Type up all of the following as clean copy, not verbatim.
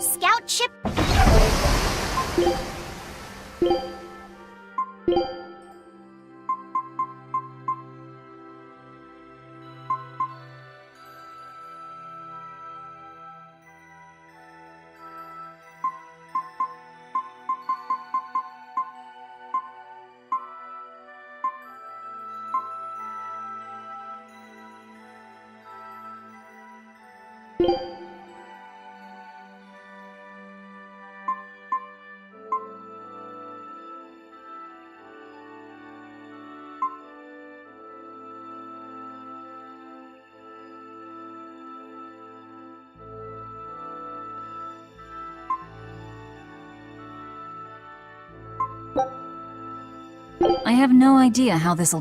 Scout ship. I have no idea how this'll...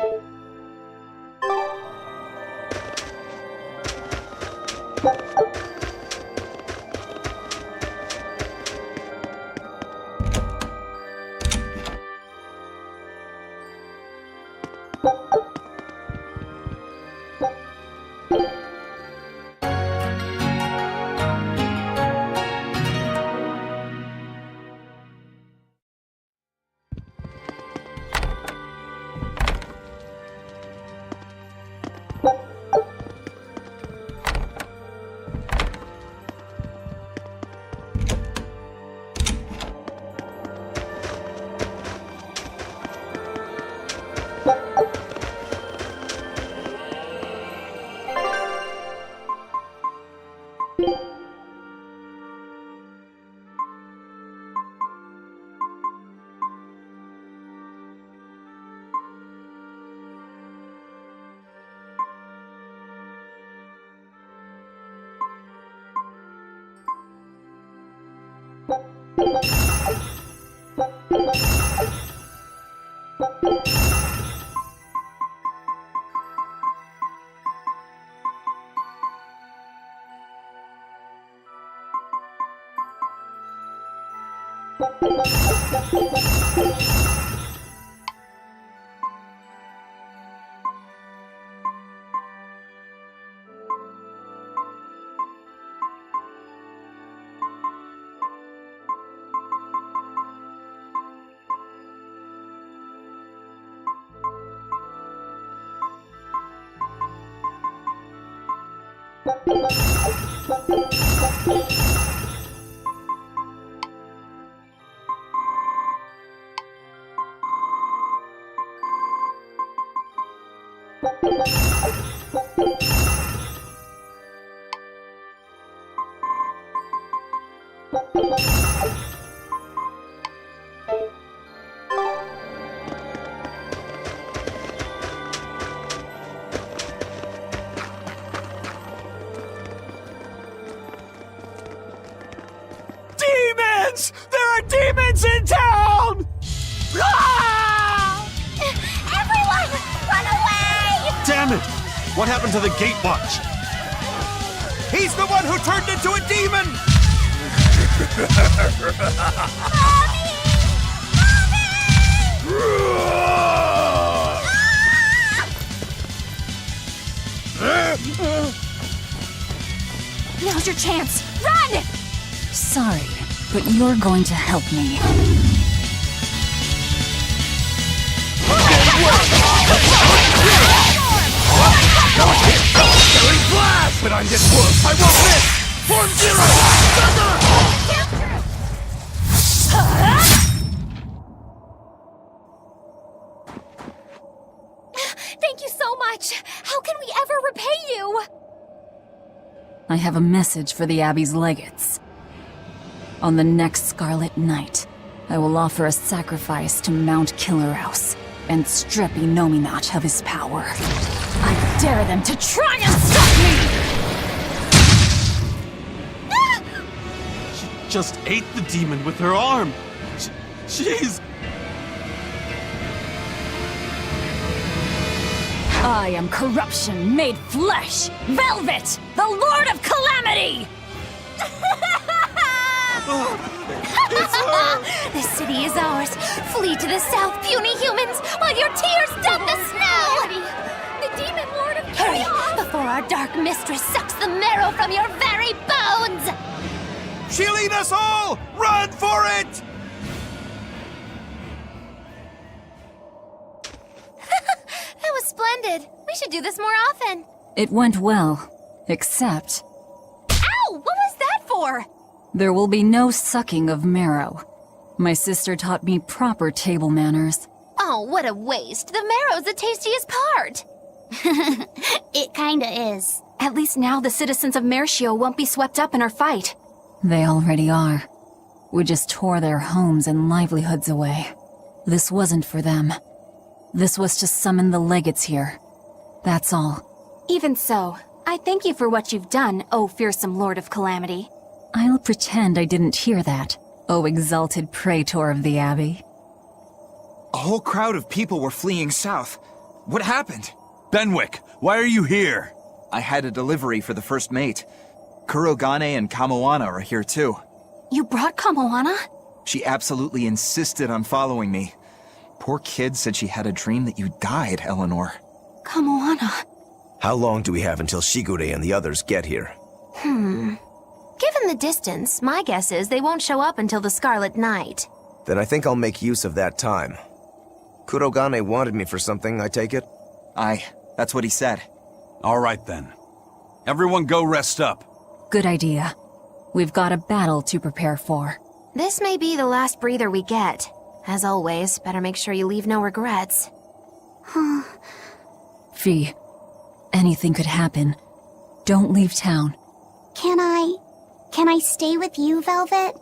Demons! There are demons in town! Ah! Everyone, run away! Damn it! What happened to the gate watch? He's the one who turned into a demon! Now's your chance. Run! Sorry, but you're going to help me. But I'm this wolf! I won't miss! Form zero! Thank you so much. How can we ever repay you? I have a message for the Abbey's legates. On the next Scarlet Night, I will offer a sacrifice to Mount Killerhouse and strip Inominat of his power. I dare them to try and stop me! She just ate the demon with her arm! She's... I am corruption made flesh! Velvet, the Lord of Calamity! The city is ours. Flee to the south, puny humans, while your tears dump the snow! The demon lord of chaos! Hurry, before our dark mistress sucks the marrow from your very bones! She'll eat us all! Run for it! That was splendid. We should do this more often. It went well, except Ow! What was that for? there will be no sucking of marrow. My sister taught me proper table manners. Oh, what a waste. The marrow's the tastiest part. It kinda is. At least now the citizens of Mercio won't be swept up in our fight. They already are. We just tore their homes and livelihoods away. This wasn't for them. This was to summon the legates here. That's all. Even so, I thank you for what you've done, O fearsome Lord of Calamity. I'll pretend I didn't hear that, O exalted praetor of the Abbey. A whole crowd of people were fleeing south. What happened? Benwick, why are you here? I had a delivery for the first mate. Kurogane and Kamoana are here too. You brought Kamoana? She absolutely insisted on following me. Poor kid said she had a dream that you died, Eleanor. Kamoana. How long do we have until Shigure and the others get here? Given the distance, my guess is they won't show up until the Scarlet Night. Then I think I'll make use of that time. Kurogane wanted me for something, I take it? Aye, that's what he said. All right then. Everyone go rest up. Good idea. We've got a battle to prepare for. This may be the last breather we get. As always, better make sure you leave no regrets. Fee, anything could happen. Don't leave town. Can I stay with you, Velvet?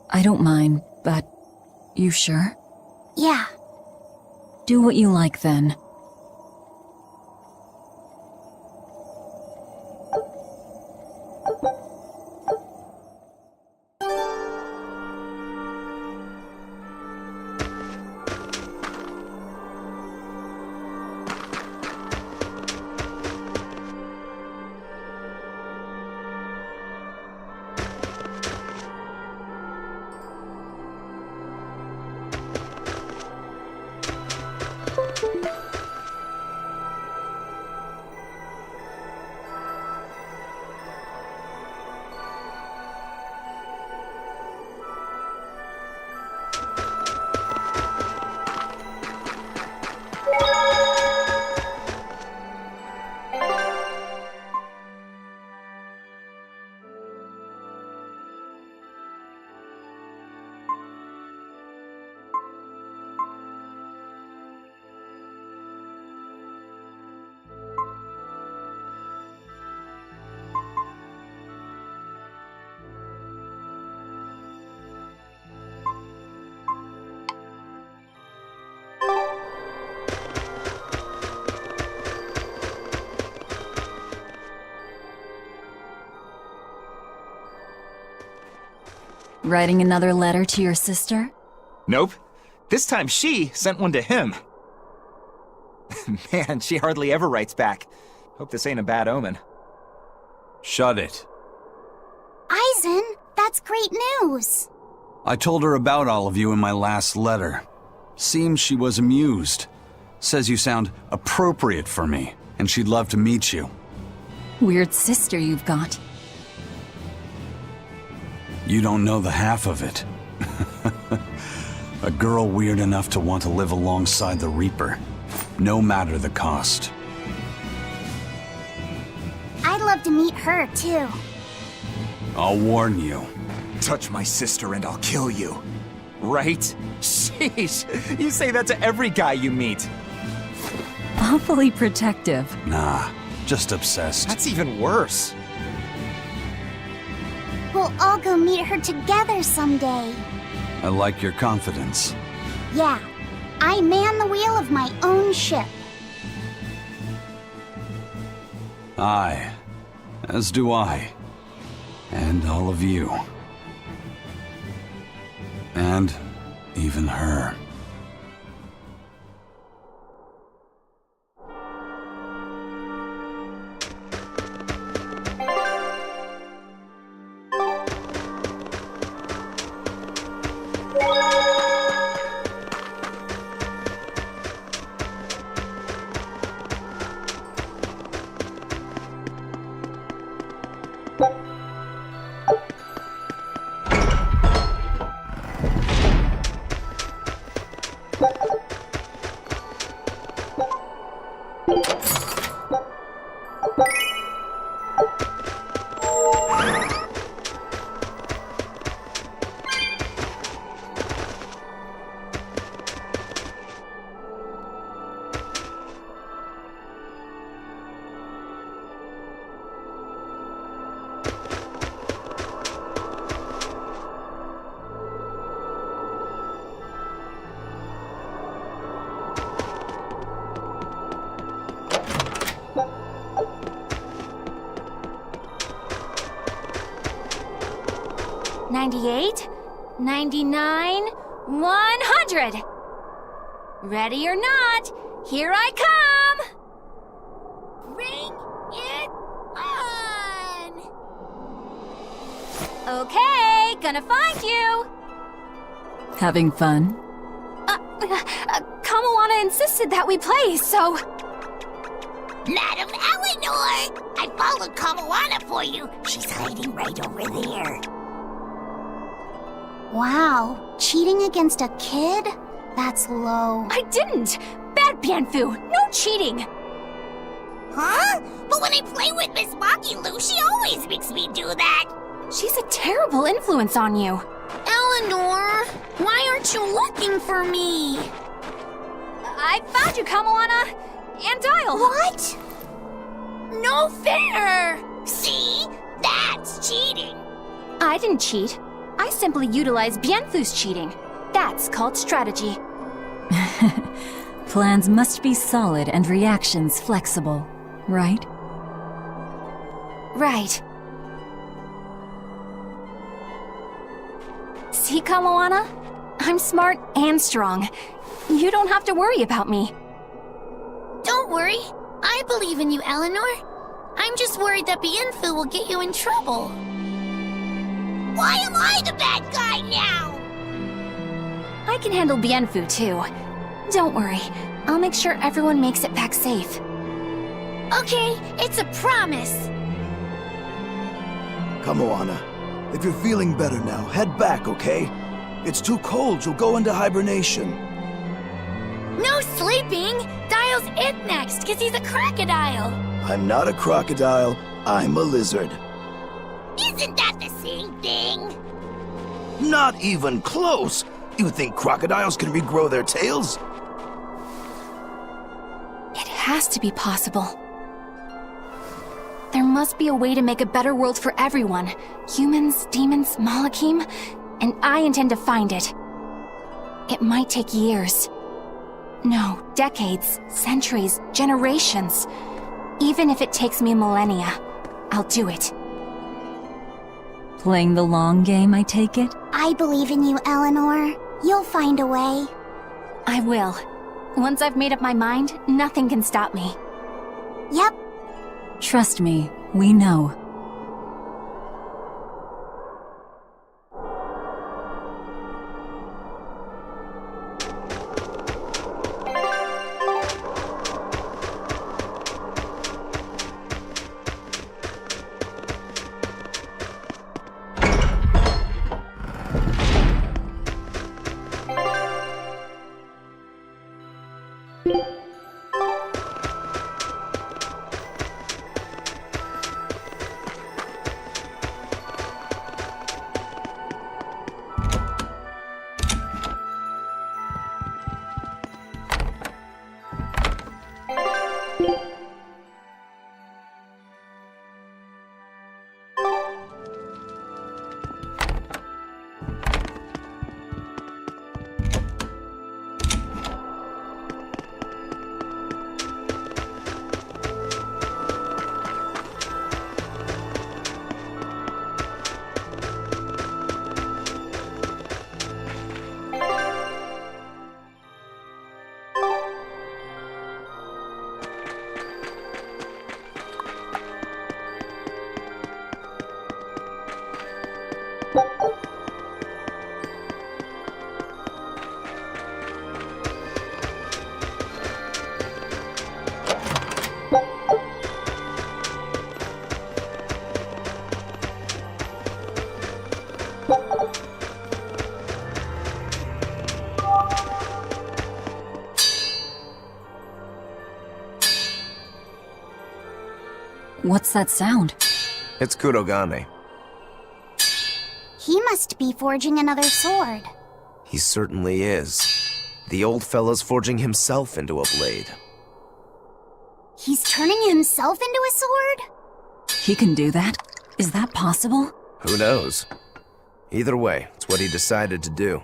I don't mind, but you sure? Yeah. Do what you like then. Writing another letter to your sister? Nope. This time she sent one to him. Man, she hardly ever writes back. Hope this ain't a bad omen. Shut it. Aizen, that's great news. I told her about all of you in my last letter. Seems she was amused. Says you sound appropriate for me, and she'd love to meet you. Weird sister you've got. You don't know the half of it. A girl weird enough to want to live alongside the Reaper, no matter the cost. I'd love to meet her, too. I'll warn you. Touch my sister and I'll kill you. Right? Sheesh, you say that to every guy you meet. Awfully protective. Nah, just obsessed. That's even worse. We'll all go meet her together someday. I like your confidence. Yeah, I man the wheel of my own ship. Aye, as do I. And all of you. And even her. $98, $99, $100. Ready or not, here I come! Bring it on! Okay, gonna find you! Having fun? Kamawana insisted that we play, so... Madam Eleanor! I followed Kamawana for you. She's hiding right over there. Wow, cheating against a kid? That's low. I didn't! Bad Bianfu! No cheating! Huh? But when I play with Miss Makilu, she always makes me do that. She's a terrible influence on you. Eleanor, why aren't you looking for me? I found you, Kamawana! And Dial! What? No fair! See? That's cheating. I didn't cheat. I simply utilized Bianfu's cheating. That's called strategy. Plans must be solid and reactions flexible, right? Right. See, Kamawana? I'm smart and strong. You don't have to worry about me. Don't worry. I believe in you, Eleanor. I'm just worried that Bienfu will get you in trouble. Why am I the bad guy now? I can handle Bienfu, too. Don't worry. I'll make sure everyone makes it back safe. Okay, it's a promise. Kamawana, if you're feeling better now, head back, okay? It's too cold, you'll go into hibernation. No sleeping! Dial's it next, because he's a crocodile. I'm not a crocodile, I'm a lizard. Isn't that the same thing? Not even close! You think crocodiles can regrow their tails? It has to be possible. There must be a way to make a better world for everyone. Humans, demons, Malakim, and I intend to find it. It might take years. No, decades, centuries, generations. Even if it takes me millennia, I'll do it. Playing the long game, I take it? I believe in you, Eleanor. You'll find a way. I will. Once I've made up my mind, nothing can stop me. Yep. Trust me, we know. What's that sound? It's Kurogane. He must be forging another sword. He certainly is. The old fella's forging himself into a blade. He's turning himself into a sword? He can do that? Is that possible? Who knows? Either way, it's what he decided to do.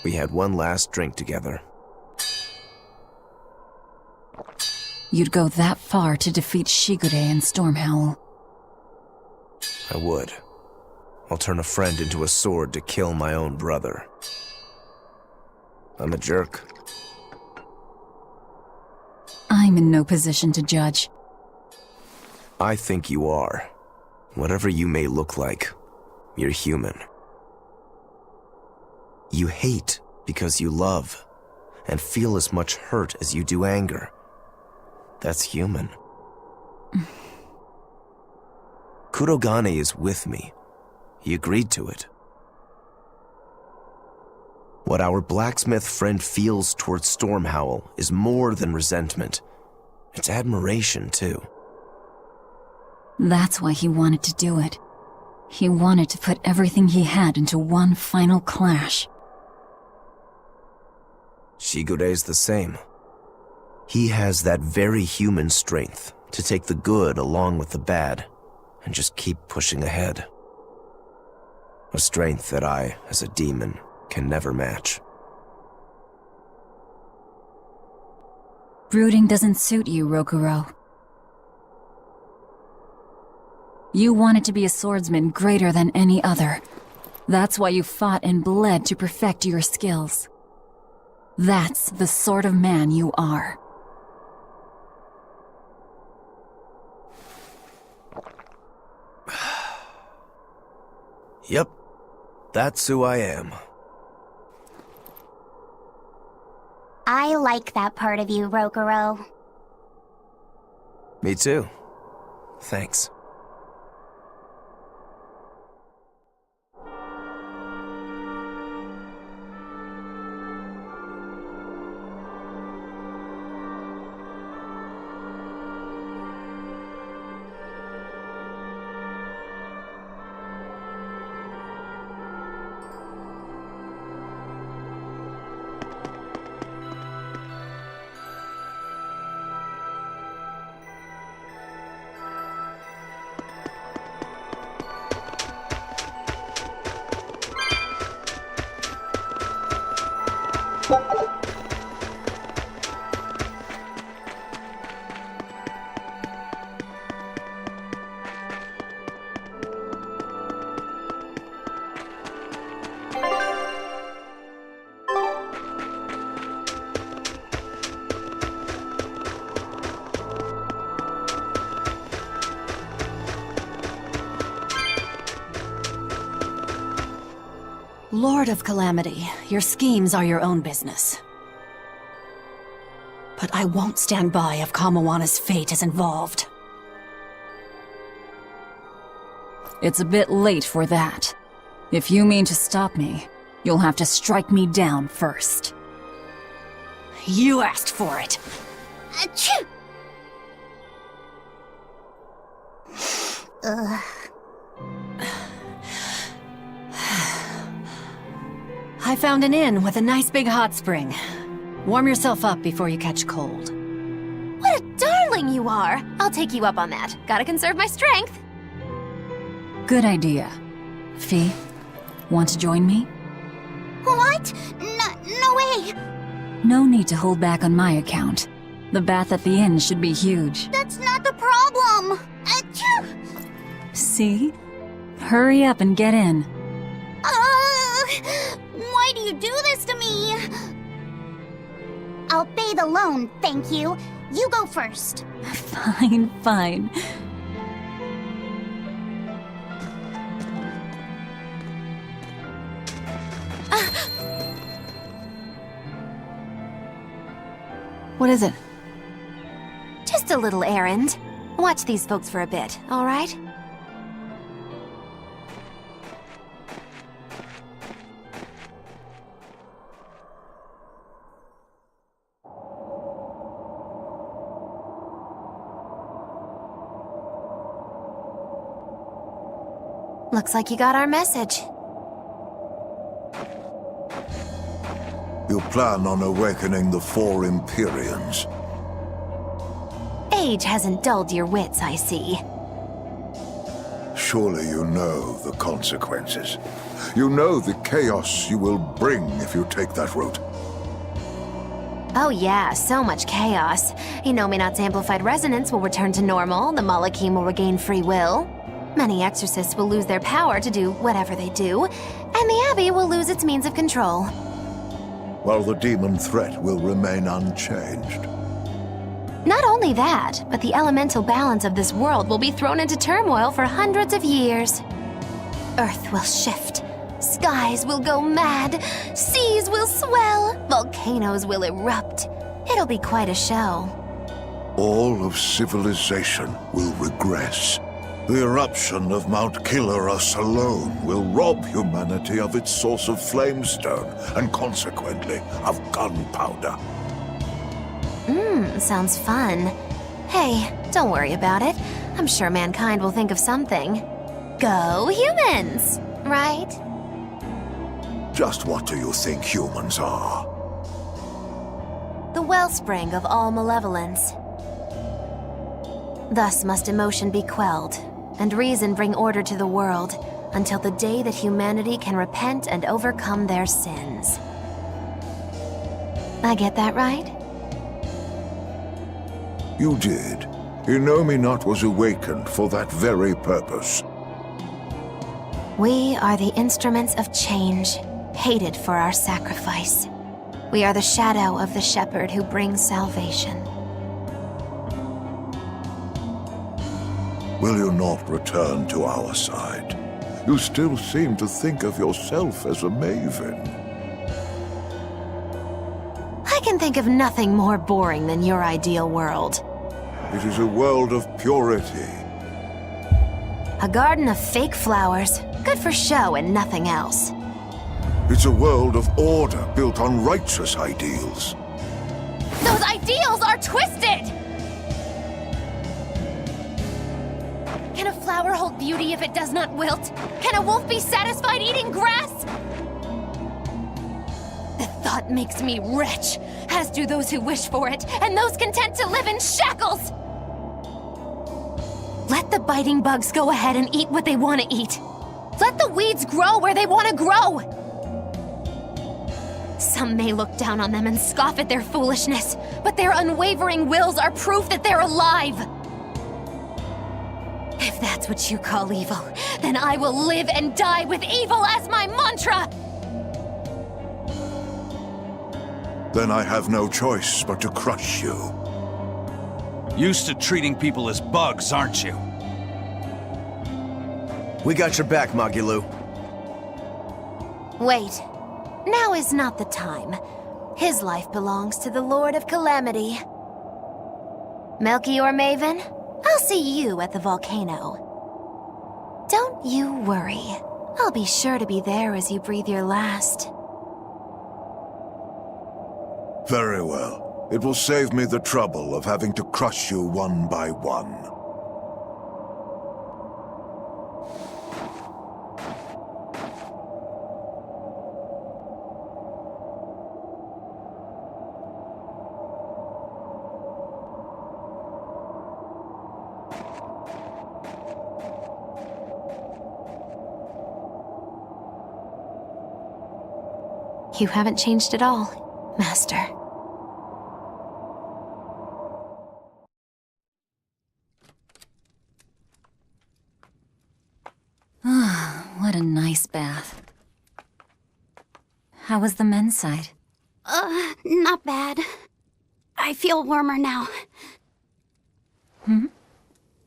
We had one last drink together. You'd go that far to defeat Shigure and Stormhowl. I would. I'll turn a friend into a sword to kill my own brother. I'm a jerk. I'm in no position to judge. I think you are. Whatever you may look like, you're human. You hate because you love, and feel as much hurt as you do anger. That's human. Kurogane is with me. He agreed to it. What our blacksmith friend feels towards Stormhowl is more than resentment. It's admiration, too. That's why he wanted to do it. He wanted to put everything he had into one final clash. Shigure's the same. He has that very human strength to take the good along with the bad and just keep pushing ahead. A strength that I, as a demon, can never match. Brooding doesn't suit you, Rokuro. You wanted to be a swordsman greater than any other. That's why you fought and bled to perfect your skills. That's the sort of man you are. Yep, that's who I am. I like that part of you, Rokuro. Me too. Thanks. Lord of Calamity, your schemes are your own business. But I won't stand by if Kamawana's fate is involved. It's a bit late for that. If you mean to stop me, you'll have to strike me down first. You asked for it. Achoo! Ugh. I found an inn with a nice big hot spring. Warm yourself up before you catch cold. What a darling you are! I'll take you up on that. Gotta conserve my strength. Good idea. Fee, want to join me? What? No way! No need to hold back on my account. The bath at the inn should be huge. That's not the problem! Achoo! See? Hurry up and get in. Why do you do this to me? I'll bathe alone, thank you. You go first. Fine, fine. What is it? Just a little errand. Watch these folks for a bit, all right? Looks like you got our message. You plan on awakening the 4 Empyreans. Age hasn't dulled your wits, I see. Surely you know the consequences. You know the chaos you will bring if you take that route. Oh yeah, so much chaos. Inominat's amplified resonance will return to normal, the Malachim will regain free will. Many exorcists will lose their power to do whatever they do, and the Abbey will lose its means of control. While the demon threat will remain unchanged. Not only that, but the elemental balance of this world will be thrown into turmoil for hundreds of years. Earth will shift. Skies will go mad. Seas will swell. Volcanoes will erupt. It'll be quite a show. All of civilization will regress. The eruption of Mount Killerus alone will rob humanity of its source of flamestone and consequently of gunpowder. Sounds fun. Hey, don't worry about it. I'm sure mankind will think of something. Go humans, right? Just what do you think humans are? The wellspring of all malevolence. Thus must emotion be quelled, and reason bring order to the world, until the day that humanity can repent and overcome their sins. I get that right? You did. Inominat was awakened for that very purpose. We are the instruments of change, hated for our sacrifice. We are the shadow of the shepherd who brings salvation. Will you not return to our side? You still seem to think of yourself as a maven. I can think of nothing more boring than your ideal world. It is a world of purity. A garden of fake flowers, good for show and nothing else. It's a world of order built on righteous ideals. Those ideals are twisted! Can a flower hold beauty if it does not wilt? Can a wolf be satisfied eating grass? The thought makes me rich, as do those who wish for it, and those content to live in shackles! Let the biting bugs go ahead and eat what they want to eat. Let the weeds grow where they want to grow! Some may look down on them and scoff at their foolishness, but their unwavering wills are proof that they're alive! If that's what you call evil, then I will live and die with evil as my mantra! Then I have no choice but to crush you. Used to treating people as bugs, aren't you? We got your back, Magilou. Wait. Now is not the time. His life belongs to the Lord of Calamity. Melchior Maven, I'll see you at the volcano. Don't you worry. I'll be sure to be there as you breathe your last. Very well. It will save me the trouble of having to crush you one by one. You haven't changed at all, Master. What a nice bath. How was the men's side? Not bad. I feel warmer now.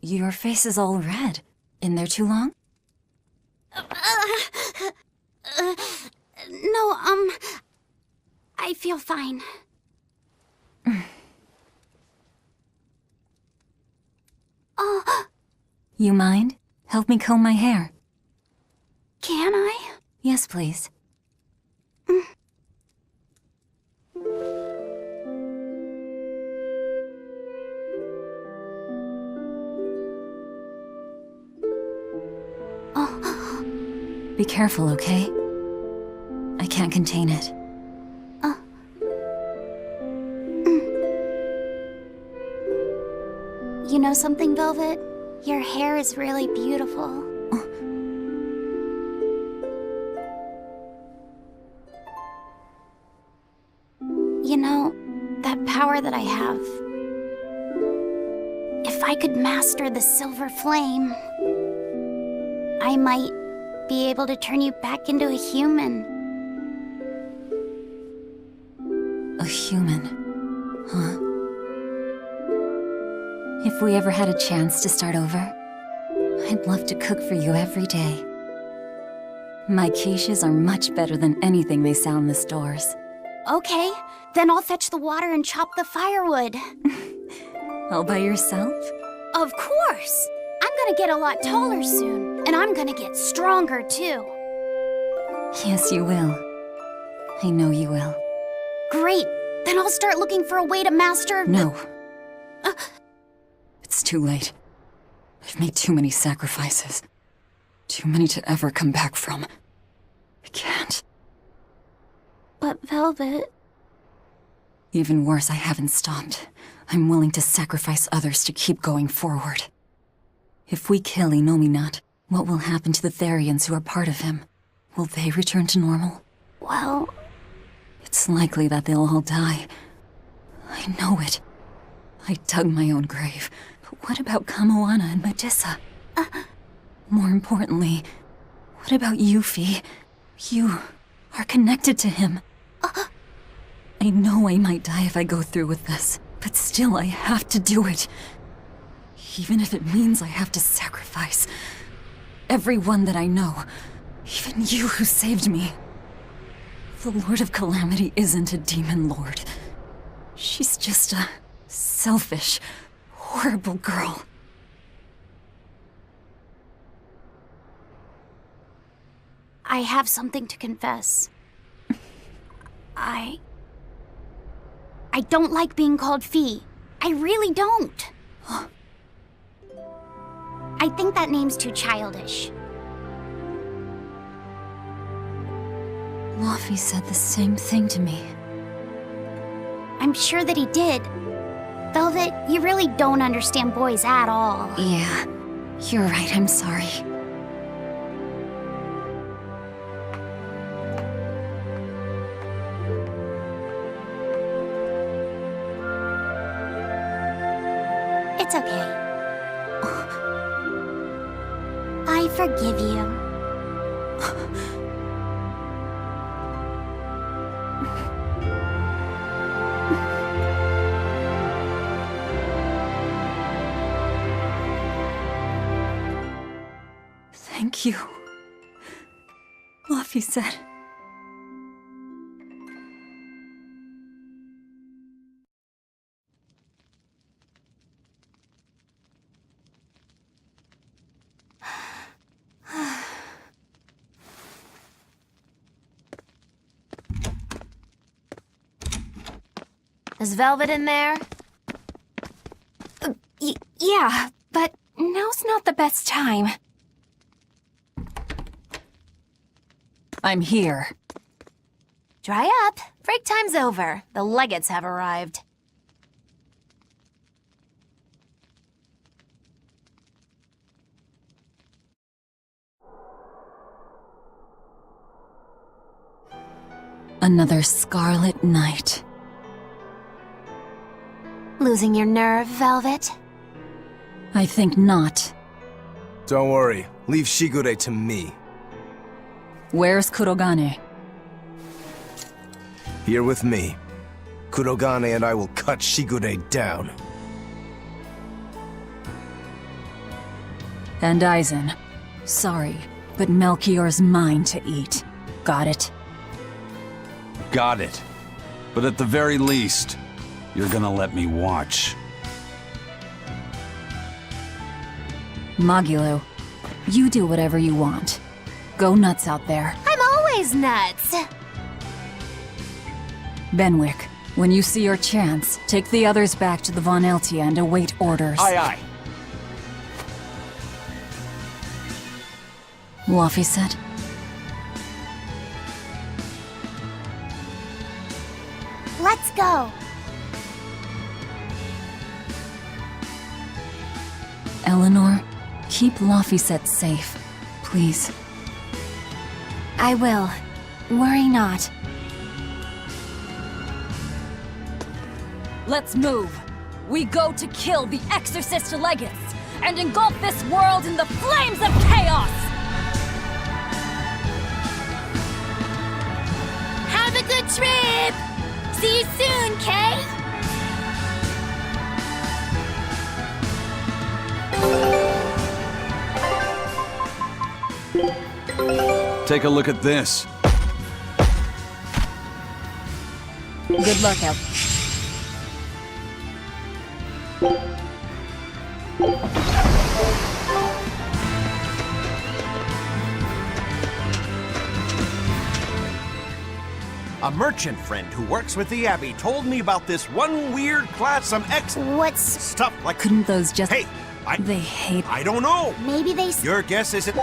Your face is all red. In there too long? No, I feel fine. You mind? Help me comb my hair. Can I? Yes, please. Be careful, okay? I can't contain it. You know something, Velvet? Your hair is really beautiful. You know, that power that I have... If I could master the silver flame, I might be able to turn you back into a human. A human, huh? If we ever had a chance to start over, I'd love to cook for you every day. My quiches are much better than anything they sell in the stores. Okay, then I'll fetch the water and chop the firewood. All by yourself? Of course! I'm gonna get a lot taller soon, and I'm gonna get stronger too. Yes, you will. I know you will. Great! Then I'll start looking for a way to master... No. It's too late. I've made too many sacrifices. Too many to ever come back from. I can't. But Velvet... Even worse, I haven't stopped. I'm willing to sacrifice others to keep going forward. If we kill Inominat, what will happen to the Therians who are part of him? Will they return to normal? Well... It's likely that they'll all die. I know it. I dug my own grave. But what about Kamoana and Medissa? More importantly, what about Yuffie? You are connected to him. I know I might die if I go through with this, but still I have to do it. Even if it means I have to sacrifice everyone that I know, even you who saved me. The Lord of Calamity isn't a demon lord. She's just a selfish, horrible girl. I have something to confess. I don't like being called Fee. I really don't. I think that name's too childish. Luffy said the same thing to me. I'm sure that he did. Velvet, you really don't understand boys at all. Yeah, you're right, I'm sorry. It's okay. I forgive you. Thank you. Luffy said. Is Velvet in there? Yeah, but now's not the best time. I'm here. Dry up. Break time's over. The legates have arrived. Another scarlet night. Losing your nerve, Velvet? I think not. Don't worry. Leave Shigure to me. Where's Kurogane? Here with me. Kurogane and I will cut Shigure down. And Aizen. Sorry, but Melchior's mine to eat. Got it? Got it. But at the very least, you're gonna let me watch. Magilo, you do whatever you want. Go nuts out there. I'm always nuts! Benwick, when you see your chance, take the others back to the Von Eltia and await orders. Aye, aye. Luffy said. go. Eleanor, keep Laphicet safe, please. I will. Worry not. Let's move. We go to kill the Exorcist legates and engulf this world in the flames of chaos! Have a good trip! See you soon, Kay! Take a look at this. Good luck out. A merchant friend who works with the Abbey told me about this one weird class, some What's... stuff like... Couldn't those just... Hey, They hate... I don't know. Maybe they... Your guess is it...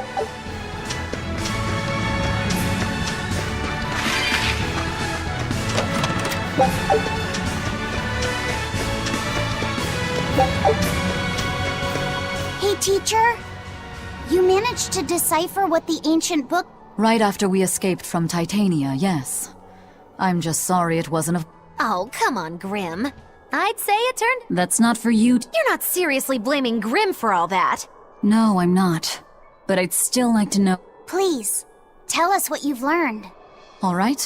Hey, teacher? You managed to decipher what the ancient book... Right after we escaped from Titania, yes. I'm just sorry it wasn't of... Oh, come on, Grim. I'd say it turned... That's not for you to... You're not seriously blaming Grim for all that. No, I'm not. But I'd still like to know... Please, tell us what you've learned. All right.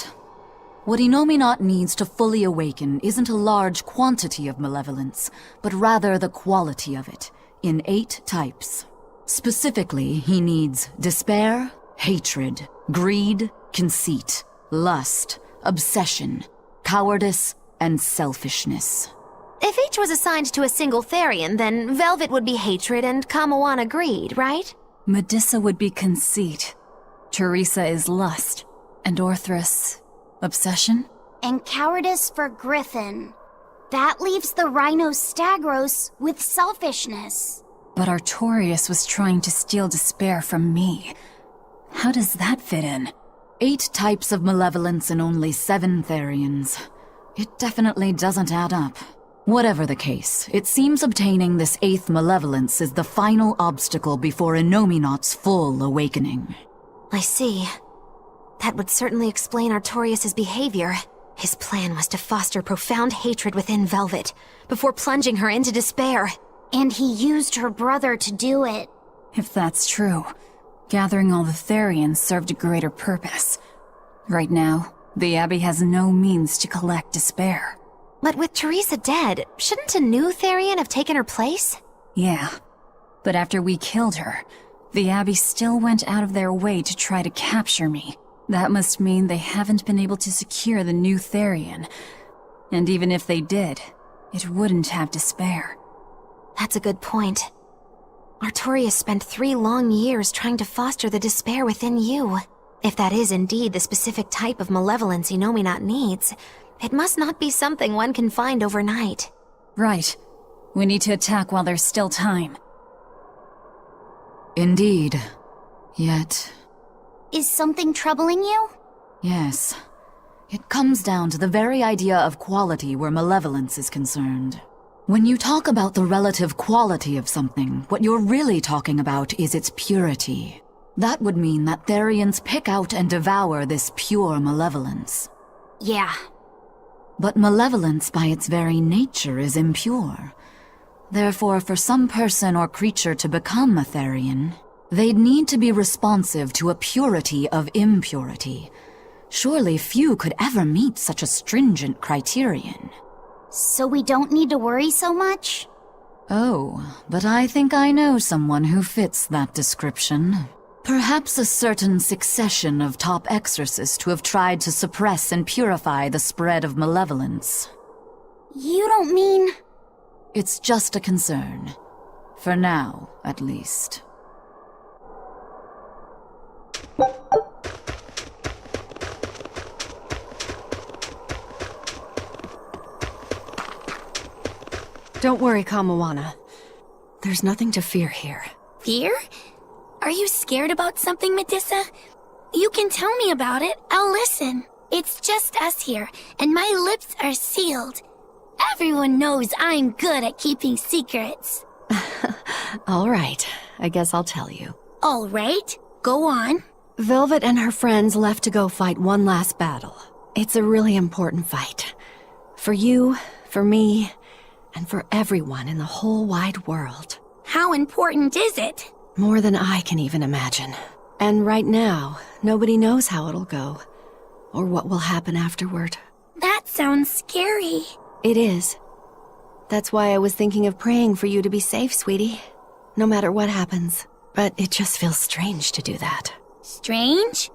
What Innominat needs to fully awaken isn't a large quantity of malevolence, but rather the quality of it, in 8 types. Specifically, he needs despair, hatred, greed, conceit, lust, obsession, cowardice, and selfishness. If each was assigned to a single Therian, then Velvet would be hatred and Kamawana greed, right? Medissa would be conceit, Teresa is lust, and Orthrus... obsession? And cowardice for Griffin. That leaves the Rhino Stagros with selfishness. But Artorius was trying to steal despair from me. How does that fit in? 8 types of malevolence and only 7 Therians. It definitely doesn't add up. Whatever the case, it seems obtaining this 8th malevolence is the final obstacle before Innominat's full awakening. I see. That would certainly explain Artorius' behavior. His plan was to foster profound hatred within Velvet, before plunging her into despair. And he used her brother to do it. If that's true, gathering all the Therians served a greater purpose. Right now, the Abbey has no means to collect despair. But with Teresa dead, shouldn't a new Therian have taken her place? Yeah, but after we killed her, the Abbey still went out of their way to try to capture me. That must mean they haven't been able to secure the new Therian. And even if they did, it wouldn't have despair. That's a good point. Artorius spent 3 long years trying to foster the despair within you. If that is indeed the specific type of malevolence Innominat needs, it must not be something one can find overnight. Right. We need to attack while there's still time. Indeed. Yet... Is something troubling you? Yes. It comes down to the very idea of quality where malevolence is concerned. When you talk about the relative quality of something, what you're really talking about is its purity. That would mean that Therians pick out and devour this pure malevolence. Yeah. But malevolence by its very nature is impure. Therefore, for some person or creature to become a Therian, they'd need to be responsive to a purity of impurity. Surely few could ever meet such a stringent criterion. So we don't need to worry so much? Oh, but I think I know someone who fits that description. Perhaps a certain succession of top exorcists who have tried to suppress and purify the spread of malevolence. You don't mean... It's just a concern. For now, at least. Don't worry, Kamawana. There's nothing to fear here. Fear? Are you scared about something, Medissa? You can tell me about it. I'll listen. It's just us here, and my lips are sealed. Everyone knows I'm good at keeping secrets. All right, I guess I'll tell you. All right, go on. Velvet and her friends left to go fight one last battle. It's a really important fight. For you, for me, and for everyone in the whole wide world. How important is it? More than I can even imagine. And right now, nobody knows how it'll go, or what will happen afterward. That sounds scary. It is. That's why I was thinking of praying for you to be safe, sweetie. No matter what happens. But it just feels strange to do that. Strange?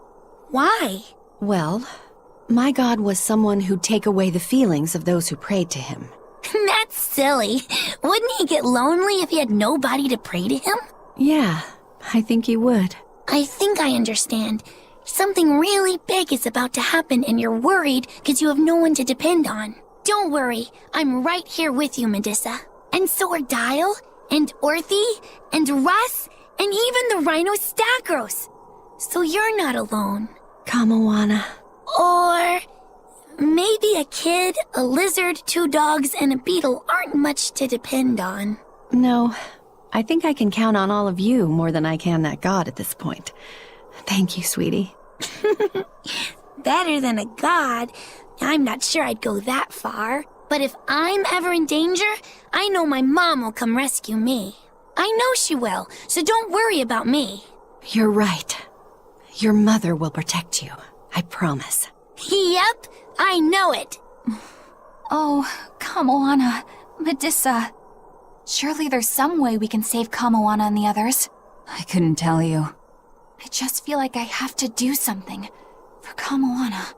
Why? Well, my god was someone who'd take away the feelings of those who prayed to him. That's silly. Wouldn't he get lonely if he had nobody to pray to him? Yeah, I think he would. I think I understand. Something really big is about to happen and you're worried because you have no one to depend on. Don't worry, I'm right here with you, Medusa. And so are Dial, and Orthy, and Russ, and even the Rhino Stagros. So you're not alone. Kamawana. Or maybe a kid, a lizard, 2 dogs, and a beetle aren't much to depend on. No, I think I can count on all of you more than I can that god at this point. Thank you, sweetie. Better than a god. I'm not sure I'd go that far. But if I'm ever in danger, I know my mom will come rescue me. I know she will, so don't worry about me. You're right. Your mother will protect you. I promise. Yep, I know it. Oh, Kamawana, Medusa. Surely there's some way we can save Kamawana and the others. I couldn't tell you. I just feel like I have to do something for Kamawana.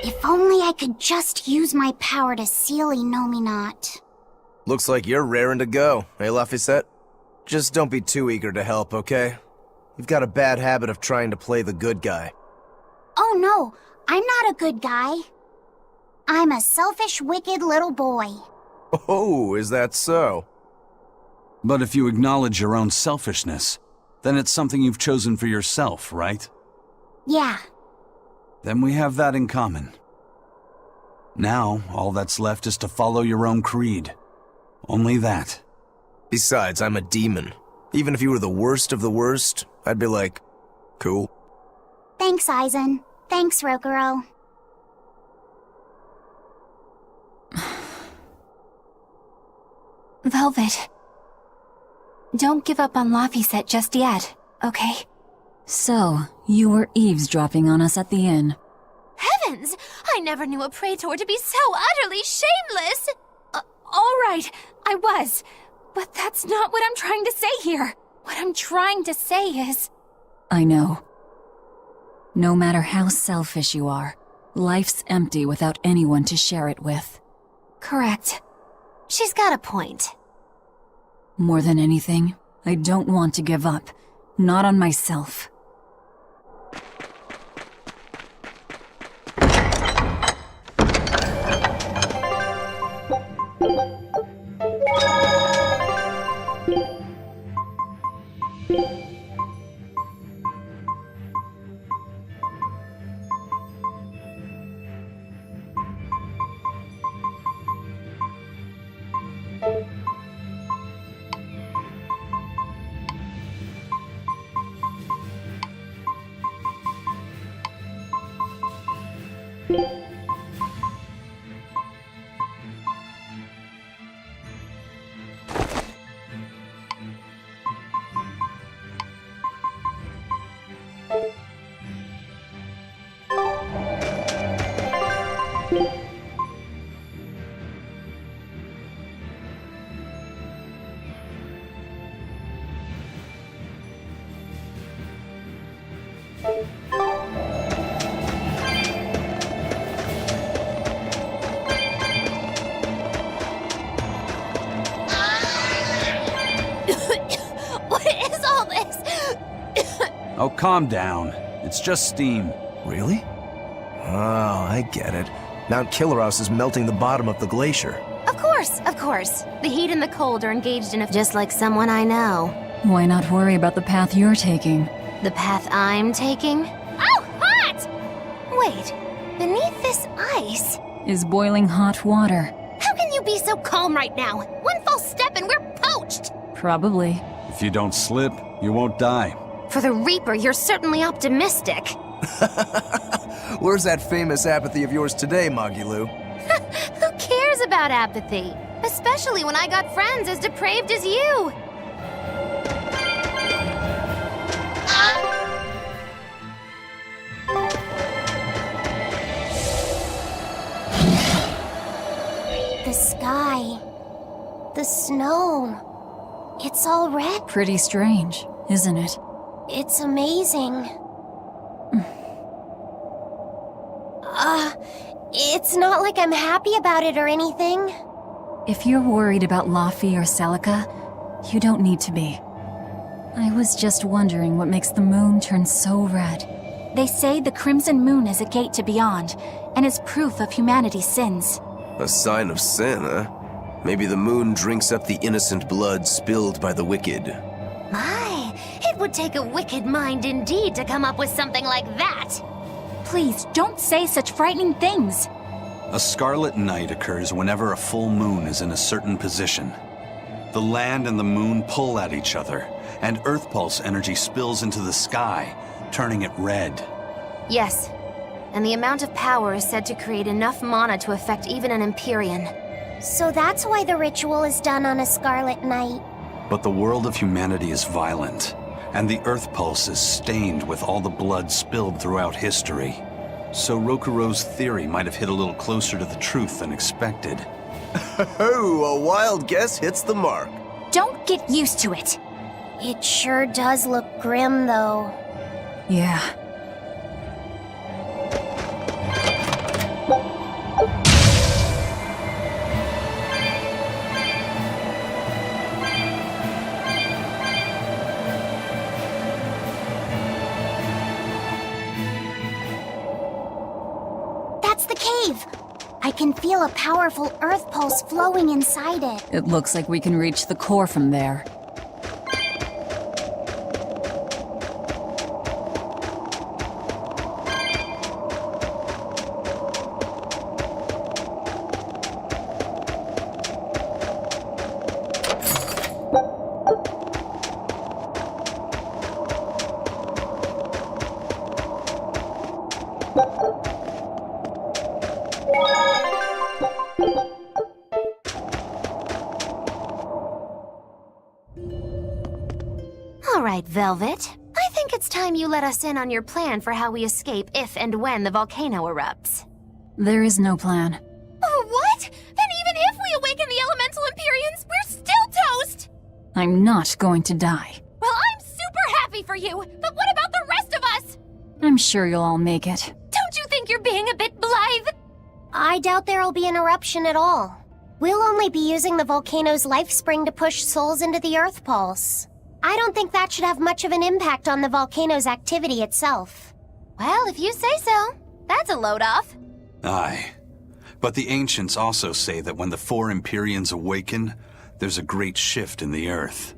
If only I could just use my power to seal Enominat. Looks like you're raring to go, eh, Laphicet? Just don't be too eager to help, okay? You've got a bad habit of trying to play the good guy. Oh no, I'm not a good guy. I'm a selfish, wicked little boy. Oh, is that so? But if you acknowledge your own selfishness, then it's something you've chosen for yourself, right? Yeah. Then we have that in common. Now, all that's left is to follow your own creed. Only that. Besides, I'm a demon. Even if you were the worst of the worst, I'd be like, cool. Thanks, Aizen. Thanks, Rokuro. Velvet. Don't give up on Laphicet just yet, okay? So, you were eavesdropping on us at the inn. Heavens! I never knew a praetor to be so utterly shameless! All right, I was. But that's not what I'm trying to say here. What I'm trying to say is... I know. No matter how selfish you are, life's empty without anyone to share it with. Correct. She's got a point. More than anything, I don't want to give up. Not on myself. What is all this? Oh, calm down. It's just steam. Really? Oh, I get it. Mount Killerhouse is melting the bottom of the glacier. Of course. The heat and the cold are engaged in a... Just like someone I know. Why not worry about the path you're taking? The path I'm taking? Oh, hot! Wait, beneath this ice... Is boiling hot water. How can you be so calm right now? One false step and we're poached! Probably. If you don't slip, you won't die. For the Reaper, you're certainly optimistic. Where's that famous apathy of yours today, Magilou? Who cares about apathy? Especially when I got friends as depraved as you. The sky. The snow. It's all red. Pretty strange, isn't it? It's amazing. It's not like I'm happy about it or anything. If you're worried about Laffy or Celica, you don't need to be. I was just wondering what makes the moon turn so red. They say the Crimson Moon is a gate to beyond, and is proof of humanity's sins. A sign of sin, huh? Maybe the moon drinks up the innocent blood spilled by the wicked. My, it would take a wicked mind indeed to come up with something like that. Please, don't say such frightening things. A scarlet night occurs whenever a full moon is in a certain position. The land and the moon pull at each other, and Earth Pulse energy spills into the sky, turning it red. Yes, and the amount of power is said to create enough mana to affect even an Empyrean. So that's why the ritual is done on a scarlet night. But the world of humanity is violent, and the Earth Pulse is stained with all the blood spilled throughout history. So Rokuro's theory might have hit a little closer to the truth than expected. Oh, a wild guess hits the mark. Don't get used to it. It sure does look grim, though. Yeah. That's the cave! I can feel a powerful earth pulse flowing inside it. It looks like we can reach the core from there. All right, Velvet. I think it's time you let us in on your plan for how we escape if and when the volcano erupts. There is no plan. Oh, what? Then even if we awaken the elemental Empyreans, we're still toast! I'm not going to die. Well, I'm super happy for you, but what about the rest of us? I'm sure you'll all make it. Don't you think you're being a bit blithe? I doubt there'll be an eruption at all. We'll only be using the volcano's life spring to push souls into the Earth Pulse. I don't think that should have much of an impact on the volcano's activity itself. Well, if you say so. That's a load off. Aye. But the ancients also say that when the four Empyreans awaken, there's a great shift in the earth.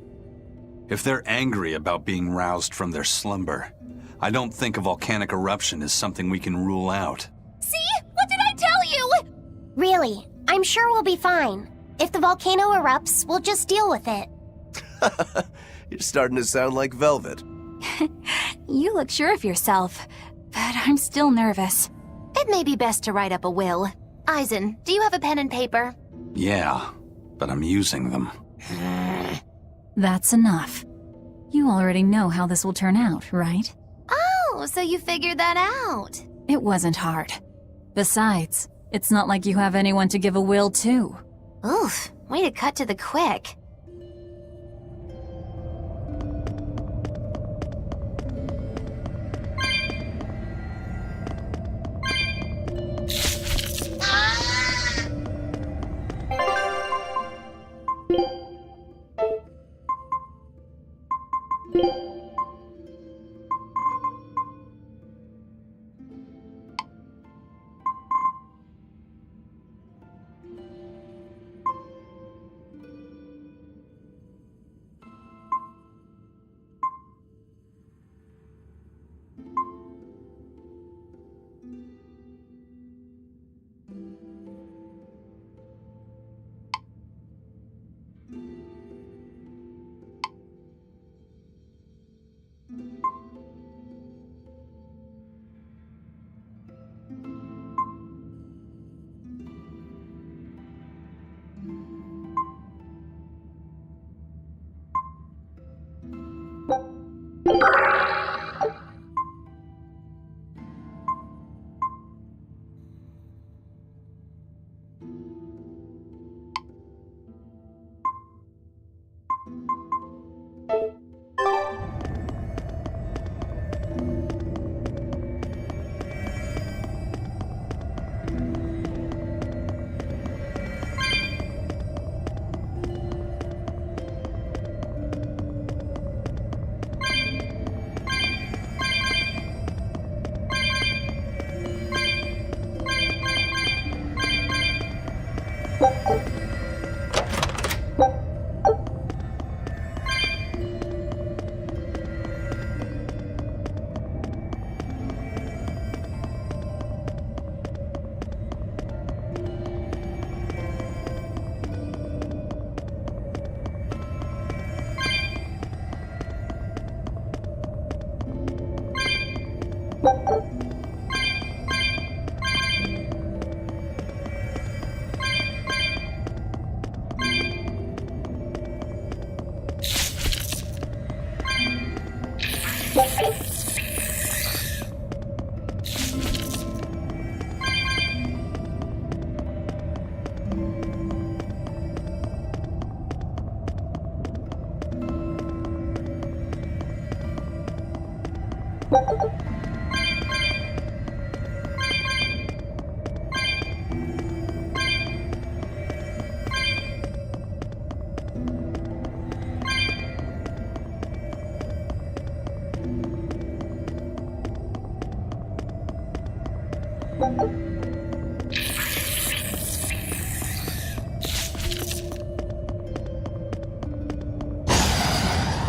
If they're angry about being roused from their slumber, I don't think a volcanic eruption is something we can rule out. See? What did I tell you? Really, I'm sure we'll be fine. If the volcano erupts, we'll just deal with it. You're starting to sound like Velvet. You look sure of yourself, but I'm still nervous. It may be best to write up a will. Eisen, do you have a pen and paper? Yeah, but I'm using them. That's enough. You already know how this will turn out, right? Oh, so you figured that out. It wasn't hard. Besides, it's not like you have anyone to give a will to. Oof, way to cut to the quick.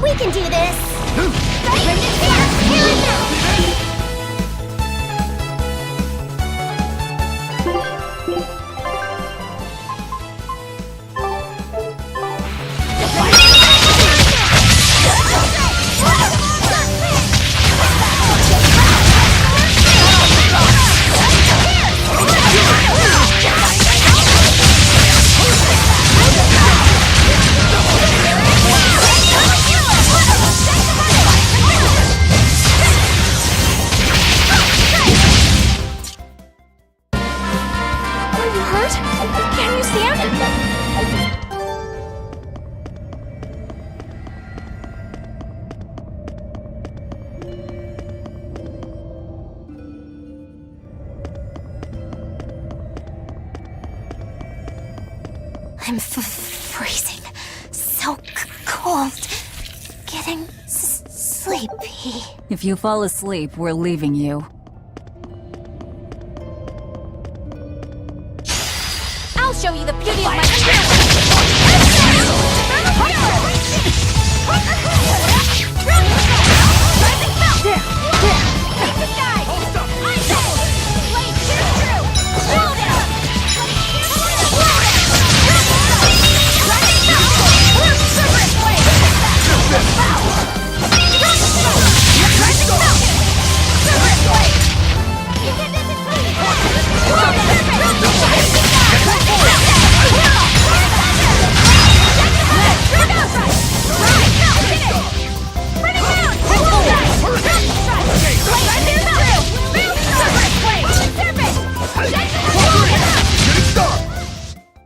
We can do this! Ready? Here and now! I'm freezing. So cold. Getting sleepy. If you fall asleep, we're leaving you. I'll show you the beauty of my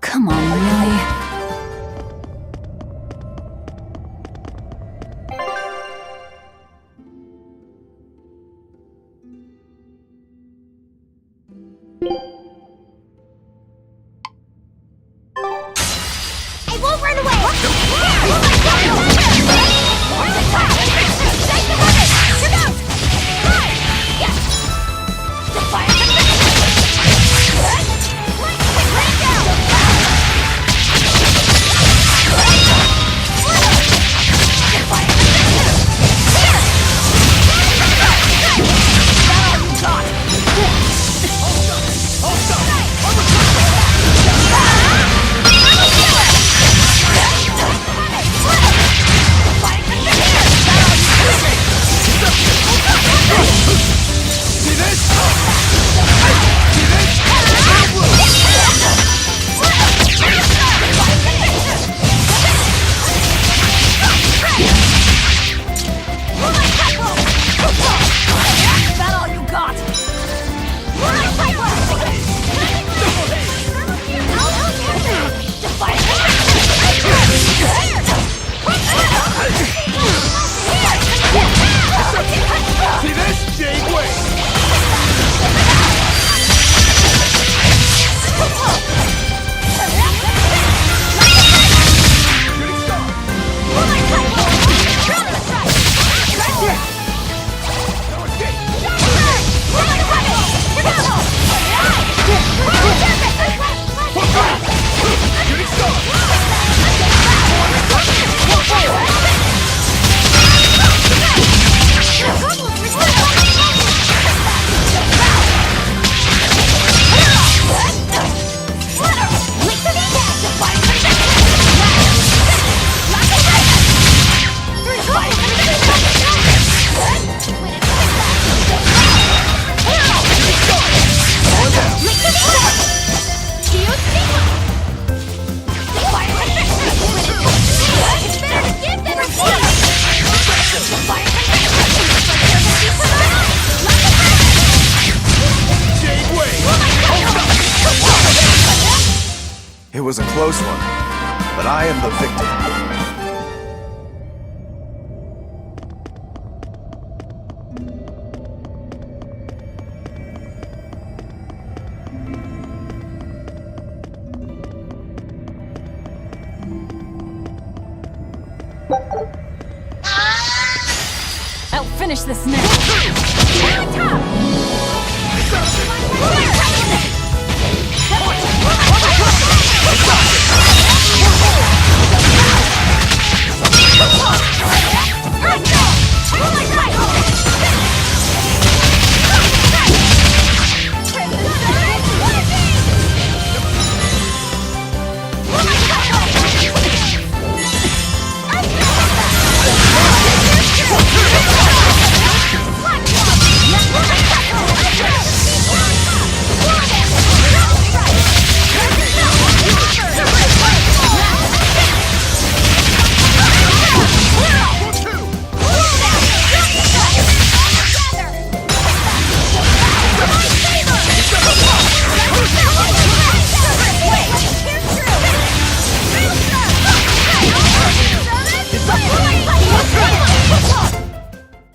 Come on, really? I won't run away! It was a close one, but I am the victor. I'll finish this now.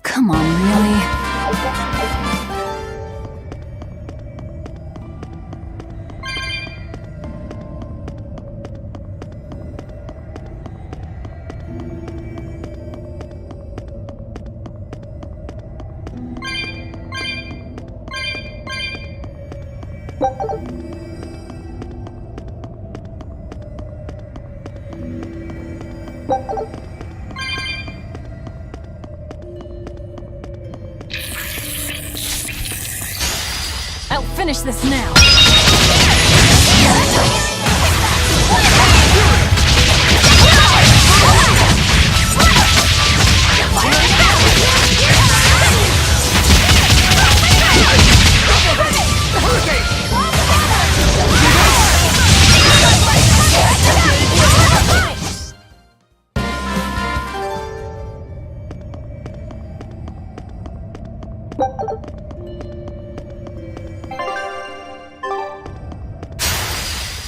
Come on, really? I'll finish this now.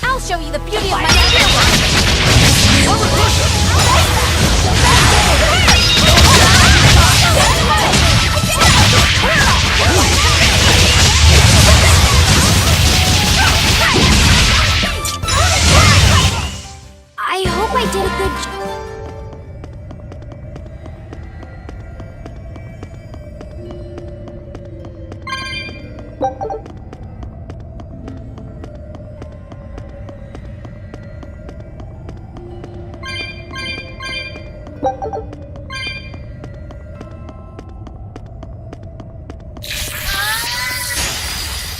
I'll show you the beauty of my I hope I did a good job.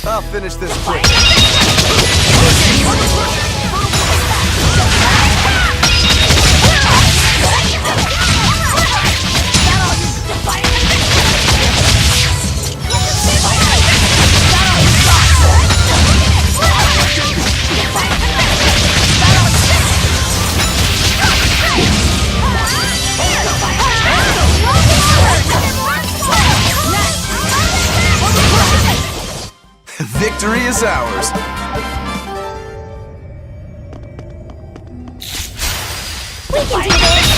I'll finish this quick. Victory is ours. We can do this!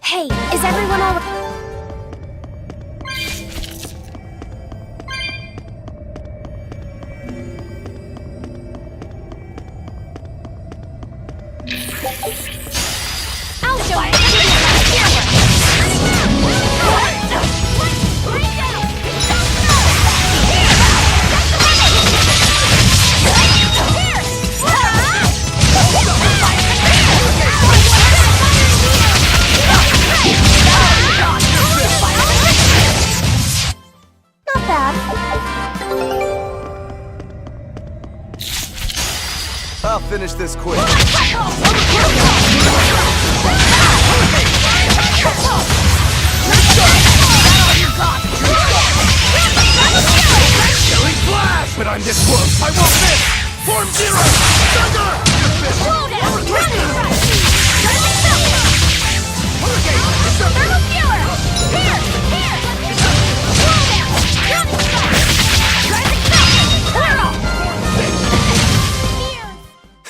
Hey, is everyone all... I'll show you. Not bad. I'll finish this quick. But I'm this close, I won't miss! Form Zero! Thunder!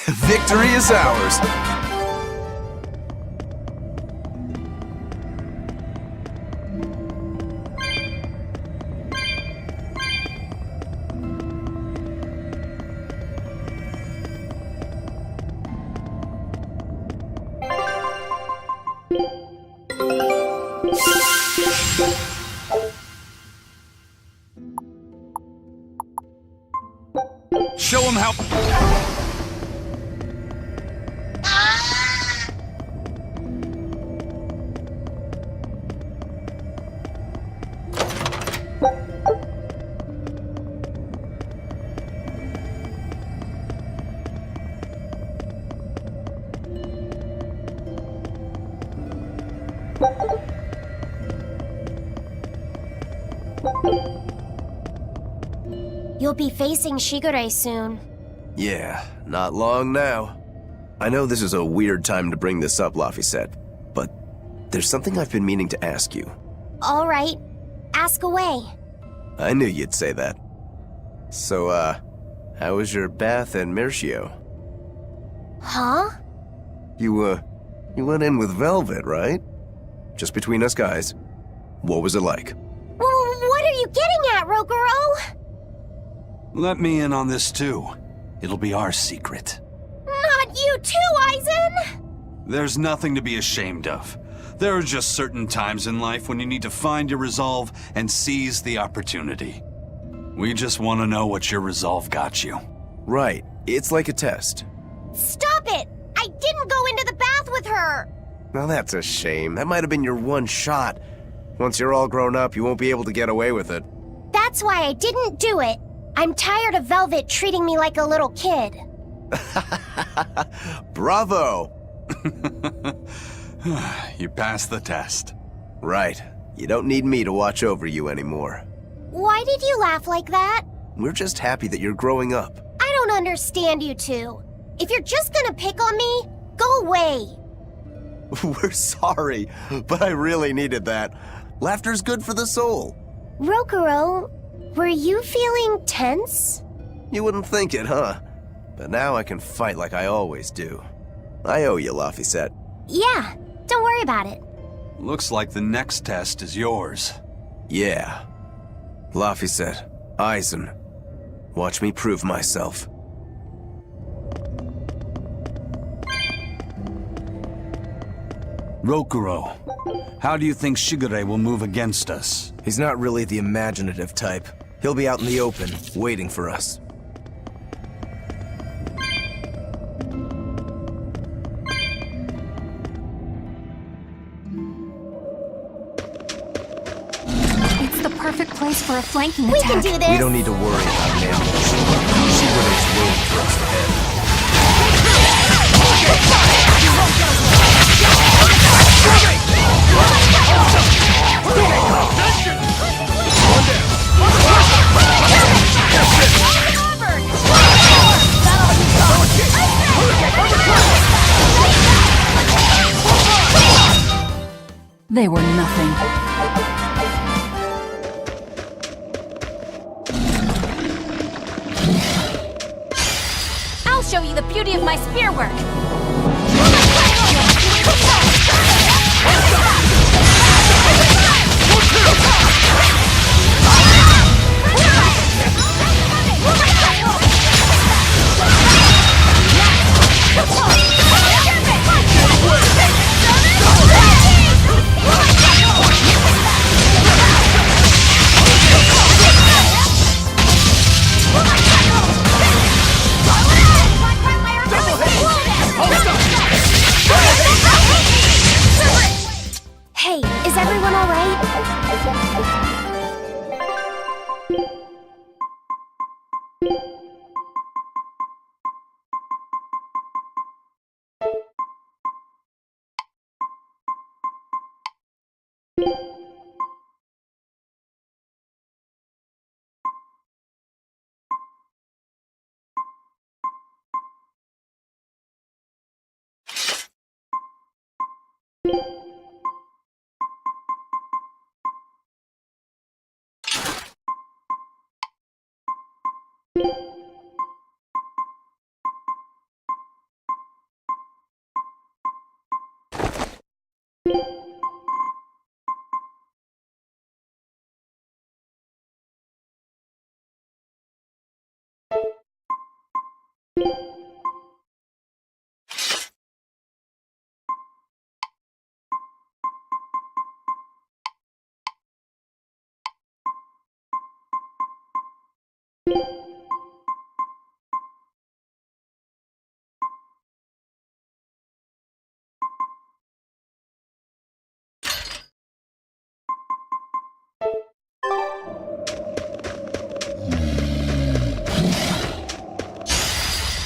Victory is ours! Show him how... You'll be facing Shigure soon. Yeah, not long now. I know this is a weird time to bring this up, Laffy said, but there's something I've been meaning to ask you. All right, ask away. I knew you'd say that. So, how was your bath in Mercio? Huh? You went in with Velvet, right? Just between us guys. What was it like? What are you getting at, Rokuro? Let me in on this too. It'll be our secret. Not you too, Aizen! There's nothing to be ashamed of. There are just certain times in life when you need to find your resolve and seize the opportunity. We just want to know what your resolve got you. Right. It's like a test. Stop it! I didn't go into the bath with her! Now that's a shame. That might have been your one shot. Once you're all grown up, you won't be able to get away with it. That's why I didn't do it. I'm tired of Velvet treating me like a little kid. Bravo! You passed the test. Right. You don't need me to watch over you anymore. Why did you laugh like that? We're just happy that you're growing up. I don't understand you two. If you're just gonna pick on me, go away. We're sorry, but I really needed that. Laughter's good for the soul. Rokuro, were you feeling tense? You wouldn't think it, huh? But now I can fight like I always do. I owe you, Laffy said. Yeah, don't worry about it. Looks like the next test is yours. Yeah. Laffy said, Aizen, watch me prove myself. Rokuro, how do you think Shigure will move against us? He's not really the imaginative type. He'll be out in the open, waiting for us. It's the perfect place for a flanking We attack. can do this! We don't need to worry about an ambush. Shigure's waiting for us ahead. They were nothing. I'll show you the beauty of my spear work. Hey, is everyone all right?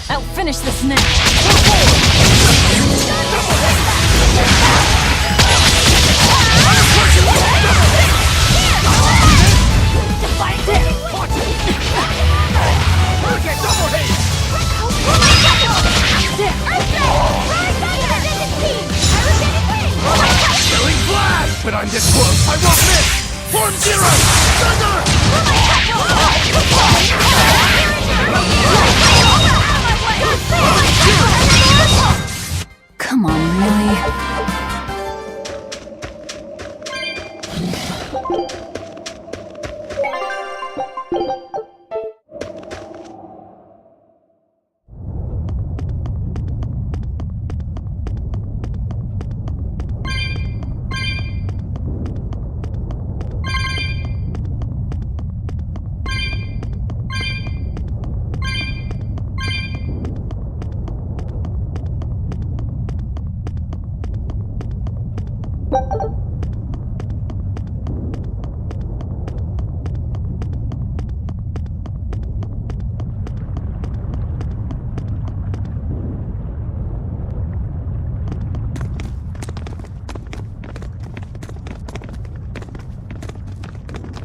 I'll finish this now. But I'm this close, I won't miss! Form zero! Come on, really?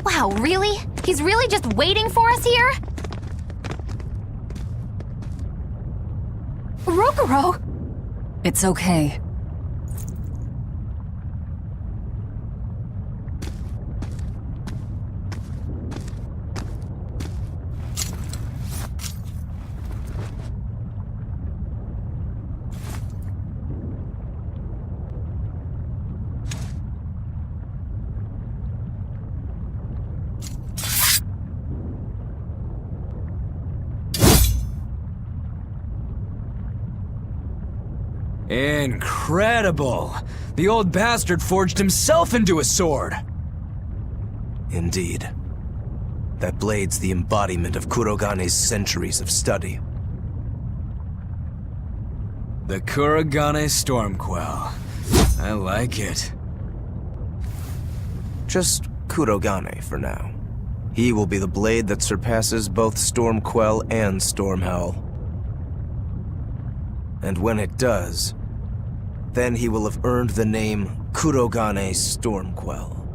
Wow, really? He's really just waiting for us here? Rokuro! It's okay. Incredible! The old bastard forged himself into a sword! Indeed. That blade's the embodiment of Kurogane's centuries of study. The Kurogane Stormquell. I like it. Just Kurogane for now. He will be the blade that surpasses both Stormquell and Stormhowl. And when it does, then he will have earned the name Kurogane Stormquell.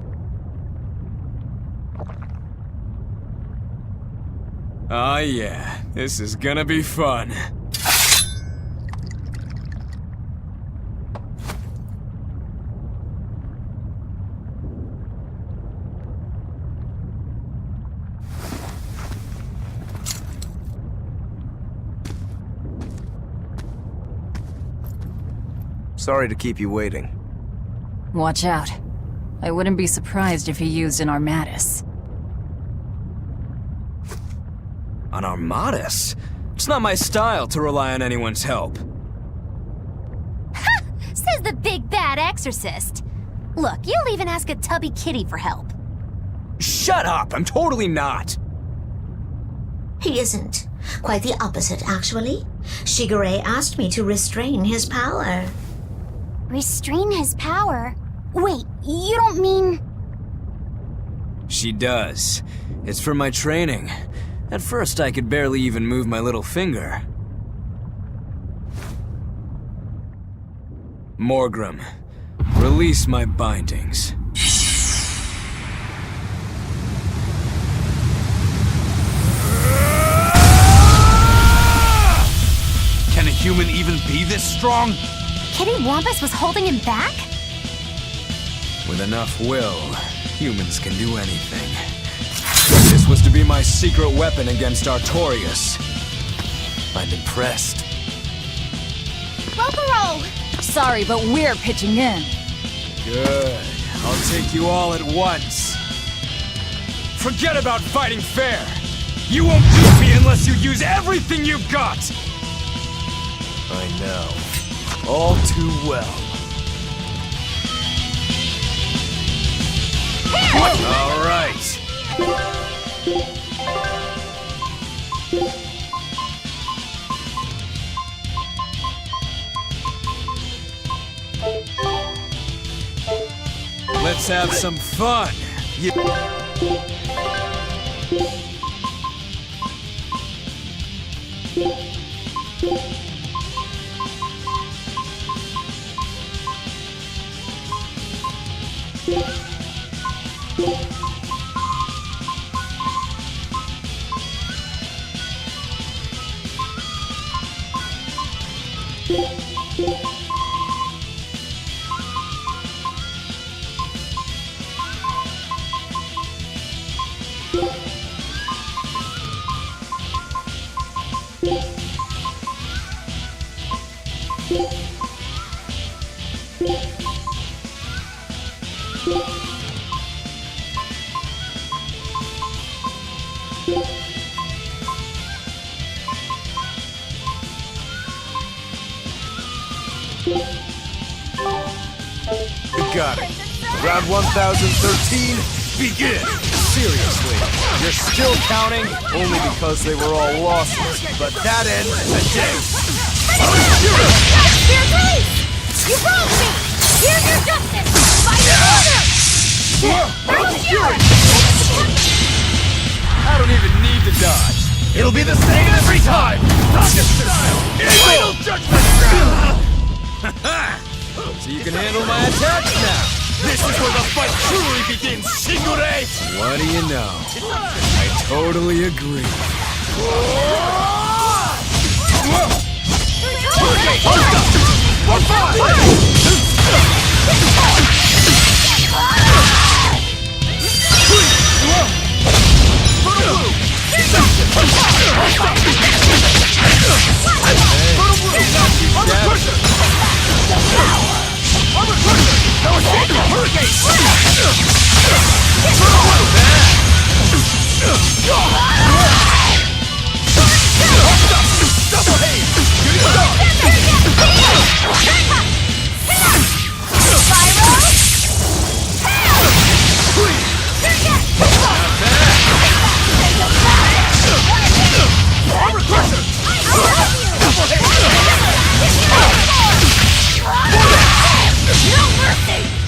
Oh yeah, this is gonna be fun. Sorry to keep you waiting. Watch out. I wouldn't be surprised if he used an Armatus. An Armatus? It's not my style to rely on anyone's help. Ha! Says the big bad exorcist. Look, you'll even ask a tubby kitty for help. Shut up! I'm totally not! He isn't. Quite the opposite, actually. Shigure asked me to restrain his power. Restrain his power? Wait, you don't mean... She does. It's for my training. At first, I could barely even move my little finger. Morgrim, release my bindings. Can a human even be this strong? Kitty Wampus was holding him back? With enough will, humans can do anything. This was to be my secret weapon against Artorias. I'm impressed. Rokuro! Sorry, but we're pitching in. Good. I'll take you all at once. Forget about fighting fair! You won't beat me unless you use everything you've got! I know. All too well. All right. Let's have some fun. Got it. Round 1013, begin! Seriously, you're still counting? Only because they were all losses. But that ends today. Here's release! You wronged me! Here's your justice! By your order! I don't even need to dodge. It'll be the same every time! Rocket style! Final judgment round! So you can handle my attacks now! This is where the fight truly begins, Shigure! What do you know? I totally agree.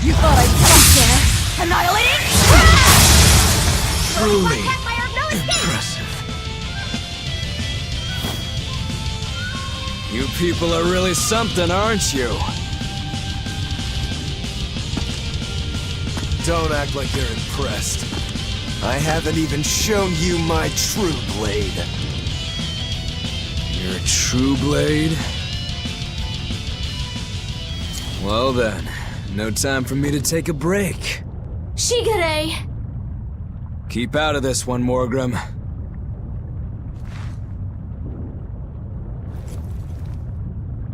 You thought I'd stop there? Annihilating? Truly impressive. You people are really something, aren't you? Don't act like you're impressed. I haven't even shown you my true blade. Your true blade? Well then, no time for me to take a break. Shigure! Keep out of this one, Morgrim.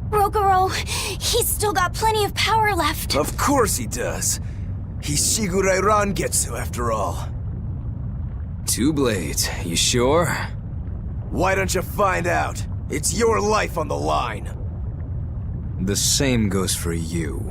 Rokuro, he's still got plenty of power left. Of course he does. He's Shigure Rangetsu after all. 2 blades, you sure? Why don't you find out? It's your life on the line. The same goes for you.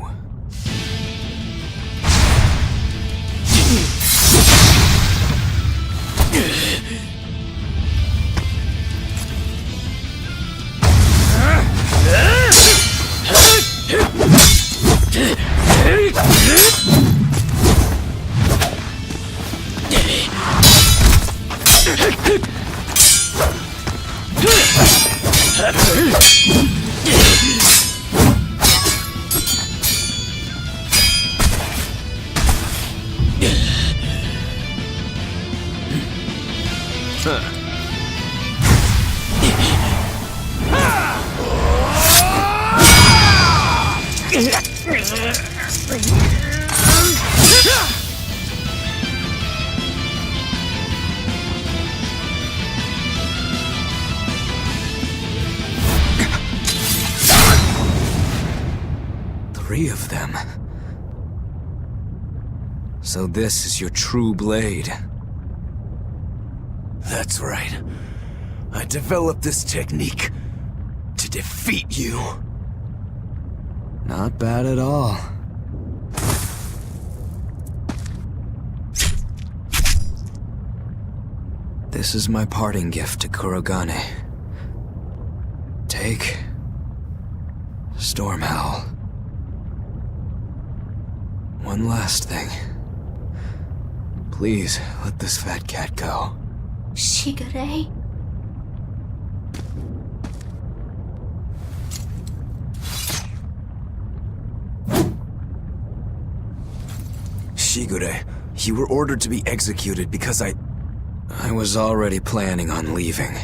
Three of them. So this is your true blade. That's right. I developed this technique to to defeat you. Not bad at all. This is my parting gift to Kurogane. Take Storm Howl. One last thing. Please let this fat cat go. Shigure? Shigure, you were ordered to be executed because I was already planning on leaving.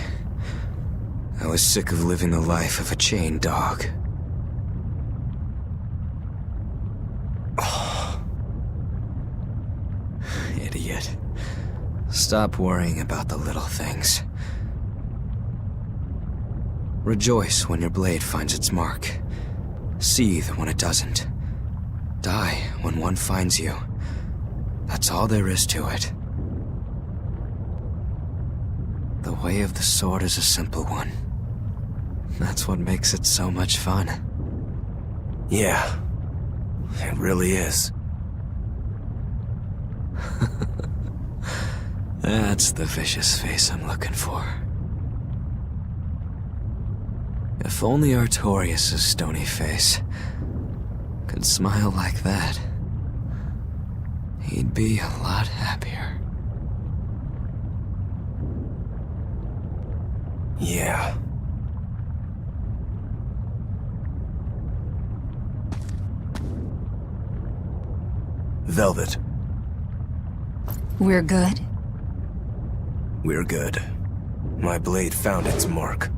I was sick of living the life of a chained dog. Idiot. Stop worrying about the little things. Rejoice when your blade finds its mark. Seethe when it doesn't. Die when one finds you. That's all there is to it. The way of the sword is a simple one. That's what makes it so much fun. Yeah, it really is. That's the vicious face I'm looking for. If only Artorias' stony face could smile like that, he'd be a lot happier. Yeah. Velvet. We're good? We're good. My blade found its mark.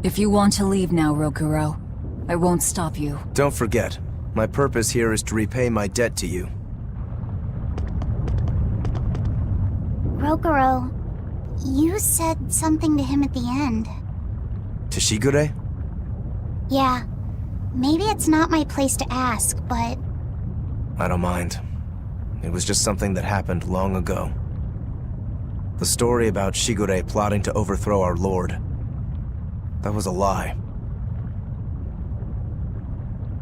If you want to leave now, Rokuro, I won't stop you. Don't forget, my purpose here is to repay my debt to you. Rokuro, you said something to him at the end. To Shigure? Yeah. Maybe it's not my place to ask, but... I don't mind. It was just something that happened long ago. The story about Shigure plotting to overthrow our lord. That was a lie.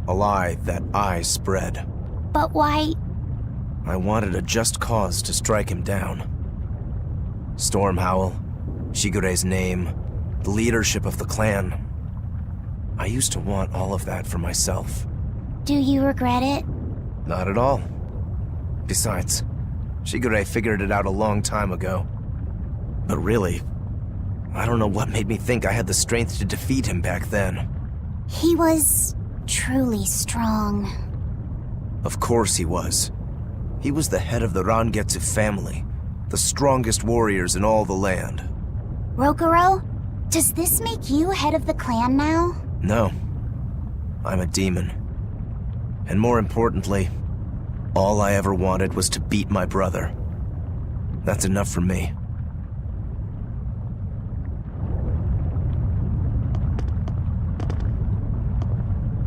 A lie that I spread. But why... I wanted a just cause to strike him down. Storm Howl, Shigure's name, the leadership of the clan. I used to want all of that for myself. Do you regret it? Not at all. Besides, Shigure figured it out a long time ago. But really, I don't know what made me think I had the strength to defeat him back then. He was... truly strong. Of course he was. He was the head of the Rangetsu family, the strongest warriors in all the land. Rokuro, does this make you head of the clan now? No. I'm a demon. And more importantly, All I ever wanted was to beat my brother. That's enough for me.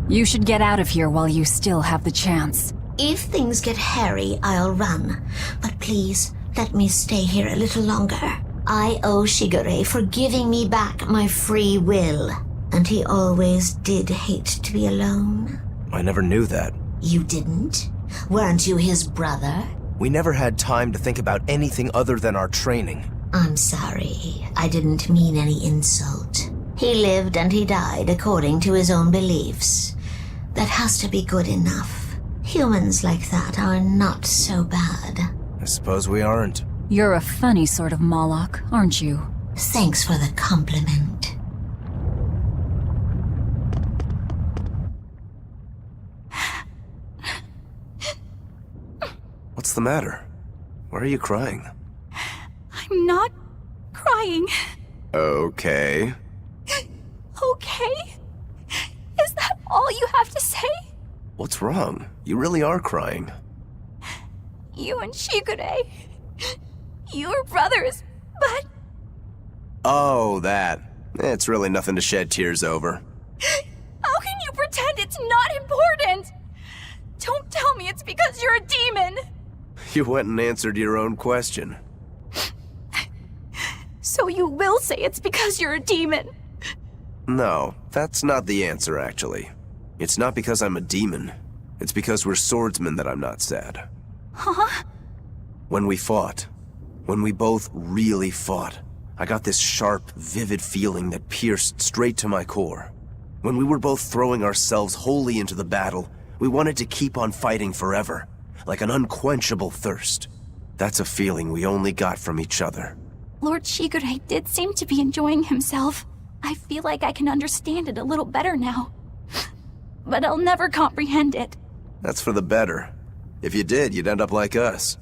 You should get out of here while you still have the chance. If things get hairy, I'll run. But please, let me stay here a little longer. I owe Shigure for giving me back my free will. And he always did hate to be alone. I never knew that. You didn't? Weren't you his brother? We never had time to think about anything other than our training. I'm sorry. I didn't mean any insult. He lived and he died according to his own beliefs. That has to be good enough. Humans like that are not so bad. I suppose we aren't. You're a funny sort of Moloch, aren't you? Thanks for the compliment. What's the matter? Why are you crying? I'm not crying. Okay. Okay? Is that all you have to say? What's wrong? You really are crying. You and Shigure. You were brothers, but... Oh, that. It's really nothing to shed tears over. How can you pretend it's not important? Don't tell me it's because you're a demon. You went and answered your own question. So you will say it's because you're a demon? No, that's not the answer, actually. It's not because I'm a demon. It's because we're swordsmen that I'm not sad. Huh? When we fought, when we both really fought, I got this sharp, vivid feeling that pierced straight to my core. When we were both throwing ourselves wholly into the battle, we wanted to keep on fighting forever, like an unquenchable thirst. That's a feeling we only got from each other. Lord Shigure did seem to be enjoying himself. I feel like I can understand it a little better now. But I'll never comprehend it. That's for the better. If you did, you'd end up like us.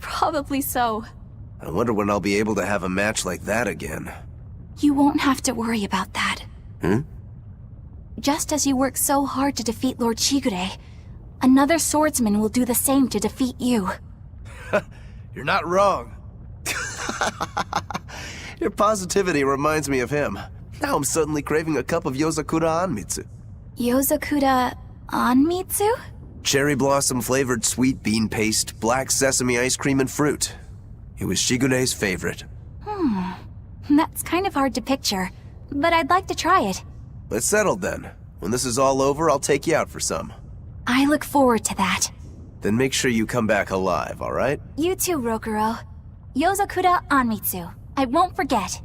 Probably so. I wonder when I'll be able to have a match like that again. You won't have to worry about that. Just as you worked so hard to defeat Lord Shigure, another swordsman will do the same to defeat you. You're not wrong. Your positivity reminds me of him. Now I'm suddenly craving a cup of Yozakura Anmitsu. Yozakura Anmitsu? Cherry blossom flavored sweet bean paste, black sesame ice cream and fruit. It was Shigure's favorite. That's kind of hard to picture, but I'd like to try it. It's settled then. When this is all over, I'll take you out for some. I look forward to that. Then make sure you come back alive, alright? You too, Rokuro. Yozakura Anmitsu. I won't forget.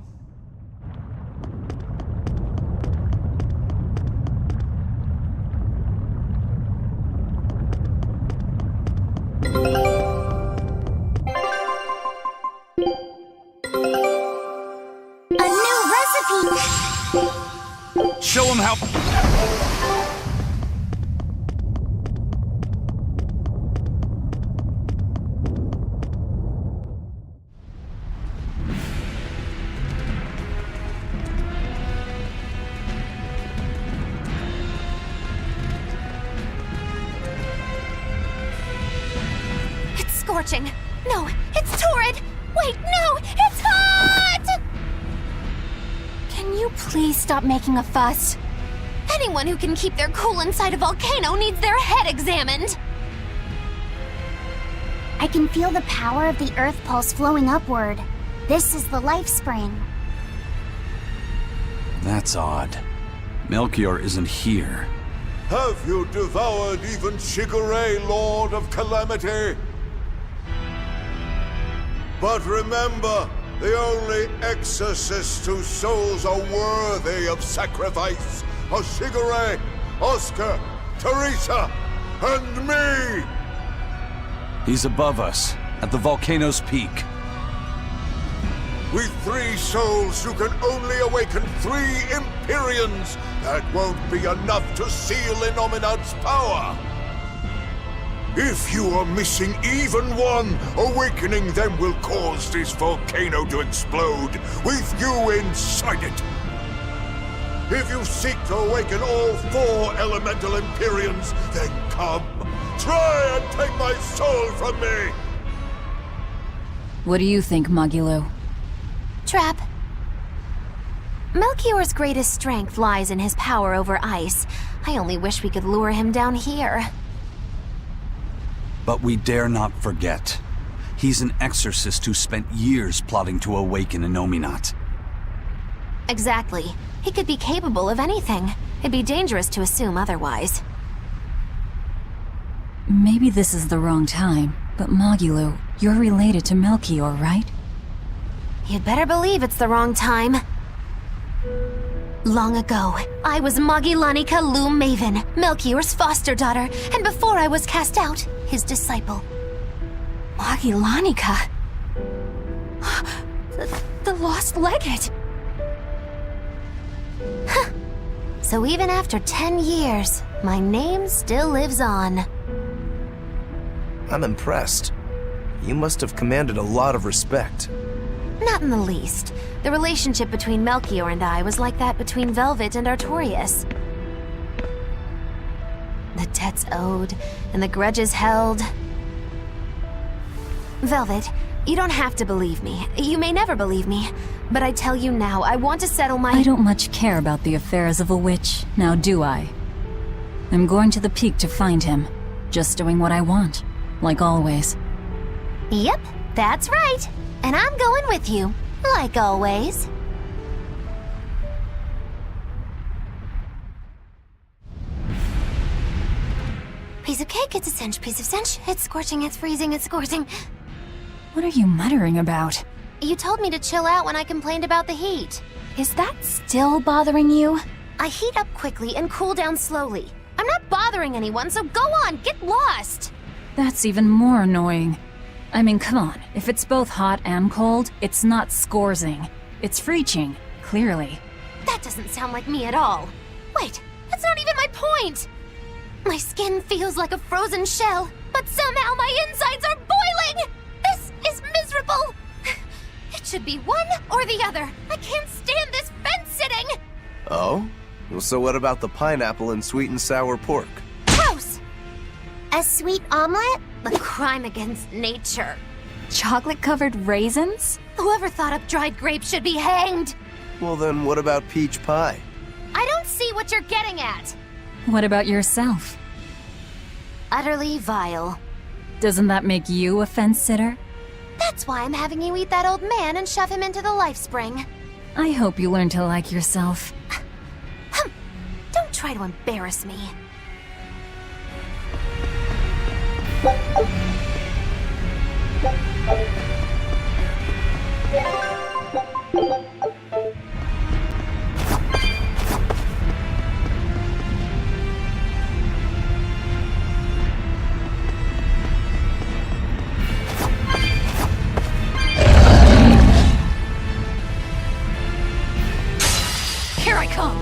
A new recipe! Show him how... Scorching. No, it's torrid. Wait, no, it's hot! Can you please stop making a fuss? Anyone who can keep their cool inside a volcano needs their head examined. I can feel the power of the earth pulse flowing upward. This is the life spring. That's odd. Melchior isn't here. Have you devoured even Shigure, Lord of Calamity? But remember, the only exorcists whose souls are worthy of sacrifice are Shigure, Oscar, Teresa, and me! He's above us, at the volcano's peak. With 3 souls, you can only awaken 3 Empyreans. That won't be enough to seal Innominat's power. If you are missing even one, awakening them will cause this volcano to explode, with you inside it. If you seek to awaken all 4 elemental Empyreans, then come. try and take my soul from me! What do you think, Magilo? Trap. Melchior's greatest strength lies in his power over ice. I only wish we could lure him down here. But we dare not forget. He's an exorcist who spent years plotting to awaken Innominat. Exactly. He could be capable of anything. It'd be dangerous to assume otherwise. Maybe this is the wrong time, but Magilo, you're related to Melchior, right? You'd better believe it's the wrong time. Long ago, I was Magilanica Loom Maven, Melchior's foster daughter, and before I was cast out, his disciple. Magilanica? The lost legate! So even after 10 years, my name still lives on. I'm impressed. You must have commanded a lot of respect. Not in the least. The relationship between Melchior and I was like that between Velvet and Artorias. The debts owed, and the grudges held. Velvet, you don't have to believe me. You may never believe me. But I tell you now, I want to settle my— I don't much care about the affairs of a witch, now do I? I'm going to the peak to find him. Just doing what I want, like always. Yep, that's right. And I'm going with you, like always. Piece of cake, it's a cinch, piece of cinch. It's scorching, it's freezing, it's scorching. What are you muttering about? You told me to chill out when I complained about the heat. Is that still bothering you? I heat up quickly and cool down slowly. I'm not bothering anyone, so go on, get lost! That's even more annoying. I mean, come on. If it's both hot and cold, it's not scorzing. It's freeching, clearly. That doesn't sound like me at all. Wait, that's not even my point! My skin feels like a frozen shell, but somehow my insides are boiling! This is miserable! It should be one or the other. I can't stand this fence-sitting! Oh? Well, so what about the pineapple and sweet and sour pork? Gross! A sweet omelet? A crime against nature. Chocolate-covered raisins? Whoever thought up dried grapes should be hanged! Well then, what about peach pie? I don't see what you're getting at! What about yourself? Utterly vile. Doesn't that make you a fence-sitter? That's why I'm having you eat that old man and shove him into the life spring. I hope you learn to like yourself. Don't try to embarrass me. Here I come!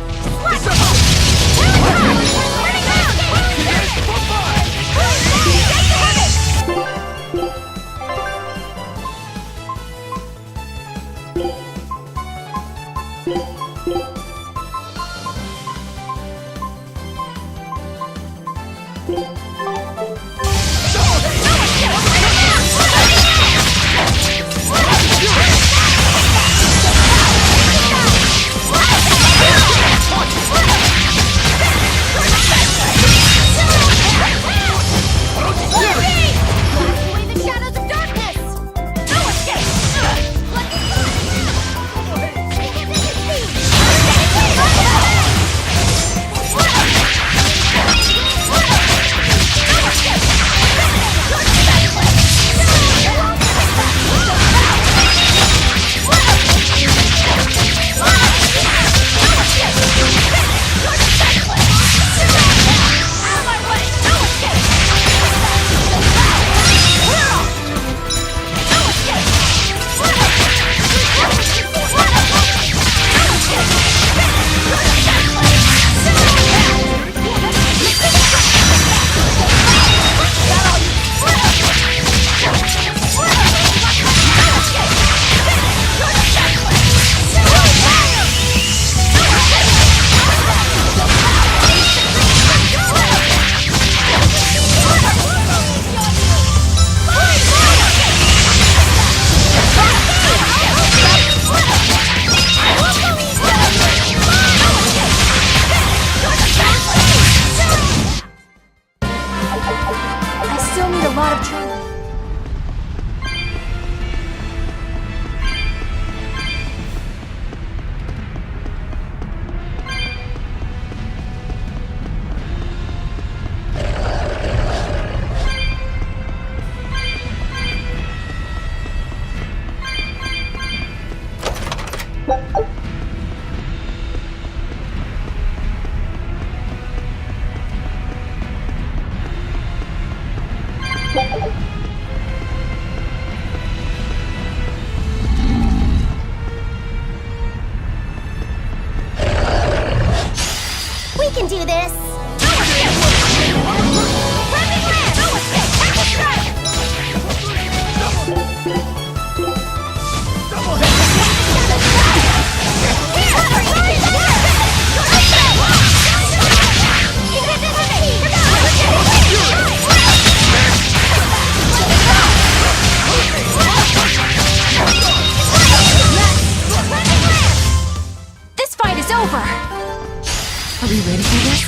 Are we ready for this?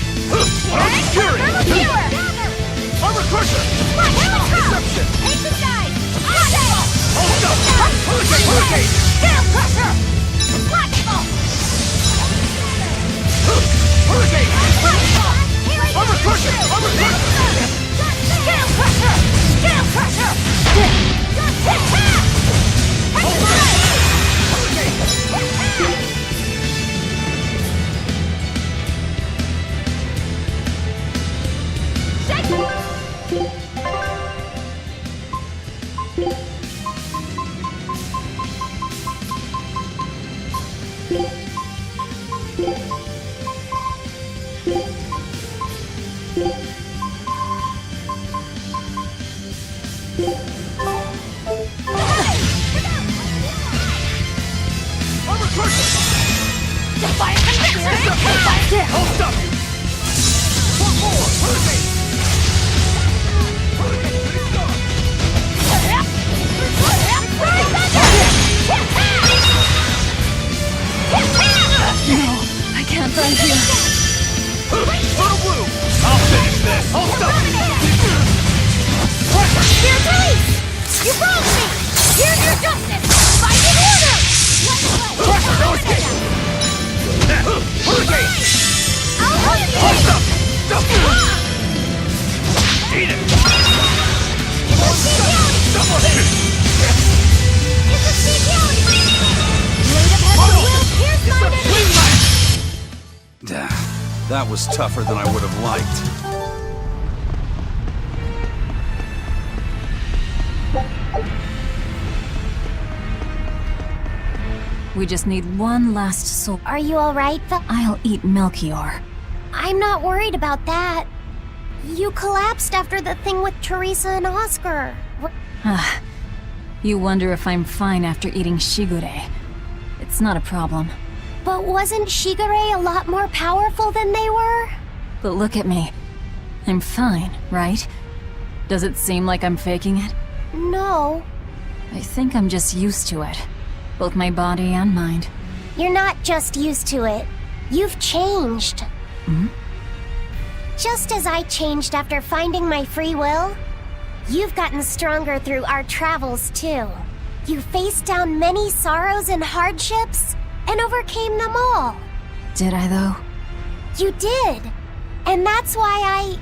Armor Crusher! Deception! Exercise! Hold up! Hurricane! Scale Crusher! Flexible! Hurricane! Flexible! Armor Crusher! Armor Crusher! Scale Crusher! Scale Crusher! I'll stop you! One more! Hurricane! No, I can't find you. Little Blue! I'll finish this! I'll stop you! Dear Police! You wronged me! Here's your justice! Fight in order! Crusher, no escape! Hurricane! I'll help you! I'll stop you! Stop you! Eat it! Double hit! It's a speed Blade of Heaven will pierce my enemy! That was tougher than I would have liked. We just need one last soul. Are you alright, I'll eat Melchior. I'm not worried about that. You collapsed after the thing with Teresa and Oscar. You wonder if I'm fine after eating Shigure. It's not a problem. But wasn't Shigure a lot more powerful than they were? But look at me. I'm fine, right? Does it seem like I'm faking it? No. I think I'm just used to it. Both my body and mind. You're not just used to it. You've changed. Hmm? Just as I changed after finding my free will, you've gotten stronger through our travels too. You faced down many sorrows and hardships, and overcame them all. Did I though? You did. And that's why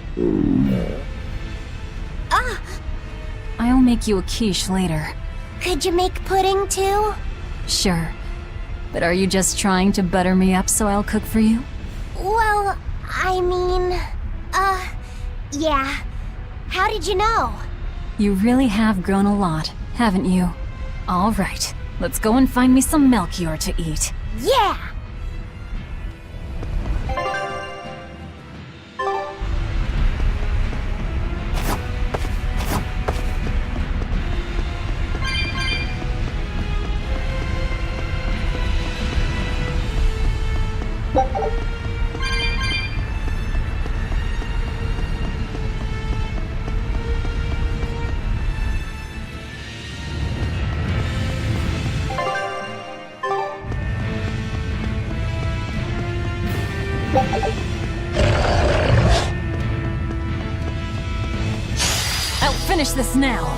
I'll make you a quiche later. Could you make pudding too? Sure. But are you just trying to butter me up so I'll cook for you? Well, I mean, yeah. How did you know? You really have grown a lot, haven't you? All right, let's go and find me some Melchior to eat. Yeah! I'll finish this now.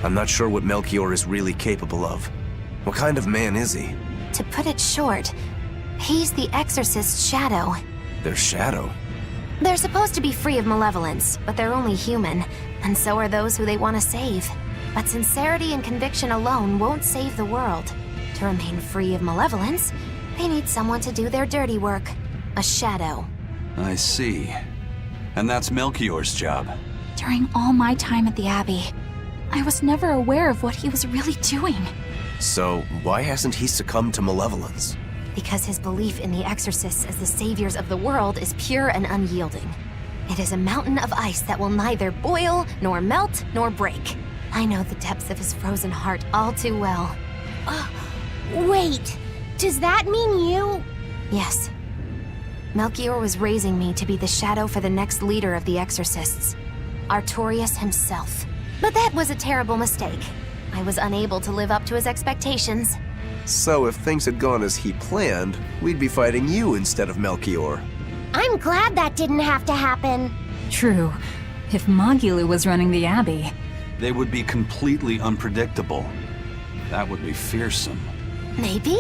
I'm not sure what Melchior is really capable of. What kind of man is he? To put it short, he's the Exorcist's shadow. Their shadow? They're supposed to be free of malevolence, but they're only human, and so are those who they want to save. But sincerity and conviction alone won't save the world. To remain free of malevolence, they need someone to do their dirty work. A shadow. I see. And that's Melchior's job. During all my time at the Abbey, I was never aware of what he was really doing. So, why hasn't he succumbed to malevolence? Because his belief in the Exorcists as the saviors of the world is pure and unyielding. It is a mountain of ice that will neither boil, nor melt, nor break. I know the depths of his frozen heart all too well. Wait, does that mean you? Yes. Melchior was raising me to be the shadow for the next leader of the Exorcists, Artorius himself. But that was a terrible mistake. I was unable to live up to his expectations. So if things had gone as he planned, we'd be fighting you instead of Melchior. I'm glad that didn't have to happen. True. If Magilou was running the Abbey... They would be completely unpredictable. That would be fearsome. Maybe,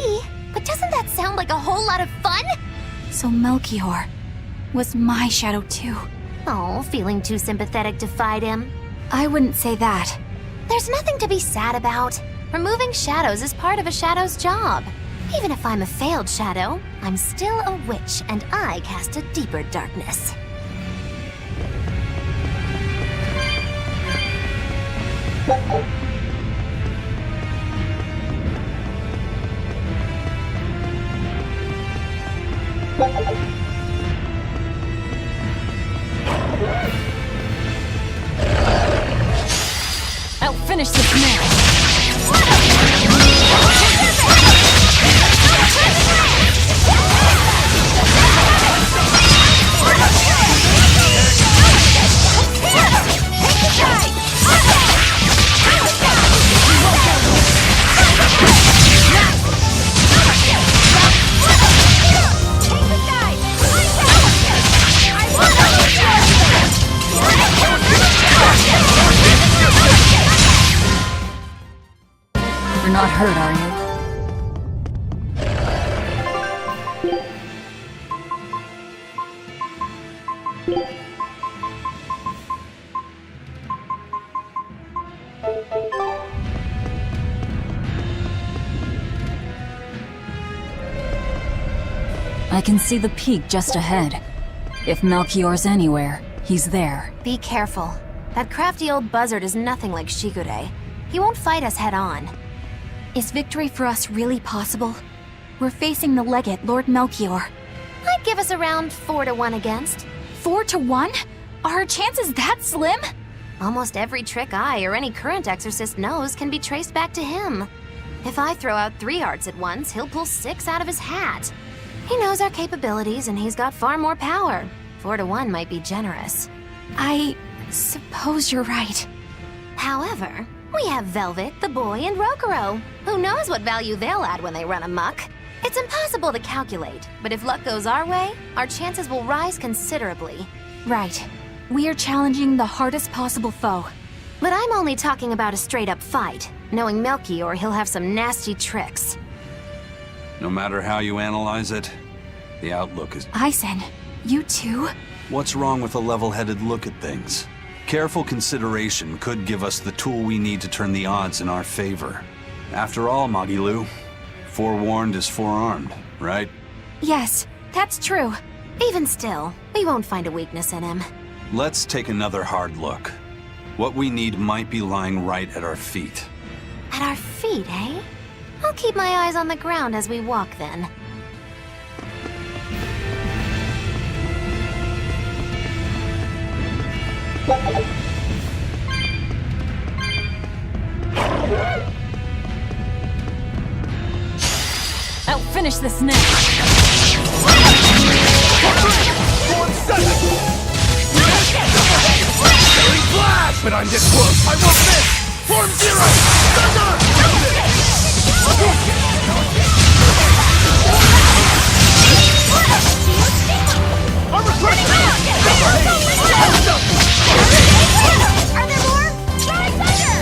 but doesn't that sound like a whole lot of fun? So Melchior was my shadow too. Oh, feeling too sympathetic to fight him? I wouldn't say that. There's nothing to be sad about. Removing shadows is part of a shadow's job. Even if I'm a failed shadow, I'm still a witch, and I cast a deeper darkness. I'll finish this now. You're not hurt, are you? I can see the peak just ahead. If Melchior's anywhere, he's there. Be careful. That crafty old buzzard is nothing like Shigure. He won't fight us head-on. Is victory for us really possible? We're facing the legate, Lord Melchior. I'd give us around 4-1 against. 4-1? Are our chances that slim? Almost every trick I or any current exorcist knows can be traced back to him. If I throw out 3 arts at once, he'll pull 6 out of his hat. He knows our capabilities and he's got far more power. 4-1 might be generous. I suppose you're right. However, we have Velvet, the boy, and Rokuro. Who knows what value they'll add when they run amok? It's impossible to calculate, but if luck goes our way, our chances will rise considerably. Right. We're challenging the hardest possible foe. But I'm only talking about a straight-up fight. Knowing Melchior, he'll have some nasty tricks. No matter how you analyze it, the outlook is... Aizen, you too? What's wrong with a level-headed look at things? Careful consideration could give us the tool we need to turn the odds in our favor. After all, Magilou, forewarned is forearmed, right? Yes, that's true. Even still, we won't find a weakness in him. Let's take another hard look. What we need might be lying right at our feet. At our feet, eh? I'll keep my eyes on the ground as we walk, then. I'll finish this now. 4 seconds! Flash! But I'm this close! I won't miss! Form 0! Armor crush! Are there more? Try thunder!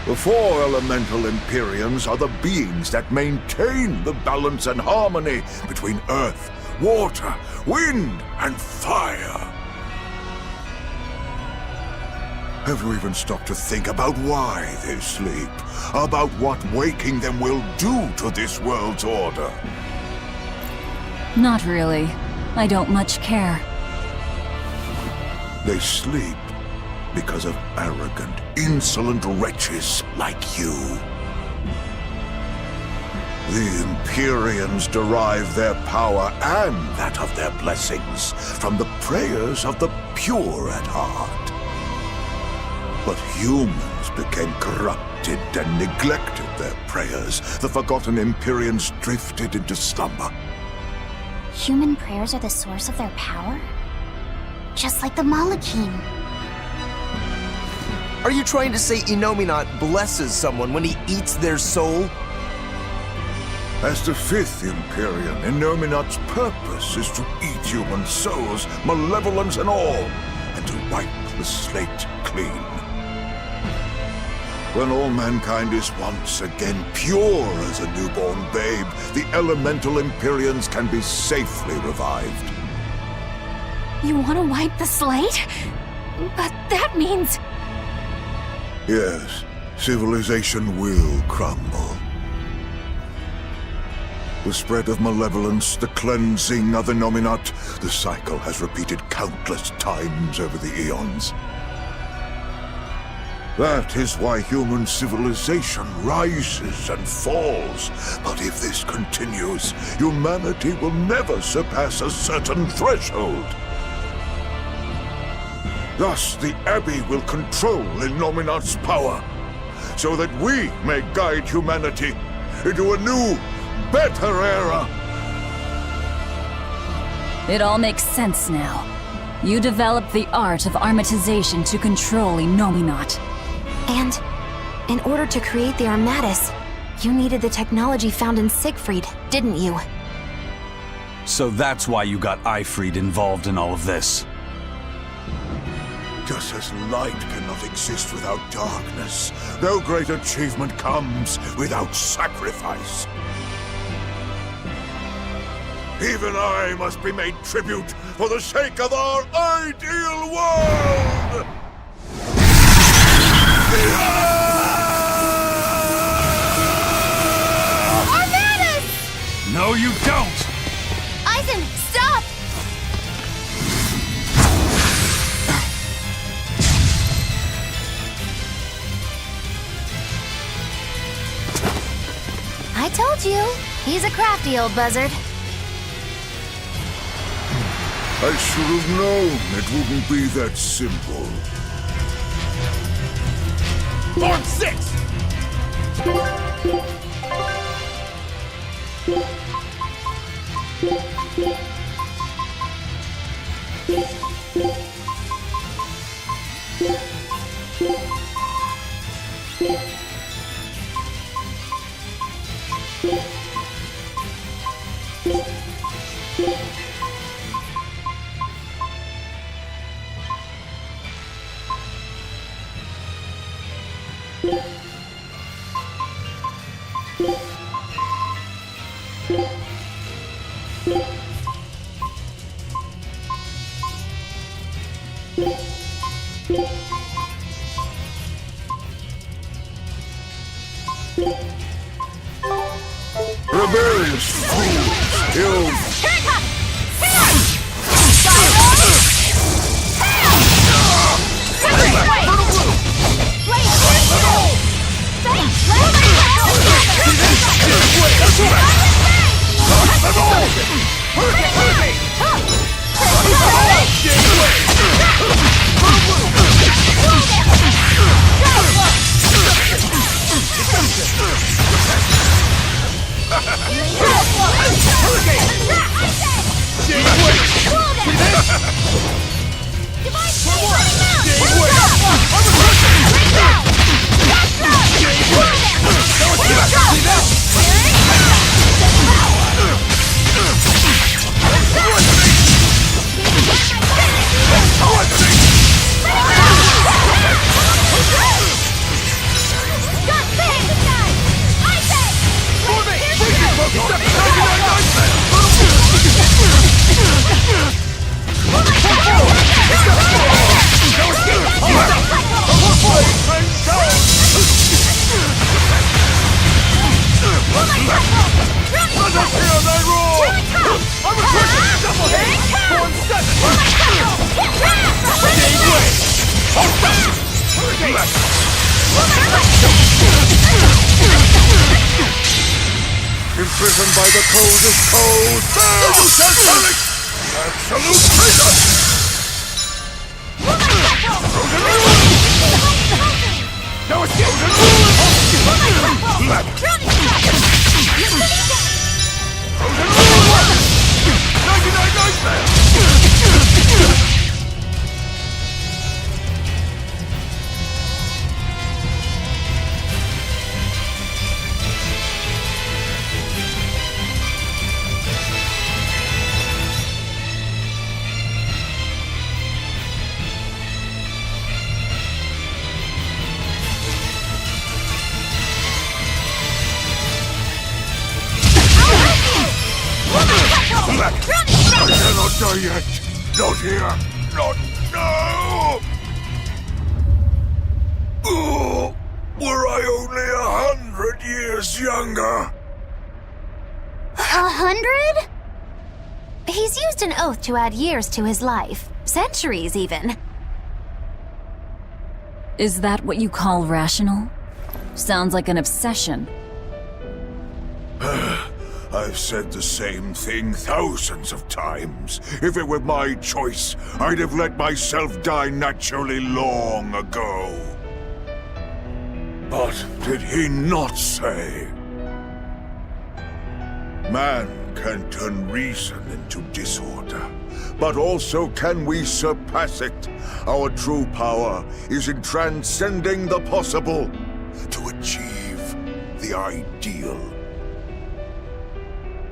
The four elemental Empyreans are the beings that maintain the balance and harmony between earth, water, wind, and fire. Have you even stopped to think about why they sleep? About what waking them will do to this world's order? Not really. I don't much care. They sleep because of arrogant, insolent wretches like you. The Empyreans derive their power and that of their blessings from the prayers of the pure at heart. But humans became corrupted and neglected their prayers. The forgotten Empyreans drifted into slumber. Human prayers are the source of their power? Just like the Malachim. Are you trying to say Innominat blesses someone when he eats their soul? As the fifth Empyrean, Innominat's purpose is to eat human souls, malevolence and all, and to wipe the slate clean. When all mankind is once again pure as a newborn babe, the elemental Empyreans can be safely revived. You want to wipe the slate? But that means... Yes, civilization will crumble. The spread of malevolence, the cleansing of Innominat, the cycle has repeated countless times over the eons. That is why human civilization rises and falls. But if this continues, humanity will never surpass a certain threshold. Thus, the Abbey will control Innominat's power, so that we may guide humanity into a new, better era. It all makes sense now. You developed the art of armatization to control Innominat. And in order to create the Armatus, you needed the technology found in Siegfried, didn't you? So that's why you got Eifried involved in all of this. Just as light cannot exist without darkness, no great achievement comes without sacrifice. Even I must be made tribute for the sake of our ideal world! Armatus! No, you don't! Eisen, stop! I told you, he's a crafty old buzzard. I should have known it wouldn't be that simple. Form 6! Rebellious fools! You... Imprisoned by the coldest cold, there you shall tell it! Absolute freedom! No escape! I cannot die yet! Not here! Not now! Oh, were I only 100 years younger! 100? He's used an oath to add years to his life. Centuries, even. Is that what you call rational? Sounds like an obsession. I've said the same thing thousands of times. If it were my choice, I'd have let myself die naturally long ago. But did he not say? Man can turn reason into disorder, but also can we surpass it. Our true power is in transcending the possible to achieve the ideal.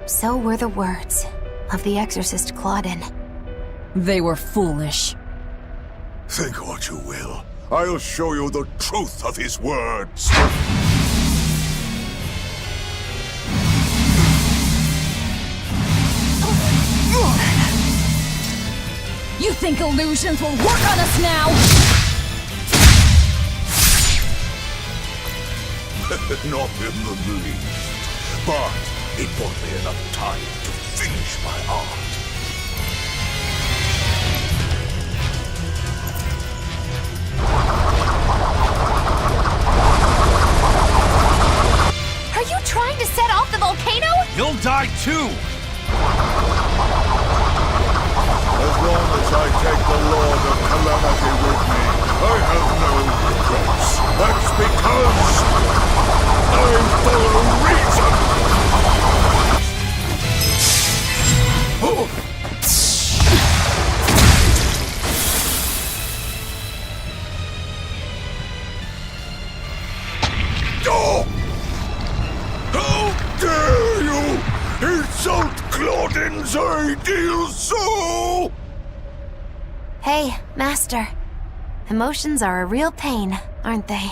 So were the words of the exorcist Claudin. They were foolish. Think what you will. I'll show you the truth of his words. You think illusions will work on us now? Not in the least. But it bought me enough time to finish my art. Are you trying to set off the volcano? You'll die too! As long as I take the Lord of Calamity with me, I have no regrets. That's because I follow reason! Oh! How dare you insult Claudin's ideal soul! Hey, Master. Emotions are a real pain, aren't they?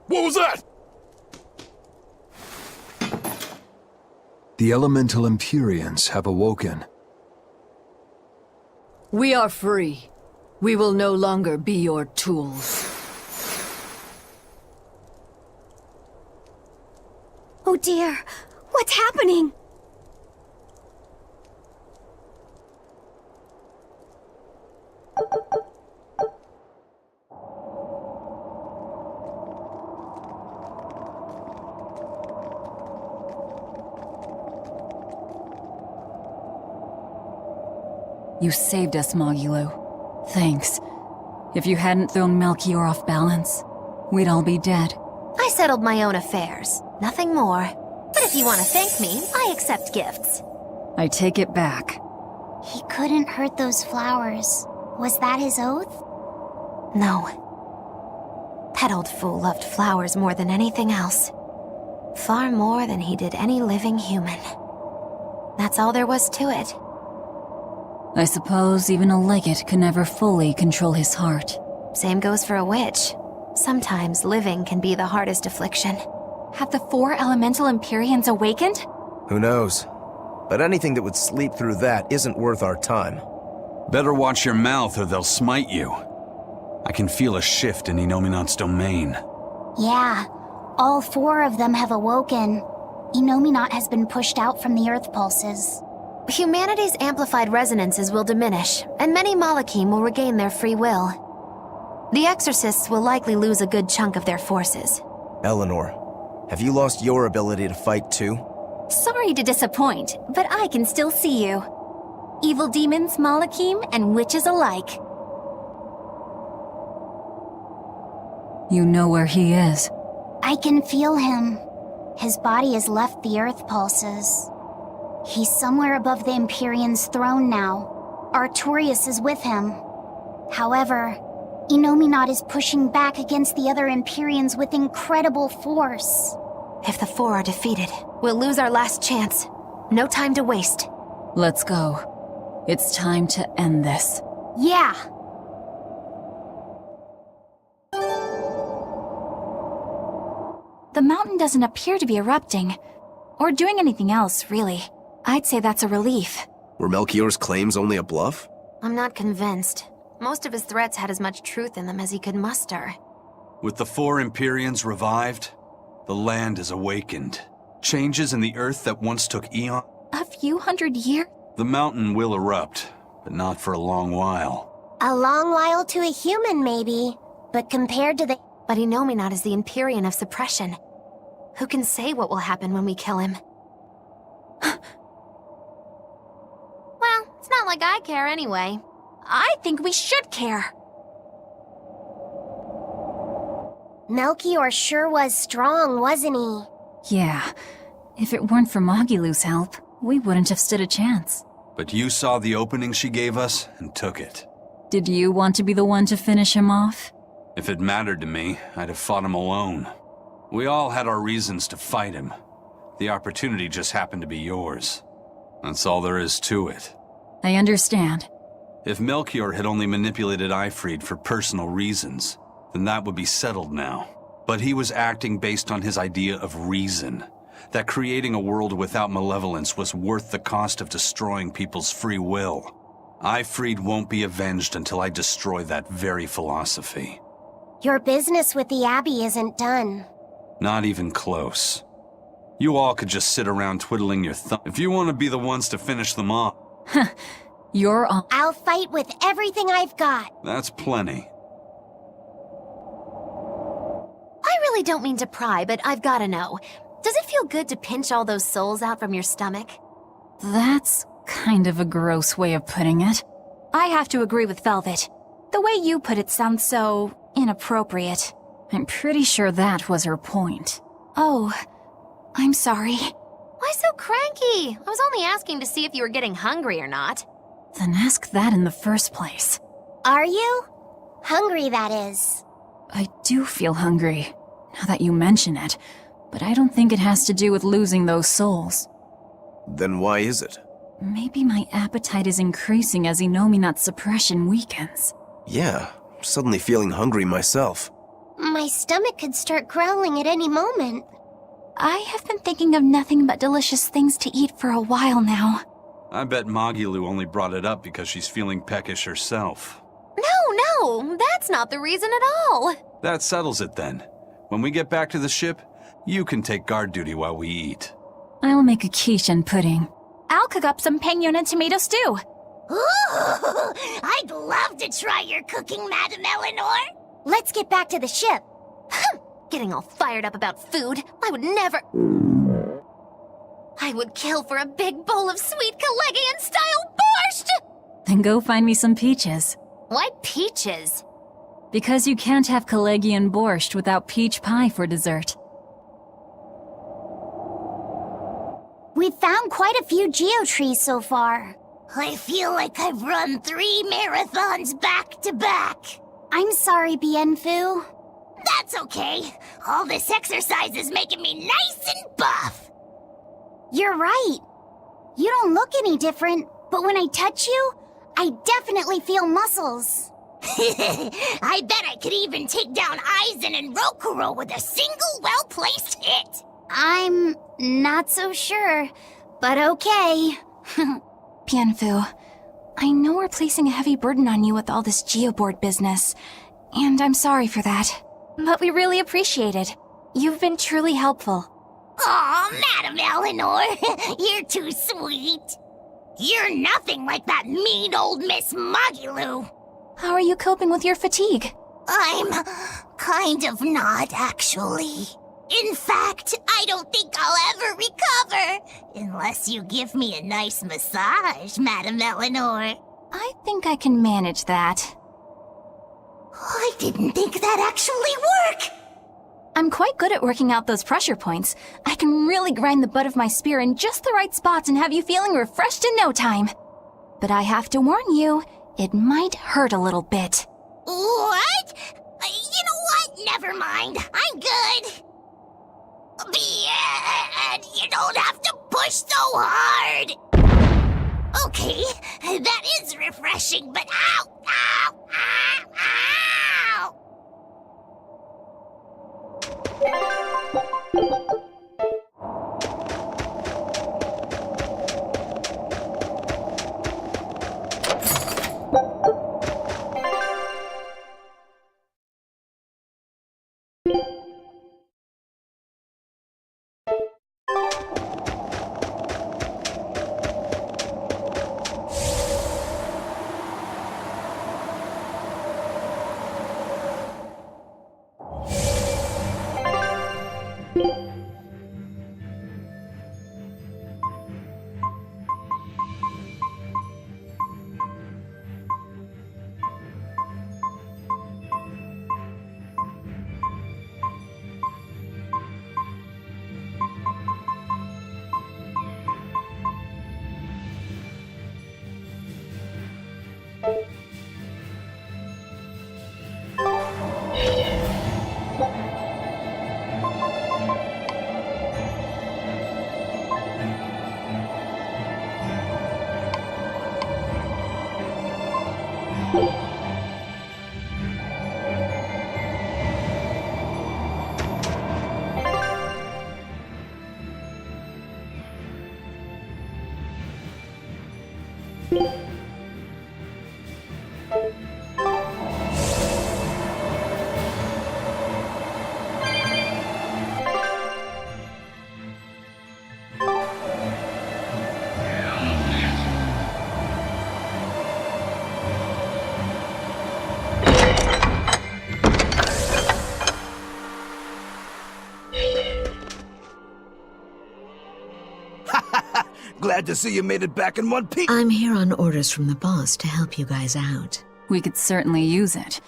What was that? The elemental Empyreans have awoken. We are free. We will no longer be your tools. Oh dear, what's happening? You saved us, Mogulu. Thanks. If you hadn't thrown Melchior off balance, we'd all be dead. I settled my own affairs. Nothing more. But if you want to thank me, I accept gifts. I take it back. He couldn't hurt those flowers. Was that his oath? No. That old fool loved flowers more than anything else. Far more than he did any living human. That's all there was to it. I suppose even a legate can never fully control his heart. Same goes for a witch. Sometimes living can be the hardest affliction. Have the 4 elemental Empyreans awakened? Who knows? But anything that would sleep through that isn't worth our time. Better watch your mouth or they'll smite you. I can feel a shift in Inominat's domain. Yeah, all 4 of them have awoken. Inominat has been pushed out from the Earth pulses. Humanity's amplified resonances will diminish, and many Malachim will regain their free will. The Exorcists will likely lose a good chunk of their forces. Eleanor, have you lost your ability to fight too? Sorry to disappoint, but I can still see you. Evil demons, Malachim, and witches alike. You know where he is. I can feel him. His body has left the Earth pulses. He's somewhere above the Empyrean's throne now. Artorias is with him. However, Inominat is pushing back against the other Empyreans with incredible force. If the 4 are defeated, we'll lose our last chance. No time to waste. Let's go. It's time to end this. Yeah! The mountain doesn't appear to be erupting, or doing anything else, really. I'd say that's a relief. Were Melchior's claims only a bluff? I'm not convinced. Most of his threats had as much truth in them as he could muster. With the 4 Empyreans revived, the land is awakened. Changes in the earth that once took eons. A few hundred years? The mountain will erupt, but not for a long while. A long while to a human, maybe. but compared to the... But Inominat is the Empyrean of suppression. Who can say what will happen when we kill him? Well, it's not like I care anyway. I think we should care. Melchior sure was strong, wasn't he? Yeah. If it weren't for Magilu's help, we wouldn't have stood a chance. But you saw the opening she gave us and took it. Did you want to be the one to finish him off? If it mattered to me, I'd have fought him alone. We all had our reasons to fight him. The opportunity just happened to be yours. That's all there is to it. I understand. If Melchior had only manipulated Ifrid for personal reasons, then that would be settled now. But he was acting based on his idea of reason. That creating a world without malevolence was worth the cost of destroying people's free will. Ifrid won't be avenged until I destroy that very philosophy. Your business with the Abbey isn't done. Not even close. You all could just sit around twiddling your thumb if you want to be the ones to finish them off. You're on. I'll fight with everything I've got. That's plenty. I really don't mean to pry, but I've gotta know. Does it feel good to pinch all those souls out from your stomach? That's kind of a gross way of putting it. I have to agree with Velvet. The way you put it sounds so inappropriate. I'm pretty sure that was her point. Oh, I'm sorry. Why so cranky? I was only asking to see if you were getting hungry or not. Then ask that in the first place. Are you? Hungry, that is. I do feel hungry, now that you mention it, but I don't think it has to do with losing those souls. Then why is it? Maybe my appetite is increasing as Inominat's suppression weakens. Yeah, I'm suddenly feeling hungry myself. My stomach could start growling at any moment. I have been thinking of nothing but delicious things to eat for a while now. I bet Magilu only brought it up because she's feeling peckish herself. No, that's not the reason at all. That settles it then. When we get back to the ship, you can take guard duty while we eat. I'll make a quiche and pudding. I'll cook up some pinyon and tomato stew. Ooh, I'd love to try your cooking, Madame Eleanor. Let's get back to the ship. Getting all fired up about food. I would never... I would kill for a big bowl of sweet Calegian-style borscht! Then go find me some peaches. Why peaches? Because you can't have Calegian borscht without peach pie for dessert. We've found quite a few geotrees so far. I feel like I've run 3 marathons back to back. I'm sorry, Bienfu. That's okay. All this exercise is making me nice and buff. You're right. You don't look any different, but when I touch you, I definitely feel muscles. I bet I could even take down Aizen and Rokuro with a single well-placed hit. I'm not so sure, but okay. Bienfu, I know we're placing a heavy burden on you with all this geoboard business, and I'm sorry for that. But we really appreciate it. You've been truly helpful. Aw, Madame Eleanor, you're too sweet. You're nothing like that mean old Miss Magilu. How are you coping with your fatigue? I'm kind of not, actually. In fact, I don't think I'll ever recover, unless you give me a nice massage, Madame Eleanor. I think I can manage that. I didn't think that actually worked. I'm quite good at working out those pressure points. I can really grind the butt of my spear in just the right spots and have you feeling refreshed in no time. But I have to warn you, it might hurt a little bit. What? You know what? Never mind. I'm good. And you don't have to push so hard. Okay, that is refreshing, but ow, ow, ow, ow! Glad to see you made it back in one piece. I'm here on orders from the boss to help you guys out. We could certainly use it.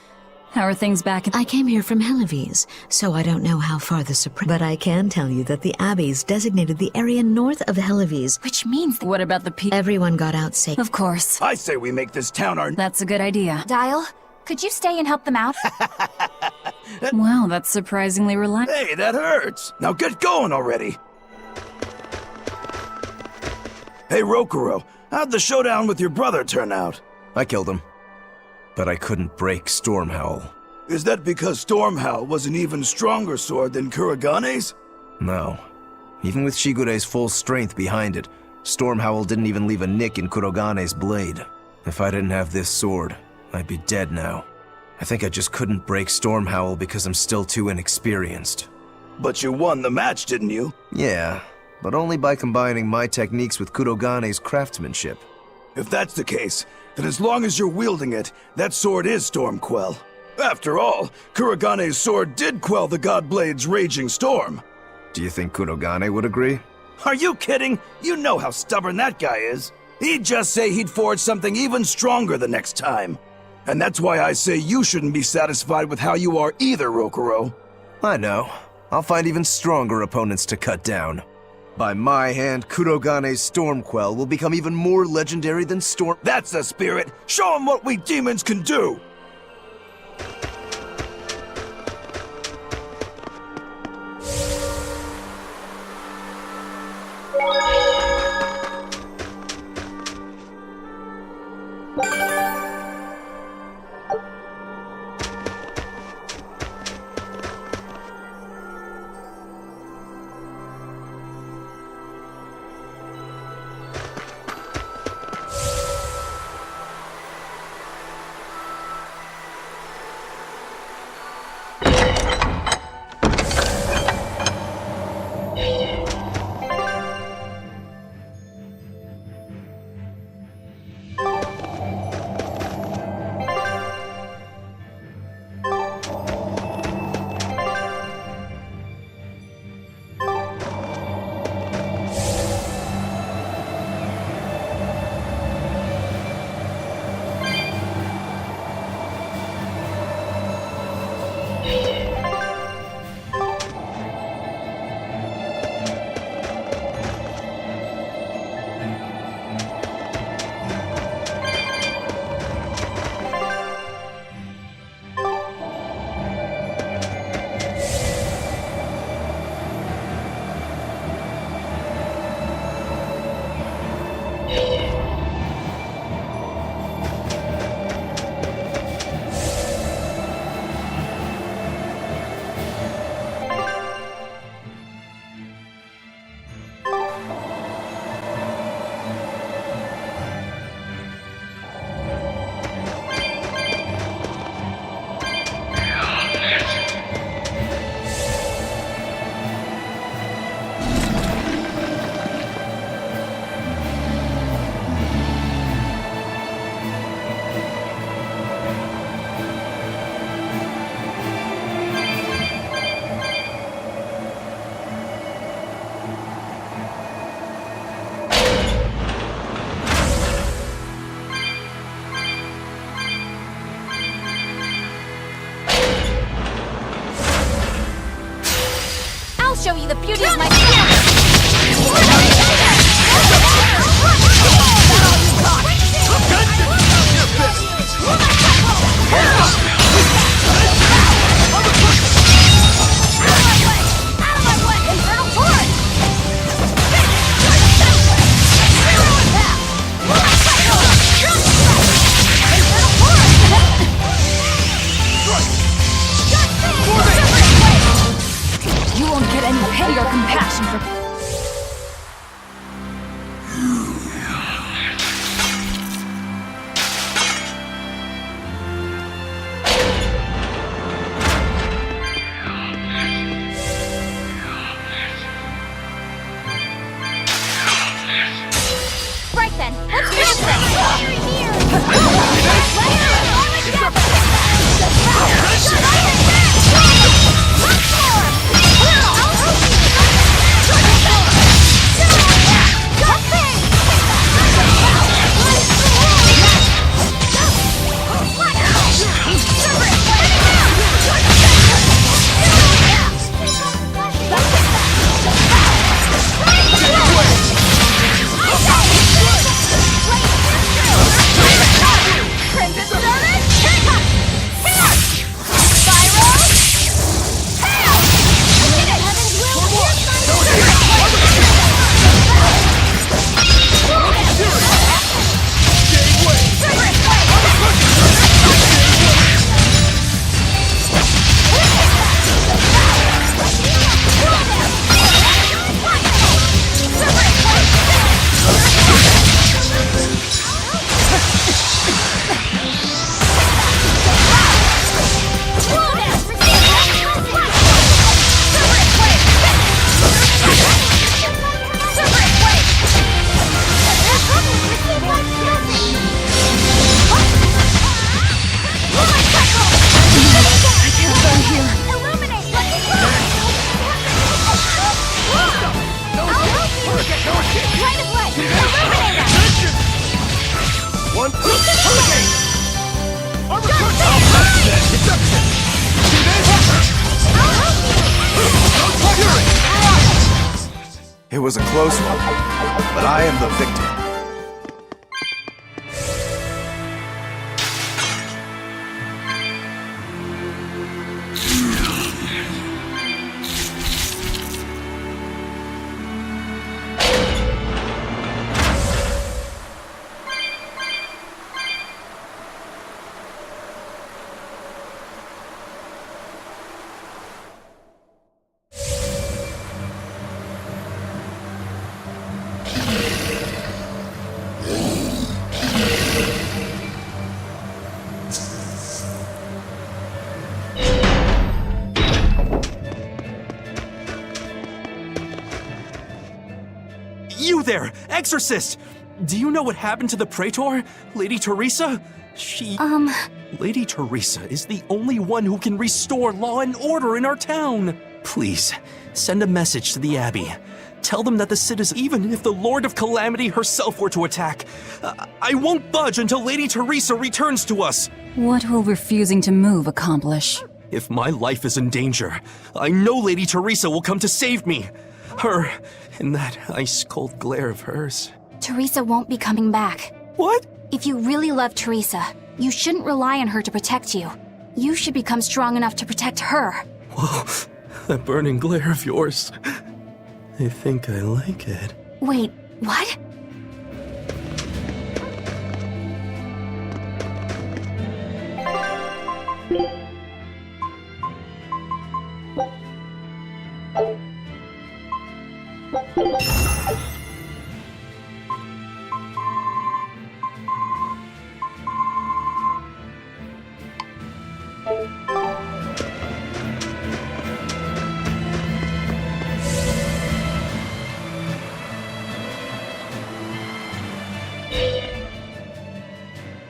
How are things back in— I came here from Helives, so I don't know how far the Supreme— But I can tell you that the Abbeys designated the area north of Helives, which means— What about the people? Everyone got out safe. Of course. I say we make this town our— That's a good idea. Dial, could you stay and help them out? Well, that's surprisingly relaxing. Hey, that hurts. Now get going already. Hey, Rokuro, how'd the showdown with your brother turn out? I killed him. But I couldn't break Stormhowl. Is that because Stormhowl was an even stronger sword than Kuragane's? No. Even with Shigure's full strength behind it, Stormhowl didn't even leave a nick in Kuragane's blade. If I didn't have this sword, I'd be dead now. I think I just couldn't break Stormhowl because I'm still too inexperienced. But you won the match, didn't you? Yeah, but only by combining my techniques with Kuragane's craftsmanship. If that's the case, then as long as you're wielding it, that sword is Stormquell. After all, Kuragane's sword did quell the Godblade's raging storm. Do you think Kurogane would agree? Are you kidding? You know how stubborn that guy is. He'd just say he'd forge something even stronger the next time. And that's why I say you shouldn't be satisfied with how you are either, Rokuro. I know. I'll find even stronger opponents to cut down. By my hand, Kurogane's Stormquell will become even more legendary than Storm— That's the spirit! Show him what we demons can do! Show you the beauty of my You won't get any pity or compassion for— Right then, let's finish this! It was a close one, but I am the victor. You there, exorcist! Do you know what happened to the Praetor, Lady Teresa? Lady Teresa is the only one who can restore law and order in our town. Please, send a message to the Abbey. Tell them that the citizens, even if the Lord of Calamity herself were to attack, I won't budge until Lady Teresa returns to us. What will refusing to move accomplish? If my life is in danger, I know Lady Teresa will come to save me. Her, in that ice-cold glare of hers. Teresa won't be coming back. What? If you really love Teresa, you shouldn't rely on her to protect you. You should become strong enough to protect her. Whoa, that burning glare of yours. I think I like it. Wait, what?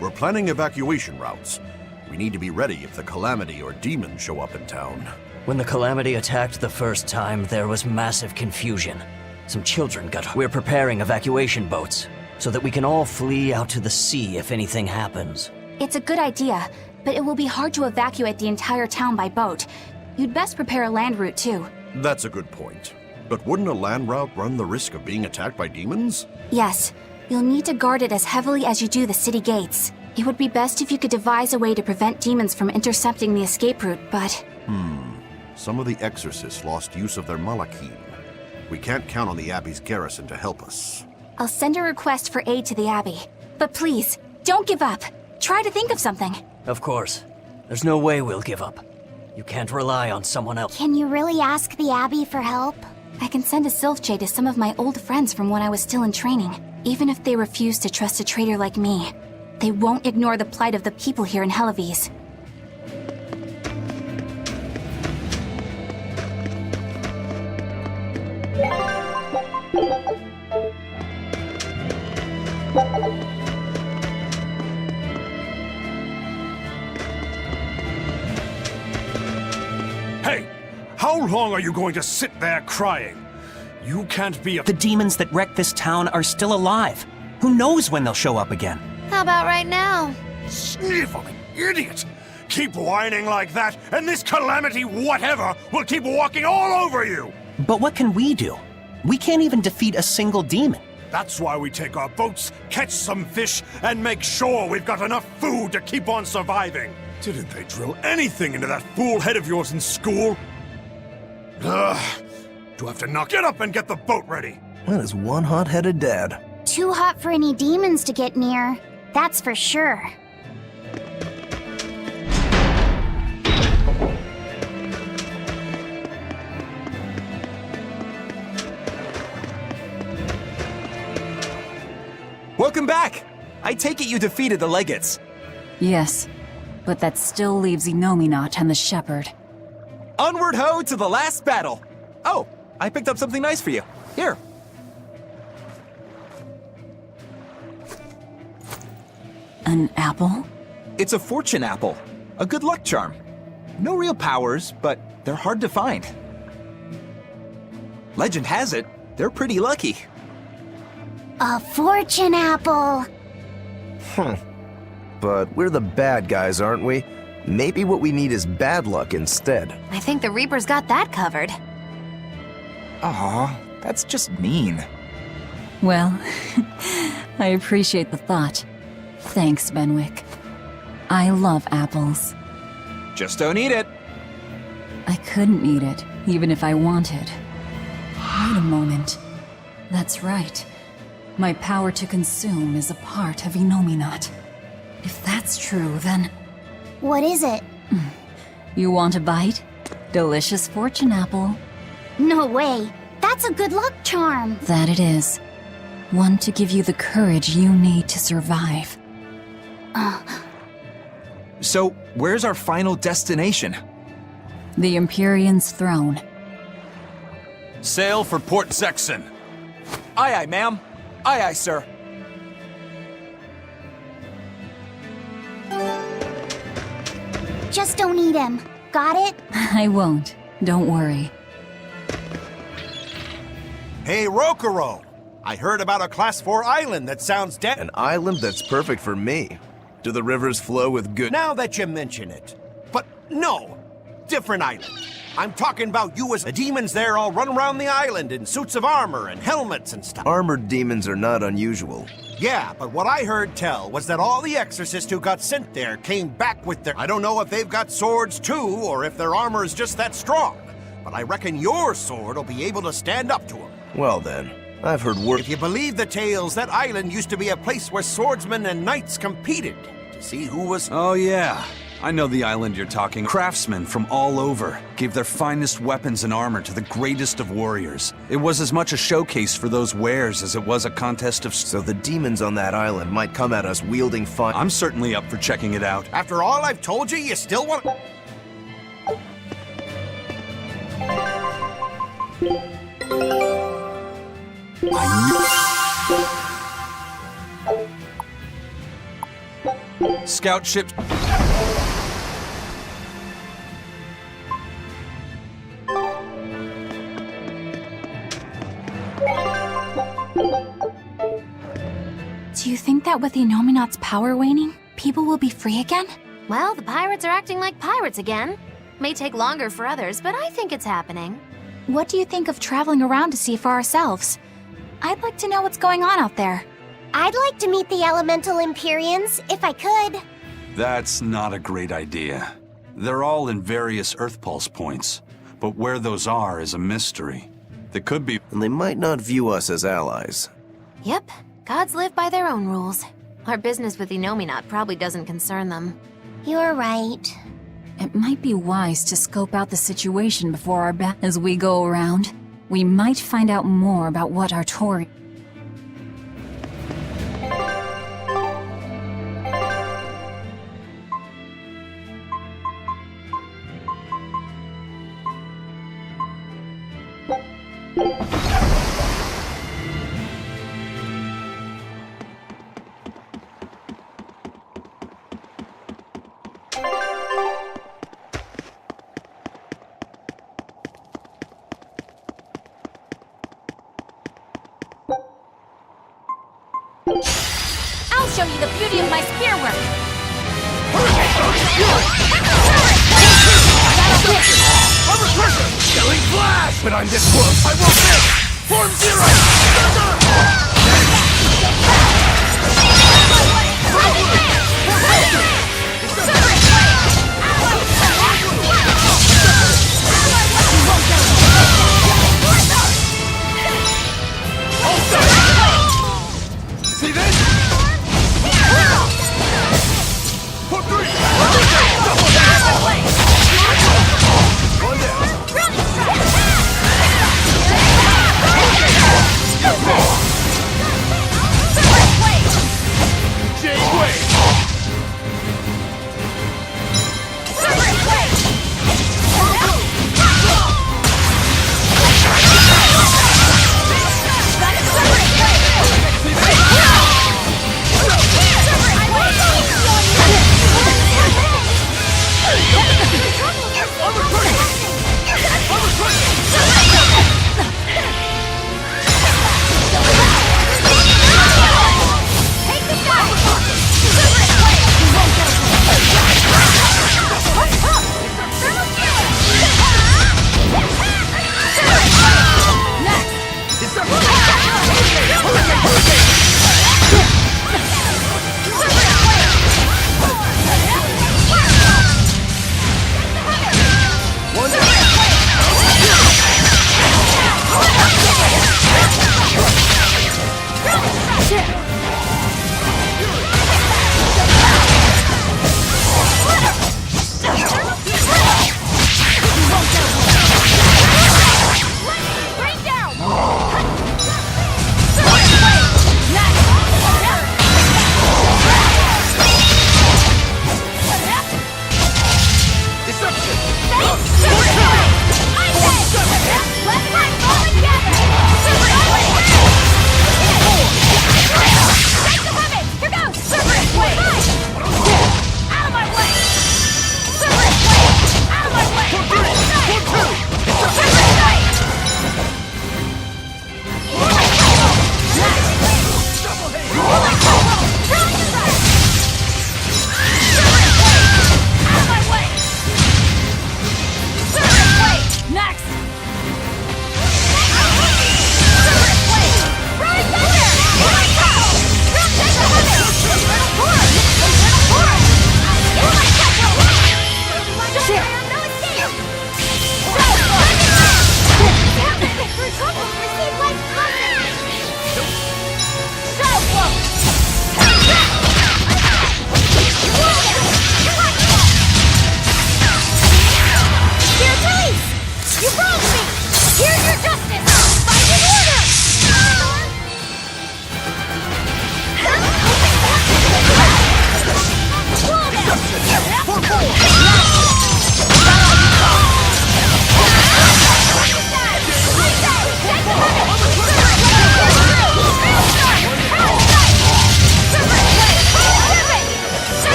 We're planning evacuation routes. We need to be ready if the Calamity or demons show up in town. When the Calamity attacked the first time, there was massive confusion. Some children got hurt. We're preparing evacuation boats, so that we can all flee out to the sea if anything happens. It's a good idea, but it will be hard to evacuate the entire town by boat. You'd best prepare a land route too. That's a good point. But wouldn't a land route run the risk of being attacked by demons? Yes, you'll need to guard it as heavily as you do the city gates. It would be best if you could devise a way to prevent demons from intercepting the escape route, but... Some of the exorcists lost use of their malachim. We can't count on the Abbey's garrison to help us. I'll send a request for aid to the Abbey. But please, don't give up. Try to think of something. Of course. There's no way we'll give up. You can't rely on someone else. Can you really ask the Abbey for help? I can send a Sylph to some of my old friends from when I was still in training. Even if they refuse to trust a traitor like me, they won't ignore the plight of the people here in Helives. Hey! How long are you going to sit there crying? You can't be a— The demons that wrecked this town are still alive. Who knows when they'll show up again? How about right now? Sniveling idiot! Keep whining like that, and this Calamity whatever will keep walking all over you! But what can we do? We can't even defeat a single demon. That's why we take our boats, catch some fish, and make sure we've got enough food to keep on surviving. Didn't they drill anything into that fool head of yours in school? Ugh. Do I have to knock— Get up and get the boat ready! That is one hot-headed dad. Too hot for any demons to get near. That's for sure. Welcome back! I take it you defeated the legates. Yes, but that still leaves Enominat and the Shepherd. Onward ho to the last battle! Oh, I picked up something nice for you. Here. An apple? It's a fortune apple. A good luck charm. No real powers, but they're hard to find. Legend has it, they're pretty lucky. A fortune apple! But we're the bad guys, aren't we? Maybe what we need is bad luck instead. I think the Reaper's got that covered. Aw, That's just mean. Well, I appreciate the thought. Thanks, Benwick. I love apples. Just don't eat it. I couldn't eat it, even if I wanted. Wait a moment. That's right. My power to consume is a part of Inominat. If that's true, then... What is it? You want a bite? Delicious fortune apple. No way. That's a good luck charm. That it is. One to give you the courage you need to survive. So, where's our final destination? The Empyrean's throne. Sail for Port Zexon. Aye, aye, ma'am. Aye, aye, sir. Just don't eat him. Got it? I won't. Don't worry. Hey, Rokuro! I heard about a Class 4 island that sounds dead. An island that's perfect for me. Do the rivers flow with good... Now that you mention it. But no, different island. I'm talking about you as the demons there all run around the island in suits of armor and helmets and stuff. Armored demons are not unusual. Yeah, but what I heard tell was that all the exorcists who got sent there came back with their... I don't know if they've got swords too, or if their armor is just that strong. But I reckon your sword will be able to stand up to them. Well then, I've heard word... If you believe the tales, that island used to be a place where swordsmen and knights competed to see who was... Oh yeah, I know the island you're talking. Craftsmen from all over gave their finest weapons and armor to the greatest of warriors. It was as much a showcase for those wares as it was a contest of... So the demons on that island might come at us wielding fire... I'm certainly up for checking it out. After all I've told you, you still want... Scout ship. Do you think that with Inominat's power waning, people will be free again? Well, the pirates are acting like pirates again. May take longer for others, but I think it's happening. What do you think of traveling around to see for ourselves? I'd like to know what's going on out there. I'd like to meet the elemental Empyreans, if I could. That's not a great idea. They're all in various Earth Pulse points, but where those are is a mystery. They could be... And they might not view us as allies. Yep, gods live by their own rules. Our business with Inominat probably doesn't concern them. You're right. It might be wise to scope out the situation before our bat. As we go around, we might find out more about what our Tori... I'll show you the beauty of my spearwork! Killing flash! But I'm this close! I won't miss! Form zero! See this? For three! One down.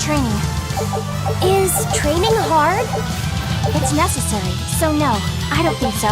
training. Is training hard? It's necessary, so no, I don't think so.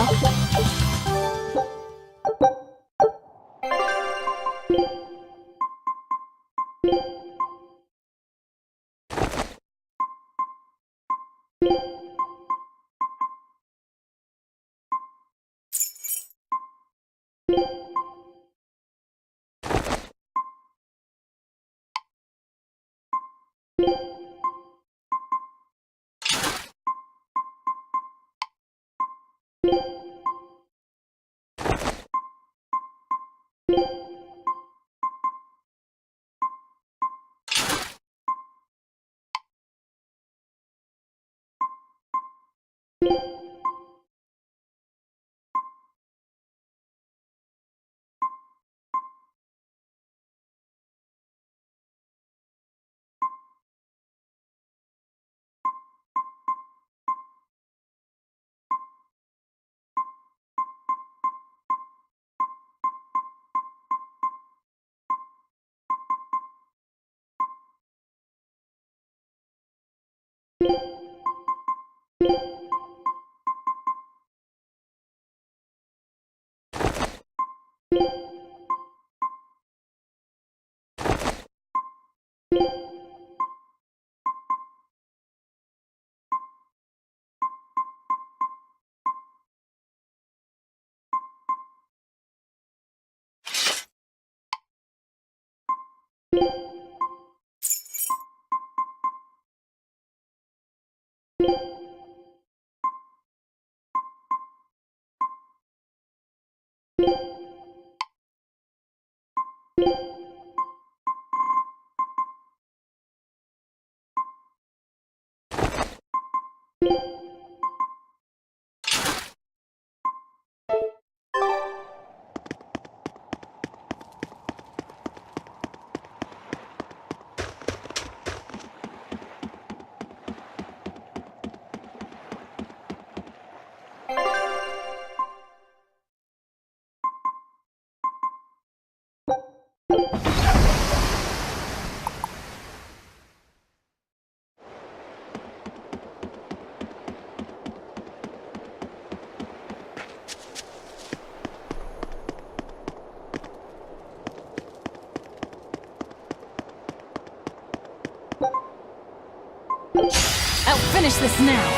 I'll finish this now.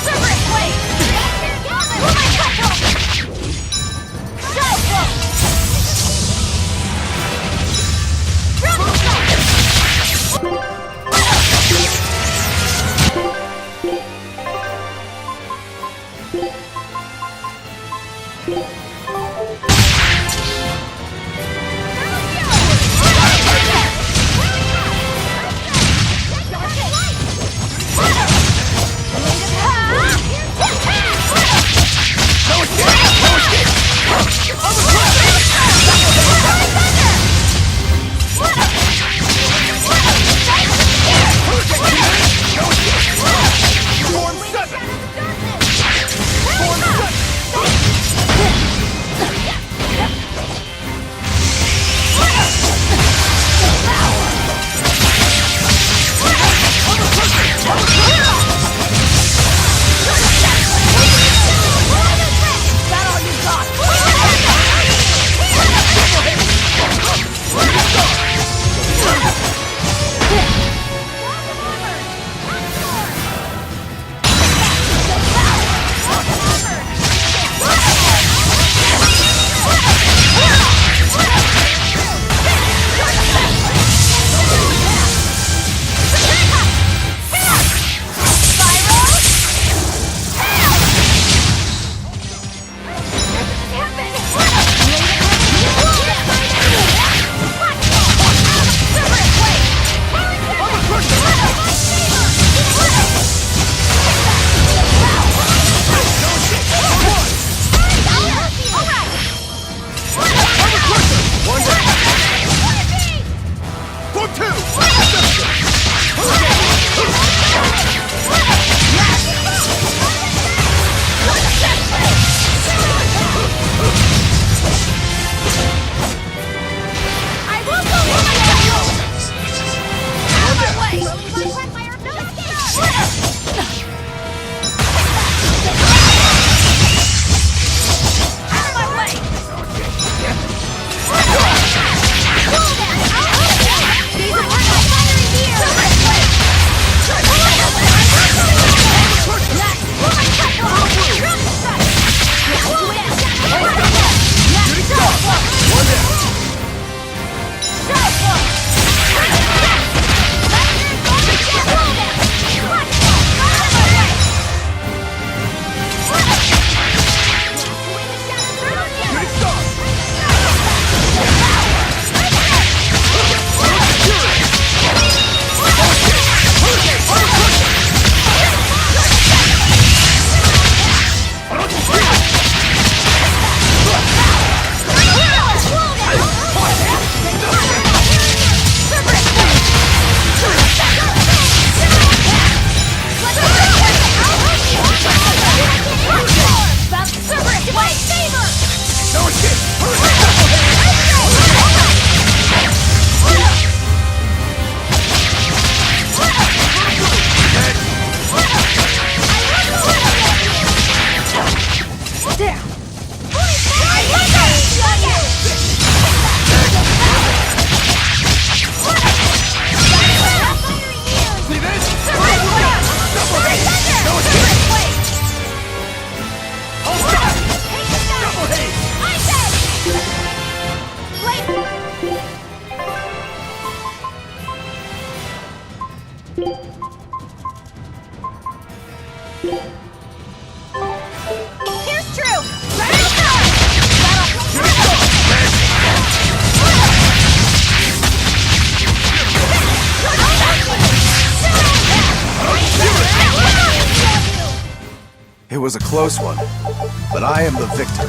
Cerberus Blade! Move my threshold! Shadow Flow! Dragon Strike! Here's true! It was a close one, but I am the victor.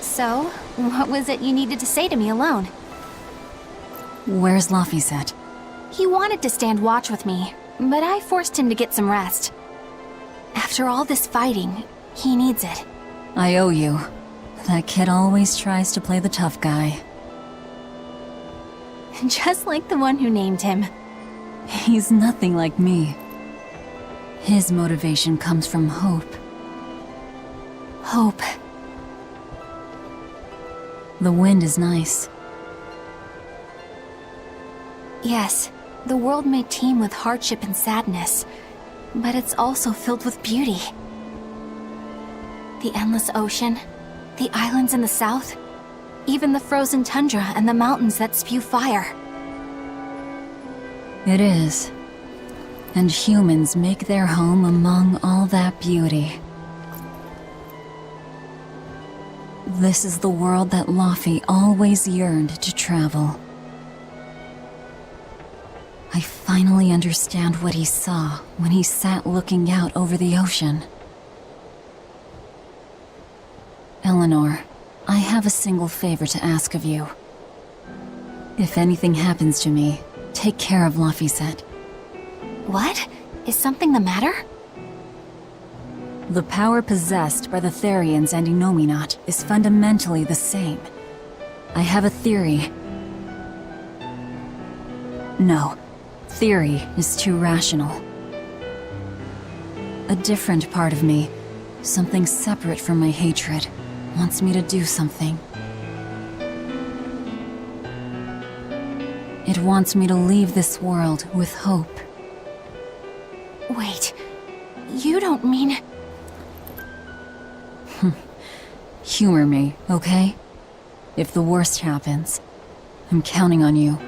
So, what was it you needed to say to me alone? Where's Laphicet? He wanted to stand watch with me, but I forced him to get some rest. After all this fighting, he needs it. I owe you. That kid always tries to play the tough guy. Just like the one who named him. He's nothing like me. His motivation comes from hope. Hope. The wind is nice. Yes, the world may teem with hardship and sadness, but it's also filled with beauty. The endless ocean, the islands in the south, even the frozen tundra and the mountains that spew fire. It is. And humans make their home among all that beauty. This is the world that Laphi always yearned to travel. I finally understand what he saw when he sat looking out over the ocean. Eleanor, I have a single favor to ask of you. If anything happens to me, take care of Laphicet. What? Is something the matter? The power possessed by the Therians and Innominat is fundamentally the same. I have a theory. No, theory is too rational. A different part of me, something separate from my hatred, wants me to do something. It wants me to leave this world with hope. Wait, you don't mean... Humor me, okay? If the worst happens, I'm counting on you.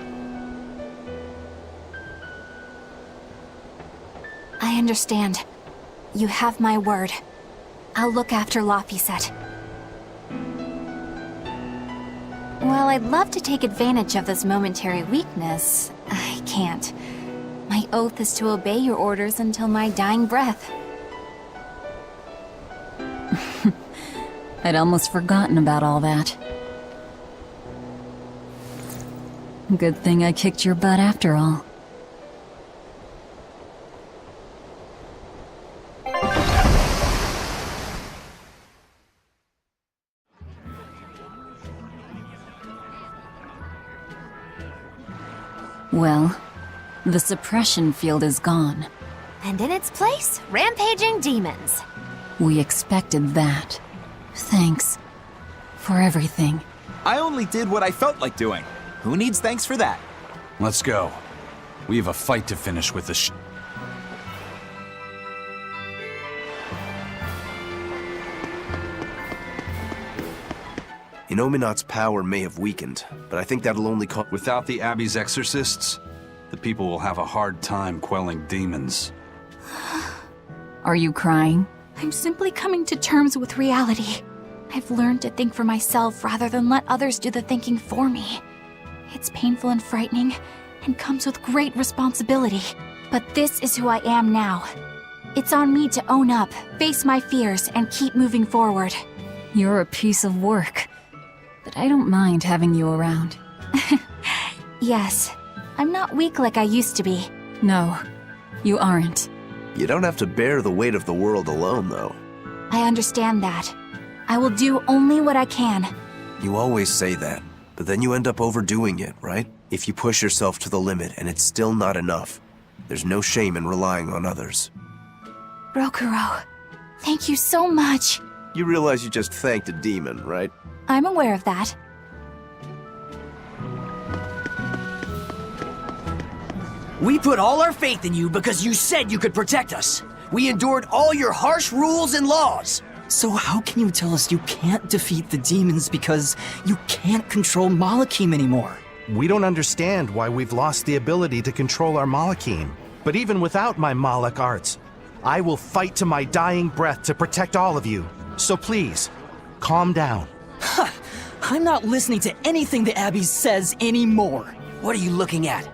I understand. You have my word. I'll look after Laphicet. While I'd love to take advantage of this momentary weakness, I can't. My oath is to obey your orders until my dying breath. I'd almost forgotten about all that. Good thing I kicked your butt after all. Well, the suppression field is gone. And in its place, rampaging demons. We expected that. Thanks for everything. I only did what I felt like doing. Who needs thanks for that? Let's go. We have a fight to finish with the Innominat's power may have weakened, but I think that'll only cause... Without the Abbey's exorcists, the people will have a hard time quelling demons. Are you crying? I'm simply coming to terms with reality. I've learned to think for myself rather than let others do the thinking for me. It's painful and frightening, and comes with great responsibility. But this is who I am now. It's on me to own up, face my fears, and keep moving forward. You're a piece of work, but I don't mind having you around. Yes, I'm not weak like I used to be. No, you aren't. You don't have to bear the weight of the world alone, though. I understand that. I will do only what I can. You always say that, but then you end up overdoing it, right? If you push yourself to the limit and it's still not enough, There's no shame in relying on others. Rokuro, thank you so much. You realize you just thanked a demon, right? I'm aware of that. We put all our faith in you because you said you could protect us. We endured all your harsh rules and laws. So how can you tell us you can't defeat the demons because you can't control Malakim anymore? We don't understand why we've lost the ability to control our Malakim. But even without my Malak arts, I will fight to my dying breath to protect all of you. So please, calm down. I'm not listening to anything the Abbey says anymore. What are you looking at?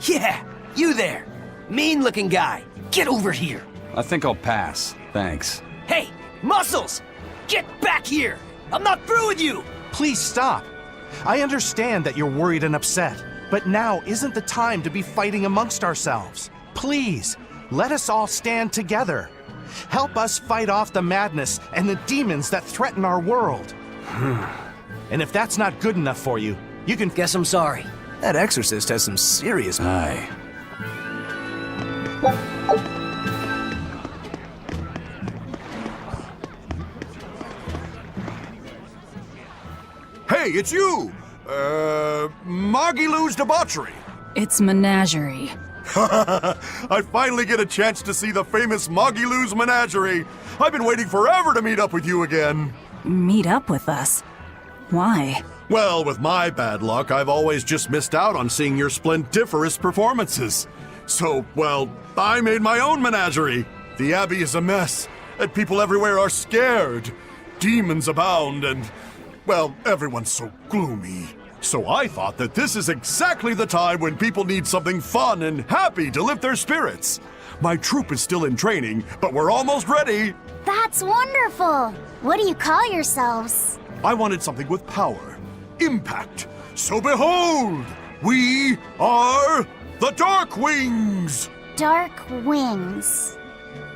Yeah, you there. Mean-looking guy. Get over here. I think I'll pass. Thanks. Hey, Muscles! Get back here! I'm not through with you! Please stop. I understand that you're worried and upset, but now isn't the time to be fighting amongst ourselves. Please, let us all stand together. Help us fight off the madness and the demons that threaten our world. And if that's not good enough for you, you can... Guess I'm sorry. That exorcist has some serious... Aye. Hey, it's you! Magilou's debauchery. It's menagerie. I finally get a chance to see the famous Magilou's menagerie. I've been waiting forever to meet up with you again. Meet up with us? Why? Well, with my bad luck, I've always just missed out on seeing your splendiferous performances. So, well, I made my own menagerie. The Abbey is a mess, and people everywhere are scared. Demons abound, and, well, everyone's so gloomy. So I thought that this is exactly the time when people need something fun and happy to lift their spirits. My troupe is still in training, but we're almost ready. That's wonderful! What do you call yourselves? I wanted something with power, impact. So behold, we are the Dark Wings! Dark Wings.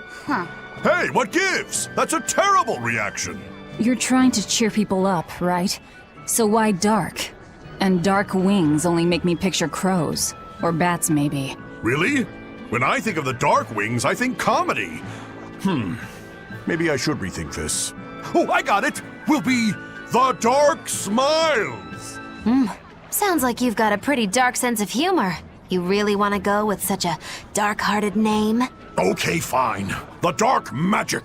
Huh. Hey, what gives? That's a terrible reaction. You're trying to cheer people up, right? So why dark? And dark wings only make me picture crows. Or bats, maybe. Really? When I think of the Dark Wings, I think comedy. Maybe I should rethink this. Oh, I got it! We'll be the Dark Smiles! Sounds like you've got a pretty dark sense of humor. You really want to go with such a dark-hearted name? Okay, fine. The Dark Magic.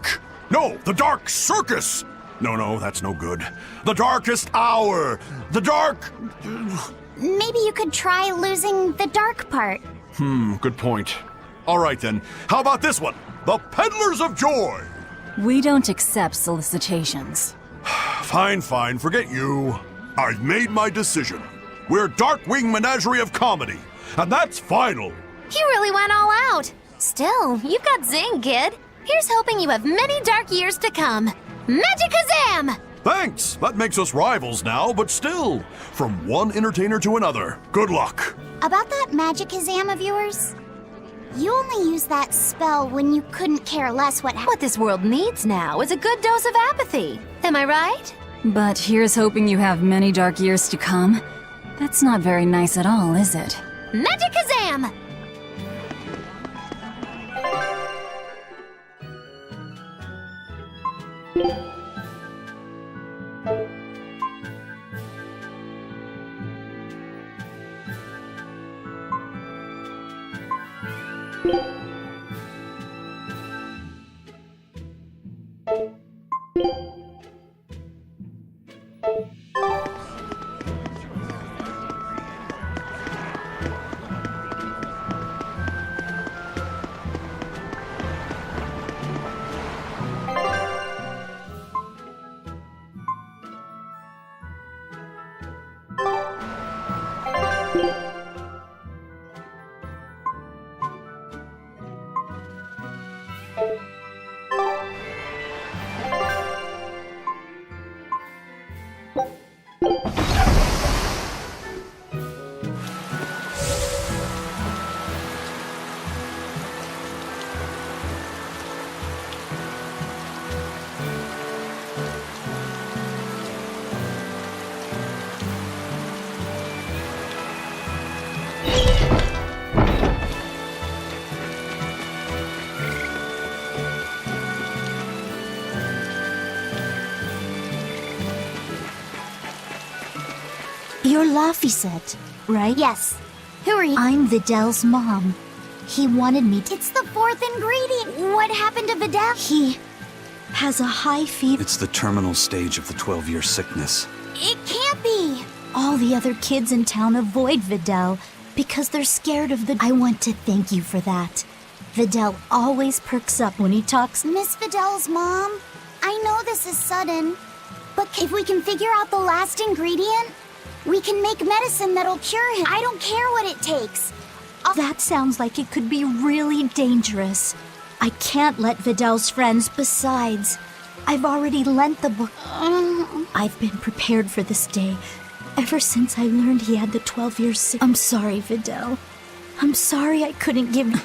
No, the Dark Circus. No, that's no good. The Darkest Hour. The Dark... Maybe you could try losing the dark part. Good point. All right then, how about this one? The Peddlers of Joy. We don't accept solicitations. Fine, forget you. I've made my decision. We're Darkwing Menagerie of Comedy, and that's final. You really went all out. Still, you've got zing, kid. Here's hoping you have many dark years to come. Magikazam! Thanks! That makes us rivals now, but still, from one entertainer to another. Good luck. About that Magikazam of yours? You only used that spell when you couldn't care less What this world needs now is a good dose of apathy. Am I right? But here's hoping you have many dark years to come. That's not very nice at all, is it? Magikazam! You're Laphicet, right? Yes. Who are you? I'm Videl's mom. He wanted me to... It's the fourth ingredient! What happened to Videl? He has a high fever. It's the terminal stage of the 12-year sickness. It can't be! All the other kids in town avoid Videl because they're scared of the... I want to thank you for that. Videl always perks up when he talks. Miss Videl's mom, I know this is sudden, but if we can figure out the last ingredient, we can make medicine that'll cure him. I don't care what it takes. That sounds like it could be really dangerous. I can't let Videl's friends. Besides, I've already lent the book. I've been prepared for this day ever since I learned he had the 12-year sick. I'm sorry, Videl. I'm sorry I couldn't give...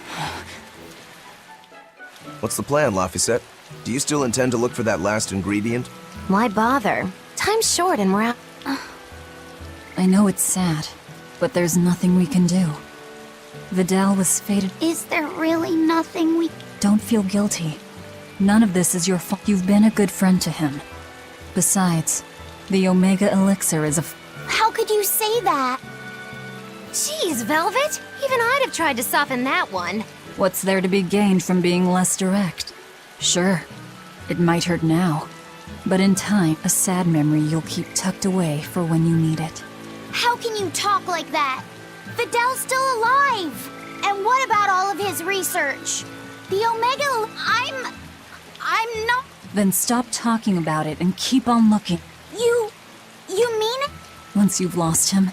What's the plan, Laphicet? Do you still intend to look for that last ingredient? Why bother? Time's short and we're out. I know it's sad, but there's nothing we can do. Videl was fated. Is there really nothing we... Don't feel guilty. None of this is your fault. You've been a good friend to him. Besides, the Omega Elixir is a... How could you say that? Jeez, Velvet! Even I'd have tried to soften that one. What's there to be gained from being less direct? Sure, it might hurt now, but in time, a sad memory you'll keep tucked away for when you need it. How can you talk like that? Videl's still alive! And what about all of his research? The Omega... I'm not... Then stop talking about it and keep on looking. You mean it? Once you've lost him,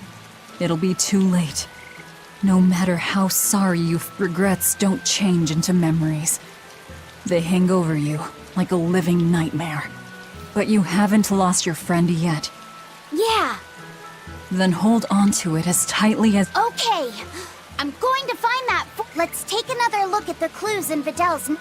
it'll be too late. No matter how sorry you regrets don't change into memories. They hang over you like a living nightmare. But you haven't lost your friend yet. Yeah. Then hold on to it as tightly as... Okay. I'm going to find that... Let's take another look at the clues in Videl's...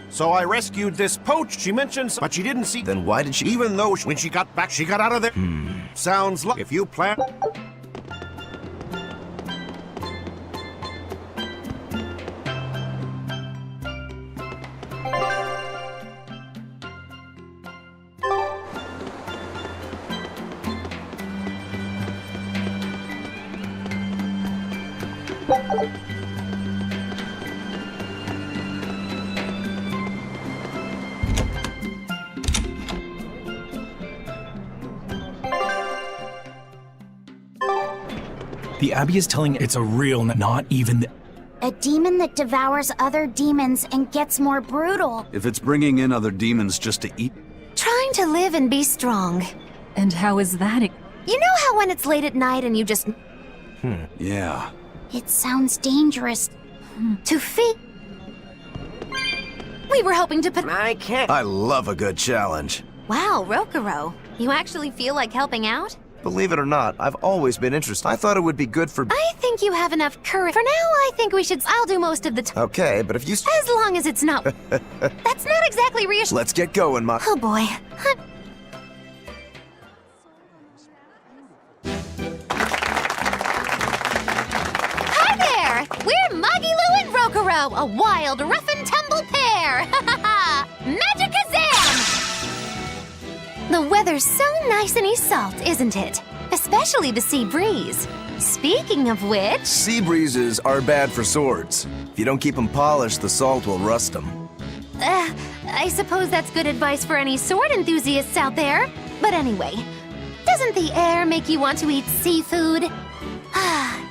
So I rescued this poach. She mentioned, but she didn't see. Then why did she... Even though when she got back, she got out of there. Sounds like if you plan... The Abbey is telling it's a real, not even the... A demon that devours other demons and gets more brutal. If it's bringing in other demons just to eat... Trying to live and be strong. And how is that? You know how when it's late at night and you just... Yeah. It sounds dangerous. To feed. We were hoping to put. I can't. I love a good challenge. Wow, Rokuro. You actually feel like helping out? Believe it or not, I've always been interested. I thought it would be good for. I think you have enough courage. For now, I think we should. I'll do most of the time. Okay, but if you. As long as it's not. That's not exactly reassuring. Let's get going, Ma. Oh boy. Hi there! We're Magilu and Rokuro, a wild, rough and tumble pair. Magicazam! The weather's so nice and salt, isn't it? Especially the sea breeze. Speaking of which... Sea breezes are bad for swords. If you don't keep them polished, the salt will rust them. I suppose that's good advice for any sword enthusiasts out there. But anyway, doesn't the air make you want to eat seafood?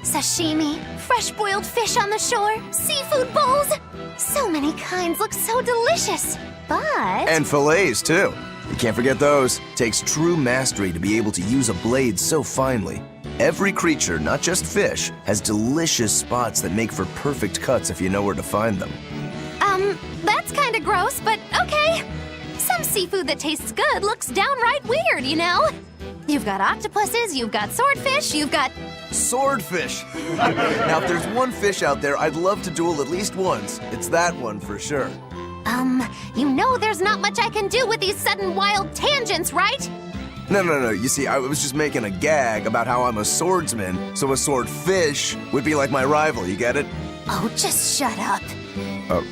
Sashimi, fresh-boiled fish on the shore, seafood bowls. So many kinds look so delicious, but... And fillets, too. You can't forget those. Takes true mastery to be able to use a blade so finely. Every creature, not just fish, has delicious spots that make for perfect cuts if you know where to find them. That's kinda gross, but okay. Some seafood that tastes good looks downright weird, you know? You've got octopuses, you've got swordfish, you've got... Swordfish! Now, if there's one fish out there I'd love to duel at least once, it's that one for sure. You know there's not much I can do with these sudden wild tangents, right? No. You see, I was just making a gag about how I'm a swordsman, so a swordfish would be like my rival, you get it? Oh, just shut up. Oh,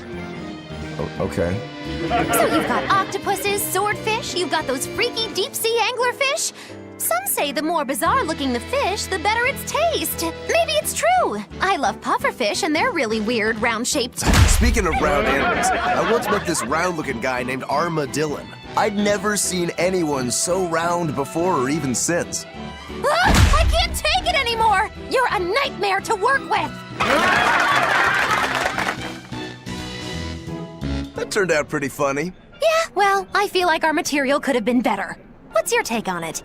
okay. So you've got octopuses, swordfish, you've got those freaky deep-sea anglerfish. Some say the more bizarre-looking the fish, the better its taste. Maybe it's true. I love pufferfish, and they're really weird, round-shaped. Speaking of round animals, I once met this round-looking guy named Armadillon. I'd never seen anyone so round before or even since. I can't take it anymore! You're a nightmare to work with! That turned out pretty funny. Yeah, well, I feel like our material could have been better. What's your take on it?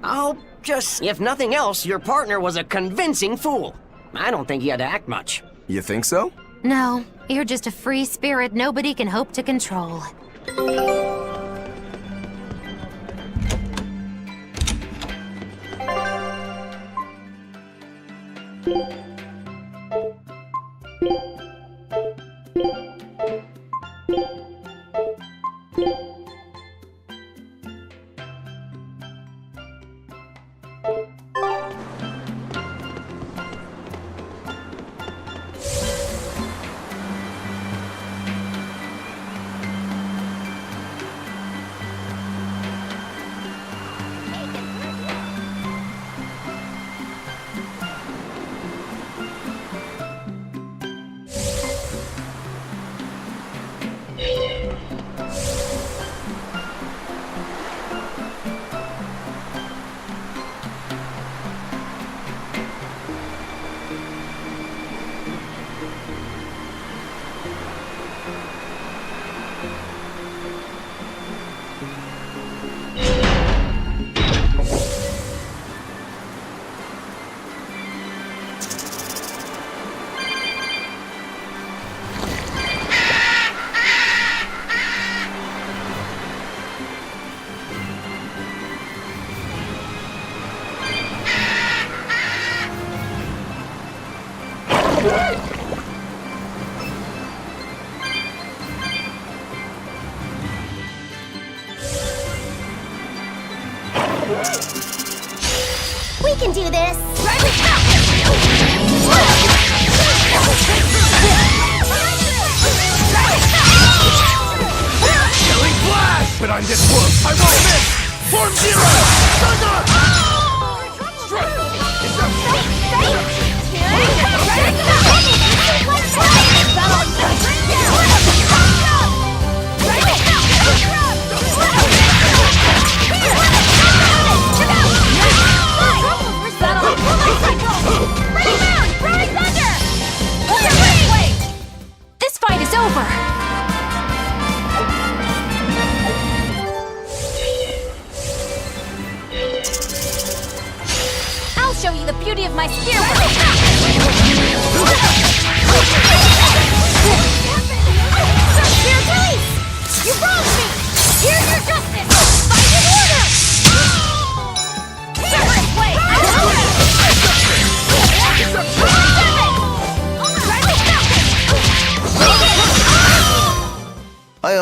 Oh, just... If nothing else, your partner was a convincing fool. I don't think he had to act much. You think so? No, you're just a free spirit nobody can hope to control.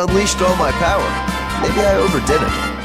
unleashed all my power. Maybe I overdid it.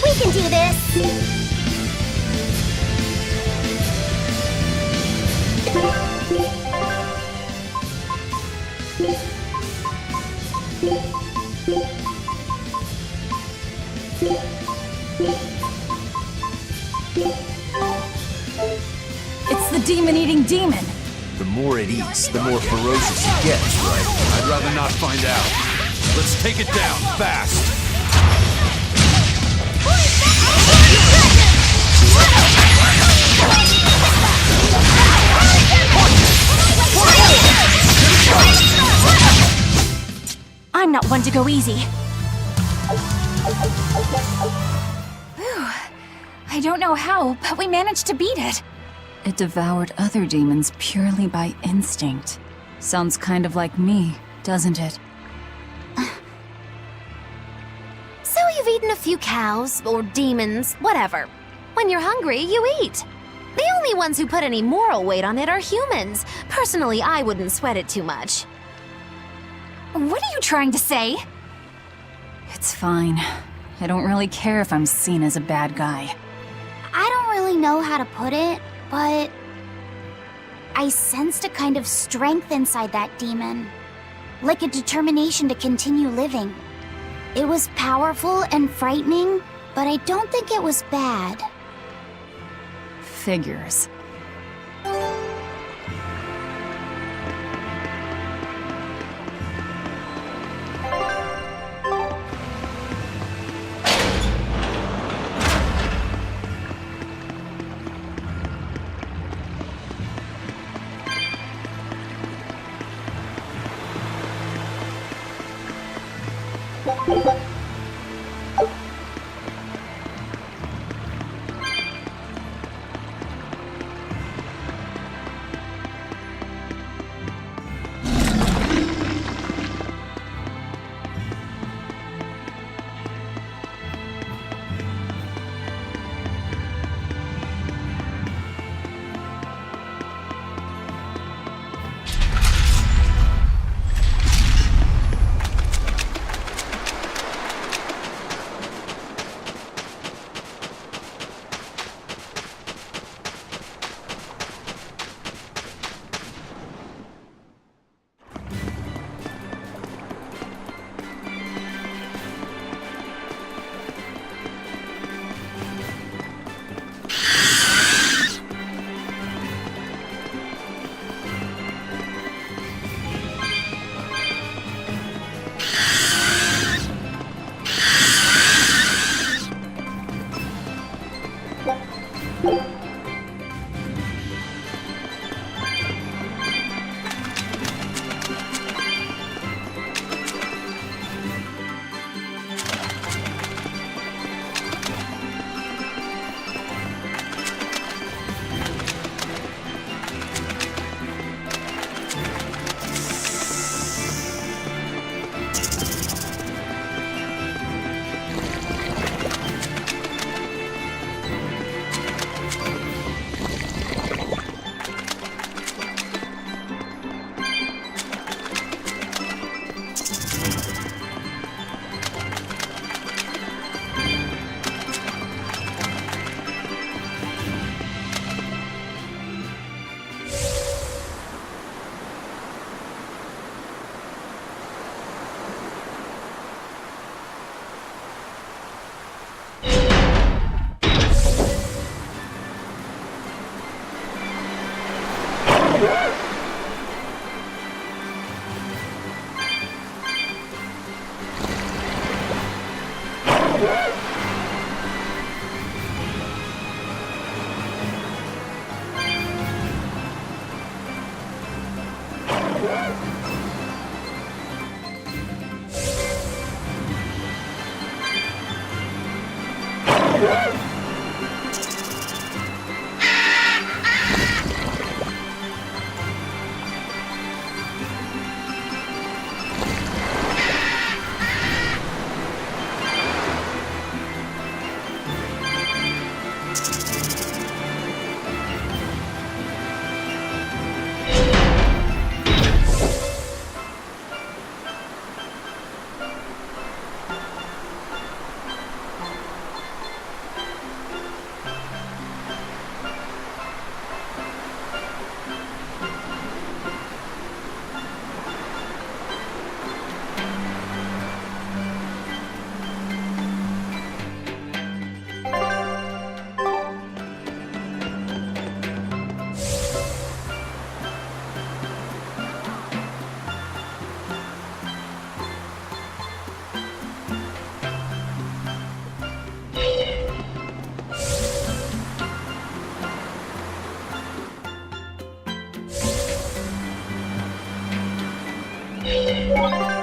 We can do this! It's the demon-eating demon! The more it eats, the more ferocious it gets, right? I'd rather not find out. Let's take it down, fast! I'm not one to go easy. Whew. I don't know how, but we managed to beat it. It devoured other demons purely by instinct. Sounds kind of like me, doesn't it? So you've eaten a few cows, or demons, whatever. When you're hungry, you eat. The only ones who put any moral weight on it are humans. Personally, I wouldn't sweat it too much. What are you trying to say? It's fine. I don't really care if I'm seen as a bad guy. I don't really know how to put it, but I sensed a kind of strength inside that demon. Like a determination to continue living. It was powerful and frightening, but I don't think it was bad. Figures. What?